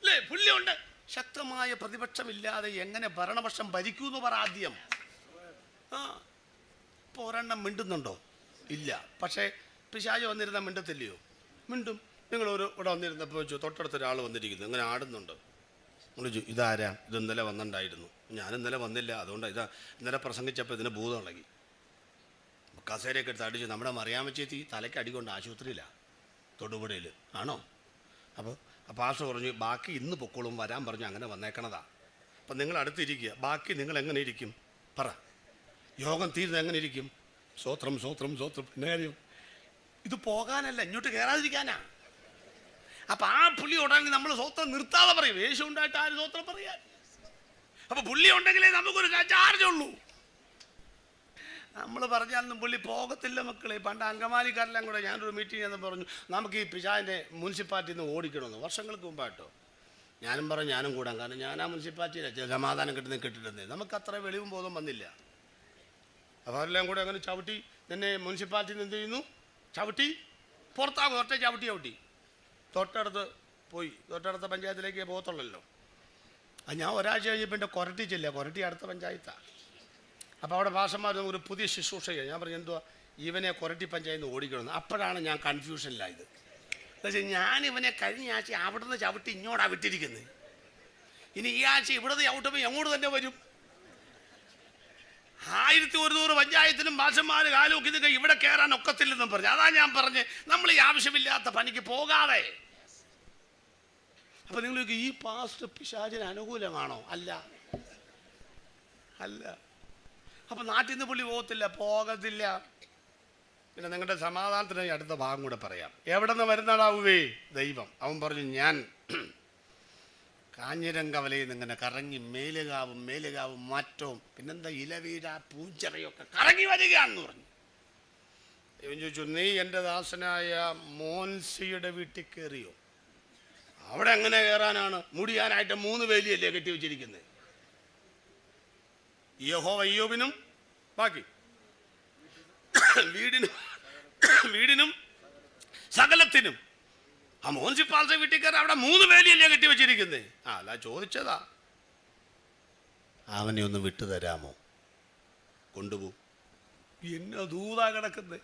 അല്ലേ? പുള്ളി ഉണ്ട്. ശക്തമായ പ്രതിപക്ഷമില്ലാതെ എങ്ങനെ ഭരണപക്ഷം ഭരിക്കൂന്ന് പറ ആദ്യം. ഇപ്പോൾ ഒരെണ്ണം മിണ്ടുന്നുണ്ടോ? ഇല്ല. പക്ഷേ പിശാച് വന്നിരുന്നാൽ മിണ്ടത്തില്ലയോ? മിണ്ടും. നിങ്ങളൊരു ഇവിടെ വന്നിരുന്നപ്പോൾ വെച്ചു തൊട്ടടുത്ത ഒരാൾ വന്നിരിക്കുന്നു, ഇങ്ങനെ ആടുന്നുണ്ട്. നിങ്ങൾ ഇതാരാ? ഇത് ഇന്നലെ വന്നിട്ടുണ്ടായിരുന്നു. ഞാൻ ഇന്നലെ വന്നില്ല, അതുകൊണ്ട് ഇന്നലെ പ്രസംഗിച്ചപ്പോൾ ഇതിന് ഭൂതം ഇളകി. കസേരയൊക്കെ എടുത്ത് അടിച്ചു. നമ്മുടെ മറിയാമ്മച്ചേത്തി തലയ്ക്ക് അടികൊണ്ട് ആശുപത്രിയിലാണ്, തൊടുപുഴയിൽ. ആണോ? അപ്പോൾ പാസ്റ്റർ പറഞ്ഞു ബാക്കി ഇന്ന് പൊക്കോളും, വരാൻ പറഞ്ഞു. അങ്ങനെ വന്നേക്കണതാ. അപ്പം നിങ്ങൾ അടുത്തിരിക്കുക. ബാക്കി നിങ്ങൾ എങ്ങനെ ഇരിക്കും പറ? യോഗം തീരുന്ന എങ്ങനെ ഇരിക്കും? സ്വോത്രം സ്വോത്രം സ്വോത്രം. പിന്നെ കാര്യം ഇത് പോകാനല്ല, ഇങ്ങോട്ട് കയറാതിരിക്കാനാ. അപ്പം ആ പുള്ളി ഉണ്ടെങ്കിൽ നമ്മൾ സ്വോത്രം നിർത്താതെ പറയും. യേശു ഉണ്ടായിട്ട് ആര് സ്വോത്രം പറയാൻ? അപ്പം പുള്ളി ഉണ്ടെങ്കിലേ നമുക്കൊരു ചാർജ് ഉള്ളൂ. നമ്മൾ പറഞ്ഞാലൊന്നും പുള്ളി പോകത്തില്ല മക്കളെ. പണ്ട് അങ്കമാലിക്കാരെല്ലാം കൂടെ ഞാനൊരു മീറ്റിംഗ് എന്ന് പറഞ്ഞു നമുക്ക് ഈ പിശാചിൻ്റെ മുനിസിപ്പാലിറ്റിയിൽ നിന്ന് ഓടിക്കണമെന്ന്. വർഷങ്ങൾക്ക് മുമ്പായിട്ടോ. ഞാനും പറഞ്ഞു ഞാനും കൂടാം. കാരണം ഞാൻ ആ മുനിസിപ്പാലിറ്റിയിലെ സമാധാനം കിട്ടിയിരുന്നേ. നമുക്ക് അത്ര വെളിവും ബോധം വന്നില്ല. അപ്പോൾ അവരെല്ലാം കൂടെ അങ്ങനെ ചവിട്ടി തന്നെ മുനിസിപ്പാലിറ്റിയിൽ നിന്ന് എന്ത് ചെയ്യുന്നു? ചവിട്ടി പുറത്താകും. ഒറ്റ ചവിട്ടി തൊട്ടടുത്ത് പോയി. തൊട്ടടുത്ത പഞ്ചായത്തിലേക്ക് പോകത്തുള്ളല്ലോ. അത് ഞാൻ ഒരാഴ്ച കഴിഞ്ഞപ്പോൾ എൻ്റെ കൊരട്ടിച്ചില്ല. കൊരട്ടി അടുത്ത പഞ്ചായത്താണ്. അപ്പോൾ അവിടെ ഭാഷന്മാർ ഒരു പുതിയ ശുശ്രൂഷയാണ്. ഞാൻ പറഞ്ഞു എന്തുവാ ഇവനെ കൊരട്ടി പഞ്ചായത്ത് നിന്ന് ഓടിക്കണമെന്ന്. അപ്പോഴാണ് ഞാൻ കൺഫ്യൂഷനിലായത്. എന്നുവെച്ചാൽ ഞാൻ ഇവനെ കഴിഞ്ഞ ആഴ്ച അവിടെ നിന്ന് ചവിട്ടി ഇങ്ങോട്ടാണ് വിട്ടിരിക്കുന്നത്. ഇനി ഈ ആഴ്ച ഇവിടുന്ന് ചവിട്ടുമ്പോൾ എങ്ങോട്ട് തന്നെ വരും? 1100 പഞ്ചായത്തിലും ഭാഷന്മാർ കാലുവെക്കുന്നൊക്കെ ഇവിടെ കയറാൻ ഒക്കത്തില്ലെന്നും പറഞ്ഞു. അതാ ഞാൻ പറഞ്ഞ് നമ്മൾ ഈ ആവശ്യമില്ലാത്ത പണിക്ക് പോകാതെ. അപ്പം നിങ്ങൾക്ക് ഈ പാസ്റ്റ് പിശാചിന് അനുകൂലമാണോ? അല്ല. അപ്പം നാട്ടിൽ നിന്ന് പുള്ളി പോകത്തില്ല. പിന്നെ നിങ്ങളുടെ സമാധാനത്തിന് അടുത്ത ഭാഗം കൂടെ പറയാം. എവിടെ നിന്ന് വരുന്നതാവുവേ? ദൈവം. അവൻ പറഞ്ഞു ഞാൻ കാഞ്ഞിരങ്കവലയിൽ നിന്ന് ഇങ്ങനെ കറങ്ങി മേലുകാവും മാറ്റവും പിന്നെന്താ ഇലവീഴ പൂഞ്ചെറയൊക്കെ കറങ്ങി വരികയാണെന്ന് പറഞ്ഞു. ഇവൻ ചോദിച്ചു നീ എൻ്റെ ദാസനായ മോൻസിയുടെ വീട്ടിൽ കയറിയോ? അവിടെ എങ്ങനെ കയറാനാണ്? മുടിയാനായിട്ട് 3 വേലിയല്ലേ കെട്ടി വെച്ചിരിക്കുന്നത്. യഹോവ അയ്യോബിനും ബാക്കി വീടിനും സകലത്തിനും. ആ മുനിസിപ്പാലിറ്റി വീട്ടിൽ കയറി അവിടെ 3 വേലിയല്ലേ കെട്ടി വെച്ചിരിക്കുന്നേ. അല്ല ചോദിച്ചതാ, അവനെ ഒന്ന് വിട്ടു തരാമോ? കൊണ്ടുപോകും. എന്നെ ദൂതാ കിടക്കുന്നേ.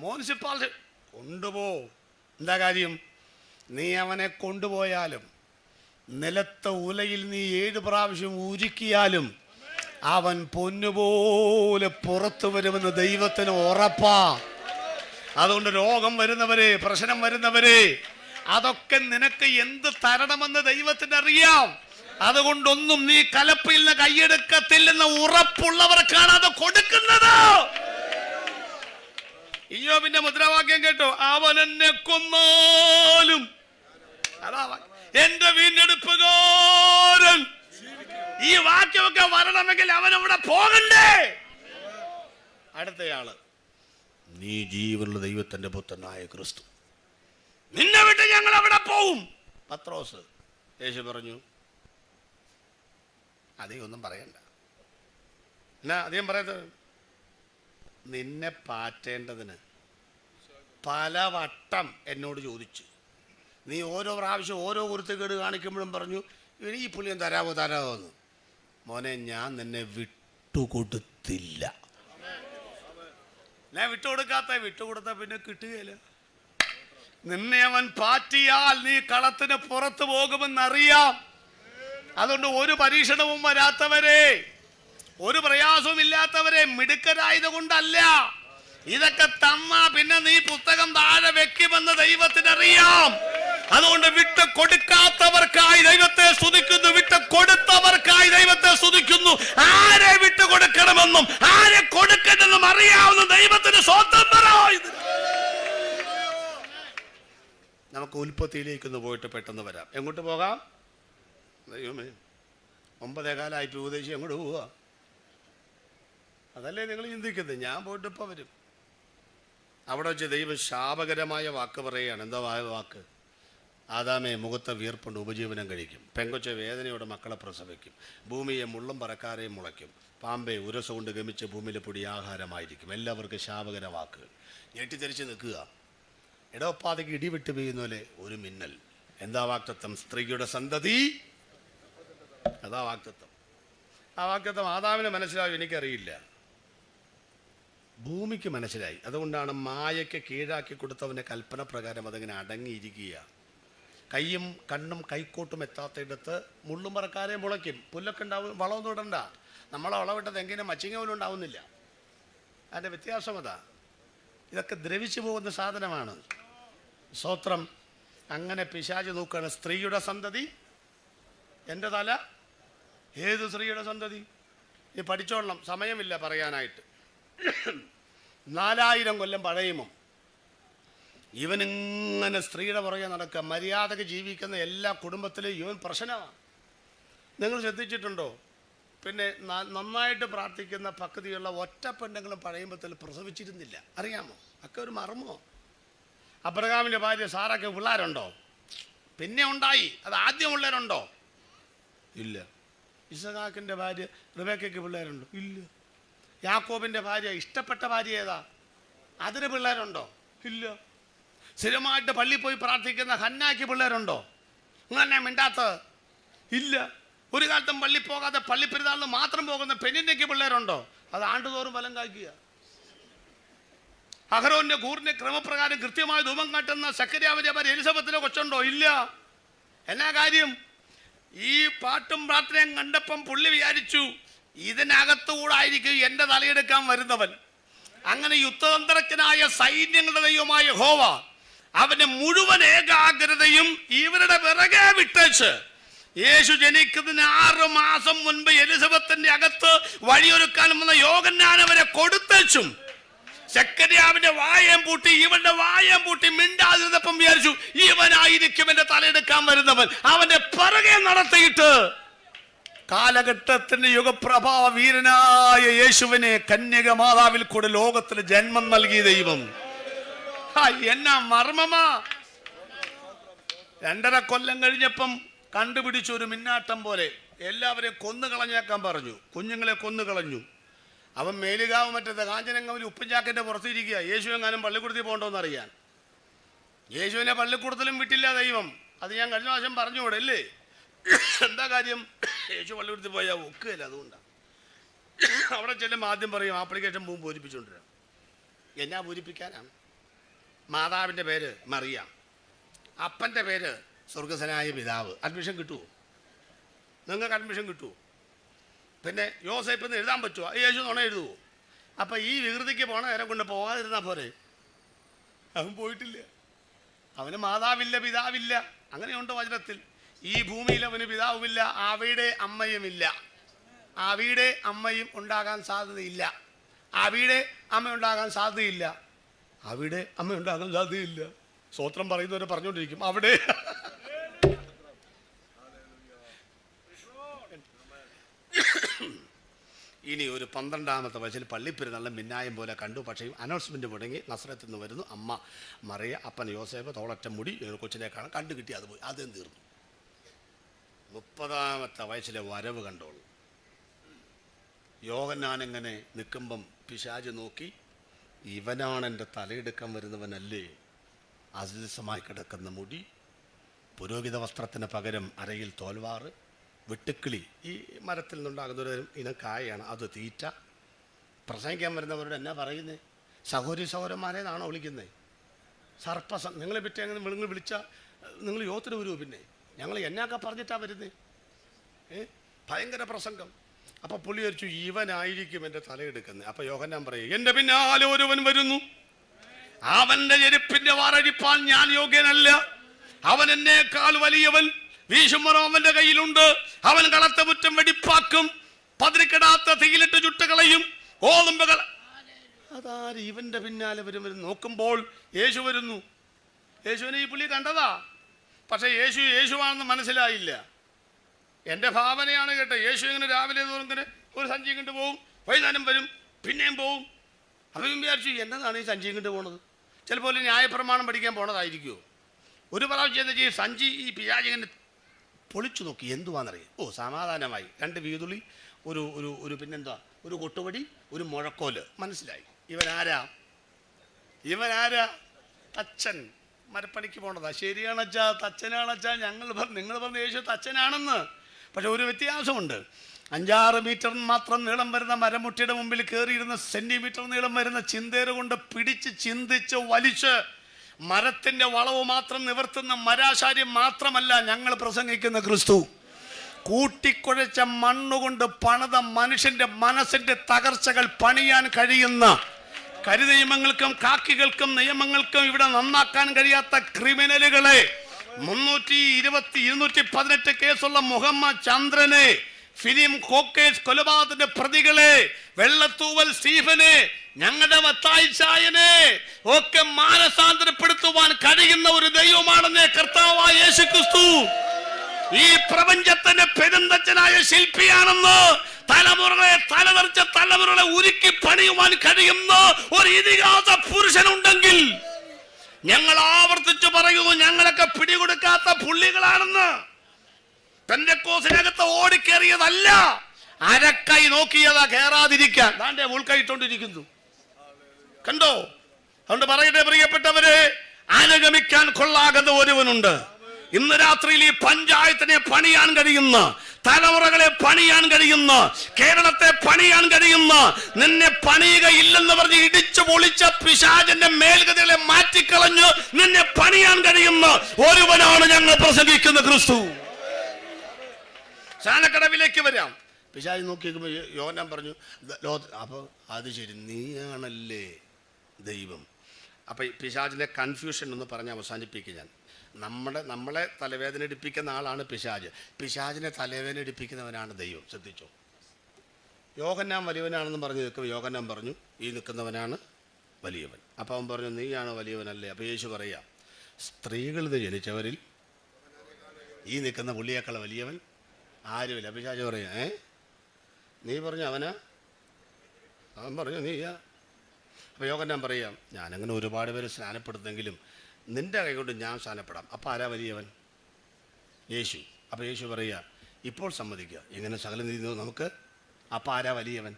മുനിസിപ്പാലിറ്റി കൊണ്ടുപോ. എന്താ കാര്യം? നീ അവനെ കൊണ്ടുപോയാലും നിലത്തെ ഉലയിൽ നീ 7 പ്രാവശ്യം ഉരുക്കിയാലും അവൻ പൊന്നുപോലെ പുറത്തു വരുമെന്ന് ദൈവത്തിന് ഉറപ്പാ. അതുകൊണ്ട് രോഗം വരുന്നവരെ, പ്രശ്നം വരുന്നവരെ, അതൊക്കെ നിനക്ക് എന്ത് തരണമെന്ന് ദൈവത്തിന് അറിയാം. അതുകൊണ്ടൊന്നും നീ കലപ്പയിൽ നിന്ന് കൈയെടുക്കത്തില്ലെന്ന് ഉറപ്പുള്ളവർക്കാണ് അത് കൊടുക്കുന്നത്. ഇയ്യോബിന്റെ മുദ്രാവാക്യം കേട്ടോ, അവൻ എന്നെ കൊന്നാലും അതാ എന്റെ വീണ്ടെടുപ്പുകാരൻ. ഈ വാക്യമൊക്കെ വരണമെങ്കിൽ അവൻ അവിടെ പോകണ്ടേ? അടുത്തയാള്, നീ ജീവനുള്ള ദൈവത്തിന്റെ പുത്രനായ ക്രിസ്തു, നിന്നെ വിട്ട് ഞങ്ങൾ അവിടെ പോവും. പത്രോസ്. യേശു പറഞ്ഞു, അധികം ഒന്നും പറയണ്ട. എന്നാ അധികം പറയുന്നത്? നിന്നെ പാറ്റേണ്ടതിന് പലവട്ടം എന്നോട് ചോദിച്ചു. നീ ഓരോ പ്രാവശ്യം ഓരോ കുരുത്തക്കേട് കാണിക്കുമ്പോഴും പറഞ്ഞു, ഇനി ഈ പുള്ളിയും തരാമോ എന്ന്. മോനെ, ഞാൻ നിന്നെ വിട്ടുകൊടുത്തില്ല. ഞാൻ വിട്ടുകൊടുത്ത പിന്നെ കിട്ടുകയില്ല. നിന്നെ അവൻ പാറ്റിയാൽ നീ കളത്തിന് പുറത്തു പോകുമെന്നറിയാം. അതുകൊണ്ട് ഒരു പരീക്ഷണവും വരാത്തവരെ, ഒരു പ്രയാസവും ഇല്ലാത്തവരെ, മിടുക്കരായത് കൊണ്ടല്ല, ഇതൊക്കെ തന്നാ പിന്നെ നീ പുസ്തകം താഴെ വെക്കുമെന്ന് ദൈവത്തിനറിയാം. അതുകൊണ്ട് വിട്ട് കൊടുക്കാത്തവർക്കായി ദൈവത്തെ സ്തുതിക്കുന്നു, വിട്ട് കൊടുത്തവർക്കായി ദൈവത്തെ സ്തുതിക്കുന്നു. ആരെ വിട്ട് കൊടുക്കണമെന്നും ആരെ കൊടുക്കണമെന്നും അറിയാവുന്ന ദൈവത്തിന് സ്വന്തം പറയും. നമുക്ക് ഉൽപ്പത്തിയിലേക്കൊന്ന് പോയിട്ട് പെട്ടെന്ന് വരാം. എങ്ങോട്ട് പോകാം? ദൈവമേ, 9:15 ഉപദേശി എങ്ങോട്ട് പോവുക? അതല്ലേ നിങ്ങൾ ചിന്തിക്കുന്നത്? ഞാൻ പോയിട്ട് ഇപ്പം വരും. അവിടെ വെച്ച് ദൈവം ശാപകരമായ വാക്ക് പറയുകയാണ്. എന്താ വാക്ക്? ആദാമേ, മുഖത്തെ വീർപ്പുണ്ട്, ഉപജീവനം കഴിക്കും. പെങ്കൊച്ച വേദനയോടെ മക്കളെ പ്രസവിക്കും. ഭൂമിയെ മുള്ളും പറക്കാരെയും മുളയ്ക്കും. പാമ്പെ ഉരസുകൊണ്ട് ഗമിച്ച് ഭൂമിയിലെ പൊടി ആഹാരമായിരിക്കും. എല്ലാവർക്കും ശാപകര വാക്കുകൾ. ഞെട്ടിത്തിരിച്ച് നിൽക്കുക. ഇടവപ്പാതയ്ക്ക് ഇടിവിട്ട് പെയ്യുന്ന പോലെ ഒരു മിന്നൽ. എന്താ വാക്തത്വം? സ്ത്രീയുടെ സന്തതി. അതാ വാക്തത്വം. ആ വാക്തത്വം ആദാമിന് മനസ്സിലാവും, എനിക്കറിയില്ല. ഭൂമിക്ക് മനസ്സിലായി. അതുകൊണ്ടാണ് മായയ്ക്ക് കീഴാക്കി കൊടുത്തവൻ്റെ കൽപ്പന പ്രകാരം അതങ്ങനെ അടങ്ങിയിരിക്കുക. കയ്യും കണ്ണും കൈക്കോട്ടും എത്താത്തയിടത്ത് മുള്ളും പറക്കാരെ മുളയ്ക്കും. പുല്ലൊക്കെ ഉണ്ടാവും. വളമൊന്നും ഇടണ്ട. നമ്മളെ വളമിട്ടത് എങ്ങനെ മച്ചിങ്ങ പോലും ഉണ്ടാവുന്നില്ല. അതിൻ്റെ വ്യത്യാസം അതാ. ഇതൊക്കെ ദ്രവിച്ചു പോകുന്ന സാധനമാണ്. സ്തോത്രം. അങ്ങനെ പിശാച് നോക്കുകയാണ്. സ്ത്രീയുടെ സന്തതി. എൻ്റെ തല. ഏത് സ്ത്രീയുടെ സന്തതി? ഈ പഠിച്ചോളണം, സമയമില്ല പറയാനായിട്ട്. 4000 കൊല്ലം പഴയുമോ ഇവനിങ്ങനെ സ്ത്രീയുടെ പുറകെ നടക്കുക. മര്യാദക്ക് ജീവിക്കുന്ന എല്ലാ കുടുംബത്തിലും ഇവൻ പ്രശ്നമാണ്. നിങ്ങൾ ശ്രദ്ധിച്ചിട്ടുണ്ടോ? പിന്നെ നന്നായിട്ട് പ്രാർത്ഥിക്കുന്ന പക്വതയുള്ള ഒറ്റ പെണ്ണുങ്ങളും പഴയുമ്പത്തിൽ പ്രസവിച്ചിരുന്നില്ല. അറിയാമോ? ഒക്കെ ഒരു മർമ്മോ. അബ്രഹാമിൻ്റെ ഭാര്യ സാറയ്ക്ക് പിള്ളേരുണ്ടോ? പിന്നെ ഉണ്ടായി. അത് ആദ്യം പിള്ളേരുണ്ടോ? ഇല്ല. ഇസഹാക്കിൻ്റെ ഭാര്യ റിബേക്കയ്ക്ക് പിള്ളേരുണ്ടോ? ഇല്ല. യാക്കോബിൻ്റെ ഭാര്യ, ഇഷ്ടപ്പെട്ട ഭാര്യ ഏതാ? അതിന് പിള്ളേരുണ്ടോ? ഇല്ല. സ്ഥിരമായിട്ട് പള്ളിയിൽ പോയി പ്രാർത്ഥിക്കുന്ന ഹന്നായ്ക്ക് പിള്ളേരുണ്ടോ? ഇങ്ങനെ മിണ്ടാത്തത്? ഇല്ല. ഒരു കാലത്തും പള്ളി പോകാതെ പള്ളിപ്പെരുന്നാളിന് മാത്രം പോകുന്ന പെണ്ണിൻ്റെക്ക് പിള്ളേരുണ്ടോ? അത് ആണ്ടുതോറും ഫലം കായ്ക്കുക. അഹരോന്റെ കൂറിന്റെ ക്രമപ്രകാരം കൃത്യമായി ധൂപം കാട്ടുന്ന സക്കര്യാവിന്റെ ഭാര്യ എലിസബത്തിലെ കൊച്ചുണ്ടോ? ഇല്ല. എന്നാ കാര്യം? ഈ പാട്ടും പ്രാർത്ഥനയും കണ്ടപ്പം പുള്ളി വിചാരിച്ചു ഇതിനകത്തുകൂടായിരിക്കും എൻ്റെ തലയെടുക്കാൻ വരുന്നവൻ. അങ്ങനെ യുദ്ധതന്ത്രജ്ഞനായ സൈന്യങ്ങളുടെ ദൈവമായ യഹോവ അവന്റെ മുഴുവൻ ഏകാഗ്രതയും ഇവരുടെ പിറകെ വിട്ടേച്ച് യേശു ജനിക്കുന്നതിന് 6 മാസം മുൻപ് എലിസബത്തിന്റെ അകത്ത് വഴിയൊരുക്കാൻ വന്ന യോഹന്നാൻ അവരെ കൊടുത്തേച്ചും സക്കര്യാവിന്റെ വായം പൂട്ടി ഇവന്റെ വായം പൂട്ടി മിണ്ടാതിരുന്നപ്പം വിചാരിച്ചു ഇവനായിരിക്കും എന്റെ തലയെടുക്കാൻ വരുന്നവൻ. അവന്റെ പിറകെ നടത്തിയിട്ട് കാലഘട്ടത്തിന്റെ യുഗപ്രഭാവ വീരനായ യേശുവിനെ കന്യക മാതാവിൽ കൂടെ ലോകത്തിന് ജന്മം നൽകിയ ദൈവം. എന്നാ മർമ്മമാ. 2.5 കൊല്ലം കഴിഞ്ഞപ്പം കണ്ടുപിടിച്ചു ഒരു മിന്നാട്ടം പോലെ. എല്ലാവരെയും കൊന്നുകളഞ്ഞേക്കാൻ പറഞ്ഞു. കുഞ്ഞുങ്ങളെ കൊന്നുകളഞ്ഞു. അവൻ മേലുകാവ് മറ്റേ കാഞ്ചനങ്ങാവിൽ ഉപ്പുചാക്കിന്റെ പുറത്തിരിക്കുക. യേശു എങ്ങാനും പള്ളിക്കുടത്തിൽ പോകണ്ടോന്ന് അറിയാൻ. യേശുവിനെ പള്ളിക്കൂടത്തിലും വിട്ടില്ല ദൈവം. അത് ഞാൻ കഴിഞ്ഞ പ്രാവശ്യം പറഞ്ഞുകൂടെ അല്ലേ? എന്താ കാര്യം? യേശു പള്ളിക്കൂടത്തിൽ പോയാൽ ഒക്കുകയില്ല. അതുകൊണ്ടാണ് അവിടെ ചെല്ലുമ്പോൾ ആദ്യം പറയും ആപ്ലിക്കേഷൻ പോകും പൂരിപ്പിച്ചുകൊണ്ടിരാം. എന്നാ പൂരിപ്പിക്കാനാണ്? മാതാവിൻ്റെ പേര് മറിയ, അപ്പൻ്റെ പേര് സ്വർഗസ്വനായ പിതാവ്. അഡ്മിഷൻ കിട്ടുമോ? നിങ്ങൾക്ക് അഡ്മിഷൻ കിട്ടുമോ? പിന്നെ യോസേപ്പ് എന്ന് എഴുതാൻ പറ്റുമോ? യേശു നുണ എഴുതുമോ? അപ്പം ഈ വികൃതിക്ക് പോണ നേരം കൊണ്ട് പോകാതിരുന്നാൽ പോരെ? അവൻ പോയിട്ടില്ല. അവന് മാതാവില്ല, പിതാവില്ല. അങ്ങനെയുണ്ട് വചനത്തിൽ. ഈ ഭൂമിയിൽ അവന് പിതാവുമില്ല, അവിടെ അമ്മയുമില്ല. അവിടെ അമ്മയും ഉണ്ടാകാൻ സാധ്യതയില്ല. അവിടെ അമ്മ ഉണ്ടാകാൻ സാധ്യതയില്ല. അവിടെ അമ്മ ഉണ്ടാകാൻ സാധ്യതയില്ല. സ്വത്രം പറയുന്നവരെ പറഞ്ഞുകൊണ്ടിരിക്കും അവിടെ. ഇനി ഒരു 12-ാമത്തെ വയസ്സിൽ പള്ളിപ്പെരുന്നാളിന് മിന്നായം പോലെ കണ്ടു. പക്ഷേ അനൗൺസ്മെൻറ്റ് മുടങ്ങി. നസ്രത്തിൽ നിന്ന് വരുന്നു അമ്മ മറിയ, അപ്പൻ യോസേഫ്, തോളറ്റ മുടി, കൊച്ചിനെ കാണാൻ കണ്ടു കിട്ടി. അത് പോയി, അതും തീർന്നു. 30-ാമത്തെ വയസ്സിലെ വരവ് കണ്ടോളൂ. യോഹന്നാനിങ്ങനെ നിൽക്കുമ്പം പിശാച് നോക്കി, ഇവനാണ് എൻ്റെ തലയെടുക്കാൻ വരുന്നവനല്ലേ? അസിസമായി കിടക്കുന്ന മുടി, പുരോഹിത വസ്ത്രത്തിന് പകരം അരയിൽ തോൽവാറ്, വെട്ടുക്കിളി, ഈ മരത്തിൽ നിന്നുണ്ടാകുന്നൊരു ഇനം കായാണ്, അത് തീറ്റ. പ്രസംഗിക്കാൻ വരുന്നവരോട് എന്നാ പറയുന്നത്? സഹോദരി സഹോദരന്മാരെന്നാണോ വിളിക്കുന്നത്? നിങ്ങളെ പറ്റി അങ്ങനെ നിങ്ങൾ വിളിച്ചാൽ നിങ്ങൾ യോത്തിന് വരുമോ? പിന്നെ ഞങ്ങൾ എന്നൊക്കെ പറഞ്ഞിട്ടാണ് വരുന്നത്. ഭയങ്കര പ്രസംഗം. അപ്പം പുള്ളി വിചാരിച്ചു ഇവനായിരിക്കും എൻ്റെ തലയെടുക്കുന്നത്. അപ്പം യോഹന്നാൻ പറയും, എൻ്റെ പിന്നാലെ ഒരുവൻ വരുന്നു, അവൻ്റെ ചെരുപ്പിൻ്റെ വാറഴിപ്പാൻ ഞാൻ യോഗ്യനല്ല. അവൻ എന്നേക്കാൾ വലിയവൻ, വീശുമറോ അവൻ്റെ കയ്യിലുണ്ട്. അവൻ കളത്ത മുറ്റം വെടിപ്പാക്കും, പതിരിക്കിടാത്ത തീയിലിട്ട് ചുട്ടുകളയും, ഓതുമ്പകൾ. അതാര് ഇവൻ്റെ പിന്നാലെ വരും? നോക്കുമ്പോൾ യേശു വരുന്നു. യേശുവിനെ ഈ പുള്ളി കണ്ടതാ, പക്ഷേ യേശുവാണെന്ന് മനസ്സിലായില്ല. എൻ്റെ ഭാവനയാണ് കേട്ടോ. യേശു ഇങ്ങനെ രാവിലെ ഇങ്ങനെ ഒരു സഞ്ചി കൊണ്ട് പോവും, വൈകുന്നേരം വരും, പിന്നെയും പോവും. അപ്പം വിചാരിച്ചു എന്നതാണ് ഈ സഞ്ചി കൊണ്ട് പോണത്? ചിലപ്പോൾ ന്യായപ്രമാണം പഠിക്കാൻ പോണതായിരിക്കുമോ? ഒരു പ്രാവശ്യം എന്താ ചെയ്യും, സഞ്ചി ഈ പിശാചിങ്ങനെ പൊളിച്ചു നോക്കി. എന്തുവാണെന്നറിയാം? ഓ, സമാധാനമായി. 2 വീതുളി, ഒരു ഒരു ഒരു പിന്നെന്താ, ഒരു കൊട്ടുപടി, ഒരു മുഴക്കോല്. മനസ്സിലായി ഇവനാരാ? തച്ചൻ. മരപ്പണിക്ക് പോണതാ. ശരിയാണച്ചാ, തച്ചനാണച്ചാ. നിങ്ങൾ പറഞ്ഞ യേശു തച്ചനാണെന്ന്. പക്ഷെ ഒരു വ്യത്യാസമുണ്ട്. 5-6 മീറ്റർ മാത്രം നീളം വരുന്ന മരമുട്ടിയുടെ മുമ്പിൽ കയറിയിരുന്ന സെന്റിമീറ്റർ നീളം വരുന്ന ചിന്തേര കൊണ്ട് പിടിച്ച് ചിന്തിച്ച് വലിച്ച് മരത്തിന്റെ വളവ് മാത്രം നിവർത്തുന്ന മരാശാരി മാത്രമല്ല ഞങ്ങൾ പ്രസംഗിക്കുന്ന ക്രിസ്തു. കൂട്ടിക്കുഴച്ച മണ്ണുകൊണ്ട് പണിത മനുഷ്യന്റെ മനസ്സിന്റെ തകർച്ചകൾ പണിയാൻ കഴിയുന്ന, കരിനിയമങ്ങൾക്കും കാക്കികൾക്കും നിയമങ്ങൾക്കും ഇവിടെ നന്നാക്കാൻ കഴിയാത്ത ക്രിമിനലുകളെ, 218 കേസുള്ള മുഹമ്മദ് ചന്ദ്രനെ, ഫിലിം കോക്കേസ് കൊലപാതകത്തിന്റെ പ്രതികളെ, വെള്ളത്തൂവൽ സ്റ്റീഫനെ, ഞങ്ങളുടെ വത്തായിച്ചായനെ ഒക്കെ മാനസാന്തരപ്പെടുത്തുവാൻ കഴിയുന്ന ഒരു ദൈവമാണെന്നേ കർത്താവായ യേശുക്രിസ്തു. ഈ പ്രപഞ്ചത്തിന്റെ പെരുന്തച്ഛനായ ശില്പിയാണെന്ന്, തലമുറകളെ തലതെറിച്ച തലമുറകളെ ഉരുക്കി പണിയുവാൻ കഴിയുന്ന ഒരു ഇതിഹാസ പുരുഷനുണ്ടെങ്കിൽ ഞങ്ങൾ ആവർത്തിച്ചു പറയുന്നു, ഞങ്ങളൊക്കെ പിടികൊടുക്കാത്ത പുള്ളികളാണെന്ന്. പെന്തക്കോസിനകത്ത് ഓടിക്കേറിയതല്ല, അരക്കൈ നോക്കിയതാ കേറാതിരിക്കാൻ. ദാണ്ടെ ഉൾക്കൈയിട്ടോണ്ടിരിക്കുന്നു, കണ്ടോ? അതുകൊണ്ട് പറയട്ടെ പ്രിയപ്പെട്ടവരെ, അനുഗമിക്കാൻ കൊള്ളാകുന്ന ഒരുവനുണ്ട്. ഇന്ന് രാത്രിയിൽ ഈ പഞ്ചായത്തിനെ പണിയാൻ കഴിയുന്ന, തലമുറകളെ പണിയാൻ കഴിയുന്ന, കേരളത്തെ പണിയാൻ കഴിയുന്ന, നിന്നെ പണിയുകയില്ലെന്ന് പറഞ്ഞ് ഇടിച്ചു പൊളിച്ച പിശാചിന്റെ മേൽഗതികളെ മാറ്റിക്കളഞ്ഞ് നിന്നെ പണിയാൻ കഴിയുന്ന ഒരുവനാണ് ഞങ്ങൾ പ്രസംഗിക്കുന്ന ക്രിസ്തു. സാനക്കടവിലേക്ക് വരാം. പിശാച് നോക്കി യോഹന്നാൻ പറഞ്ഞു, അപ്പൊ അത് ശരി, നീയാണല്ലേ ദൈവം. അപ്പൊ പിശാചിന്റെ കൺഫ്യൂഷൻ എന്ന് പറഞ്ഞ് അവസാനിപ്പിക്കുക ഞാൻ. നമ്മളെ തലവേദന എടുപ്പിക്കുന്ന ആളാണ് പിശാച്. പിശാചിനെ തലവേദന എടുപ്പിക്കുന്നവനാണ് ദൈവം. ശ്രദ്ധിച്ചോ? യോഹന്നാൻ വലിയവനാണെന്ന് പറഞ്ഞു നിൽക്കും. യോഹന്നാൻ പറഞ്ഞു ഈ നിൽക്കുന്നവനാണ് വലിയവൻ. അപ്പം അവൻ പറഞ്ഞു നീയാണ് വലിയവനല്ലേ? അപ്പോൾ യേശു പറയാം, സ്ത്രീകളിൽ നിന്ന് ജനിച്ചവരിൽ ഈ നിൽക്കുന്ന പുള്ളിയേക്കാൾ വലിയവൻ ആരുമില്ല. പിശാച് പറയാം, നീ പറഞ്ഞു അവനാ? അവൻ പറഞ്ഞു നീയാ. അപ്പോൾ യോഹന്നാൻ പറയാം, ഞാനങ്ങനെ ഒരുപാട് പേര് സ്നാനപ്പെടുന്നെങ്കിലും നിന്റെ കൈ കൊണ്ട് ഞാൻ സ്നാനപ്പെടാം. അപ്പോൾ ആരാ വലിയവൻ? യേശു. അപ്പോൾ യേശു പറയുക, ഇപ്പോൾ സമ്മതിക്കുക, എങ്ങനെ സകലം നീങ്ങുന്നു നമുക്ക്? അപ്പോൾ ആരാ വലിയവൻ?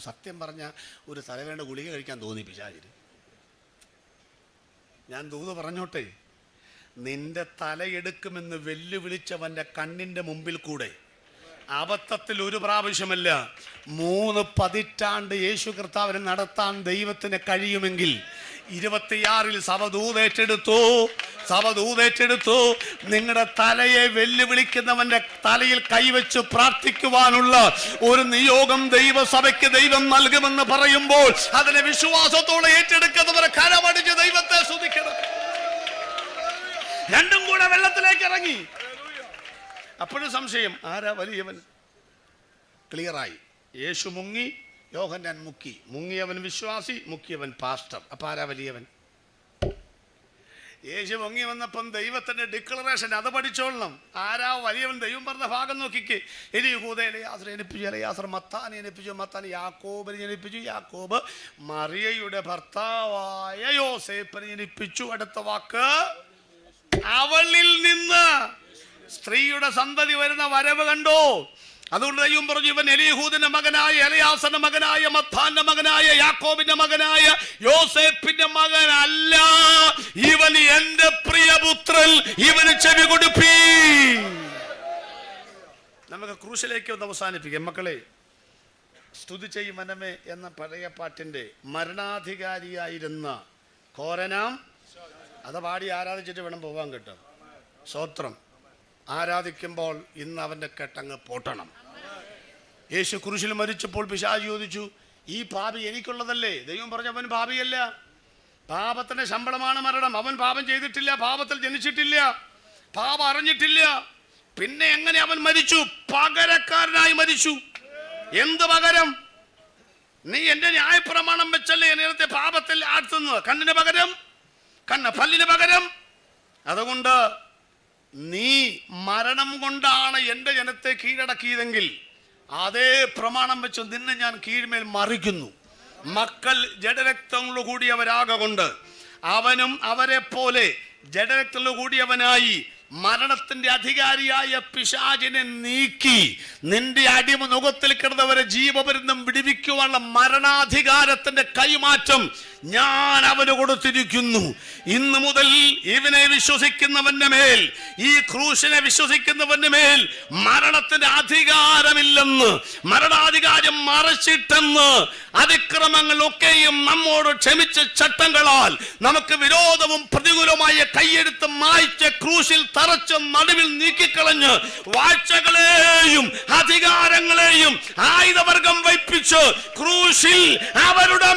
സത്യം പറഞ്ഞാൽ ഒരു തലവേണ്ട ഗുളിക കഴിക്കാൻ തോന്നി പിശാചിന്. ഞാൻ ദൂത് പറഞ്ഞോട്ടെ, നിന്റെ തലയെടുക്കുമെന്ന് വെല്ലുവിളിച്ചവന്റെ കണ്ണിന്റെ മുമ്പിൽ കൂടെ അബദ്ധത്തിൽ ഒരു പ്രാവശ്യമല്ല 3 പതിറ്റാണ്ട് യേശു കർത്താവിനെ നടത്താൻ ദൈവത്തിന് കഴിയുമെങ്കിൽ 26-ൽ സഭ ദൂതേറ്റെടുത്തു. നിങ്ങളുടെ തലയെ വെല്ലുവിളിക്കുന്നവന്റെ തലയിൽ കൈവച്ച് പ്രാർത്ഥിക്കുവാനുള്ള ഒരു നിയോഗം ദൈവസഭയ്ക്ക് ദൈവം നൽകുമെന്ന് പറയുമ്പോൾ അതിനെ വിശ്വാസത്തോടെ ഏറ്റെടുക്കുന്നവരെ കരമടിച്ച് ദൈവത്തെ സ്തുതിക്കണം. രണ്ടും കൂടെ വെള്ളത്തിലേക്ക് ഇറങ്ങി. അപ്പോഴും സംശയം, ആരാ വലിയവൻ? ക്ലിയറായി. യേശു മുങ്ങി, യോഹന്നാൻ മുക്കി. മുങ്ങിയവൻ വിശ്വാസി, മുക്കിയവൻ പാസ്റ്റർ. അപ്പൊ ആരാ വലിയവൻ? യേശു മുങ്ങി വന്നപ്പം ദൈവത്തിന്റെ ഡിക്ലറേഷൻ അത് പഠിച്ചോളണം. ആരാ വലിയവൻ? ദൈവം പറഞ്ഞ ഭാഗം നോക്കിക്കേ. ഇനി യഹൂദയെ ജനിപ്പിച്ചു, എലയാസർ മത്താനെ ജനിപ്പിച്ചു, മത്താൻ യാക്കോബിനെ ജനിപ്പിച്ചു, യാക്കോബ് മറിയയുടെ ഭർത്താവായ യോസേപ്പിനെ ജനിപ്പിച്ചു. അടുത്ത വാക്ക്, അവളിൽ നിന്ന് സ്ത്രീയുടെ സന്തതി വരുന്ന വരവ് കണ്ടോ? അതുകൊണ്ട് ദൈവം പറഞ്ഞു, ഇവൻ എലീഹൂദിന്റെ മകനായ, എലയാസന്റെ മകനായ, മത്താന്റെ മകനായ, യാക്കോബിന്റെ മകനായ, യോസേപ്പിന്റെ മകനല്ല, ഇവൻ എന്റെ പ്രിയപുത്രൻ, ഇവന് ചെവി കൊടുപ്പീ. നമുക്ക് ക്രൂശിലേക്ക് ഒന്ന് അവസാനിപ്പിക്കാം. മക്കളെ, സ്തുതി ചെയ്യും മനമേ എന്ന പഴയ പാട്ടിന്റെ മരണാധികാരിയായിരുന്ന കോരനാം അത് പാടി ആരാധിച്ചിട്ട് വേണം പോവാൻ. കേട്ടോ, സ്തോത്രം. ആരാധിക്കുമ്പോൾ ഇന്ന് അവന്റെ കെട്ടങ്ങ് പൊട്ടണം. യേശു കുരിശിൽ മരിച്ചപ്പോൾ പിശാച് ചോദിച്ചു, ഈ പാപി എനിക്കുള്ളതല്ലേ? ദൈവം പറഞ്ഞു, അവൻ പാപിയല്ല, പാപത്തിന്റെ ശമ്പളമാണ് മരണം. അവൻ പാപം ചെയ്തിട്ടില്ല, പാപത്തിൽ ജനിച്ചിട്ടില്ല, പാപം അറിഞ്ഞിട്ടില്ല. പിന്നെ എങ്ങനെ അവൻ മരിച്ചു? പകരക്കാരനായി മരിച്ചു. എന്ത് പകരം? നീ എന്റെ ന്യായപ്രമാണം വെച്ചല്ലേ നേരത്തെ പാപത്തിൽ ആഴ്ത്തുന്നത്. കണ്ണിന് പകരം കണ്ണ്, പല്ലിന് പകരം. അതുകൊണ്ട് നീ മരണം കൊണ്ടാണ് എൻ്റെ ജനത്തെ കീഴടക്കിയതെങ്കിൽ അതേ പ്രമാണം വെച്ച് നിന്നെ ഞാൻ കീഴ്മേൽ മറിക്കുന്നു. മക്കൾ ജഡരക്തങ്ങളു കൂടിയവരാകൊണ്ട് അവനും അവരെ പോലെ ജഡരക്തങ്ങളു കൂടിയവനായി മരണത്തിന്റെ അധികാരിയായ പിശാചിനെ നീക്കി നിന്റെ അടിമ മുഖത്തിൽ കിടന്നവരെ ജീവപര്യന്തം വിടുവിക്കുവാനുള്ള മരണാധികാരത്തിന്റെ കൈമാറ്റം ഞാൻ അവന് കൊടുത്തിരിക്കുന്നു. ഇന്നു മുതൽ ഇവനെ വിശ്വസിക്കുന്നവന്റെ മേൽ, ഈ ക്രൂശിനെ വിശ്വസിക്കുന്നവന്റെ മേൽ മരണത്തിന്റെ അധികാരമില്ലെന്ന്, മരണാധികാരം മറച്ചിട്ടെന്ന്, അതിക്രമങ്ങളൊക്കെയും നമ്മോട് ക്ഷമിച്ച ചട്ടങ്ങളാൽ നമുക്ക് വിരോധവും പ്രതികൂലമായ കൈയെടുത്ത് മായ്ച്ച് ക്രൂശിൽ തറച്ച് നടുവിൽ നീക്കിക്കളഞ്ഞ് വാഴ്ചകളെയും അധികാരങ്ങളെയും ആയുധവർഗം വയ്പ്പിച്ച് ക്രൂശിൽ അവരുടെ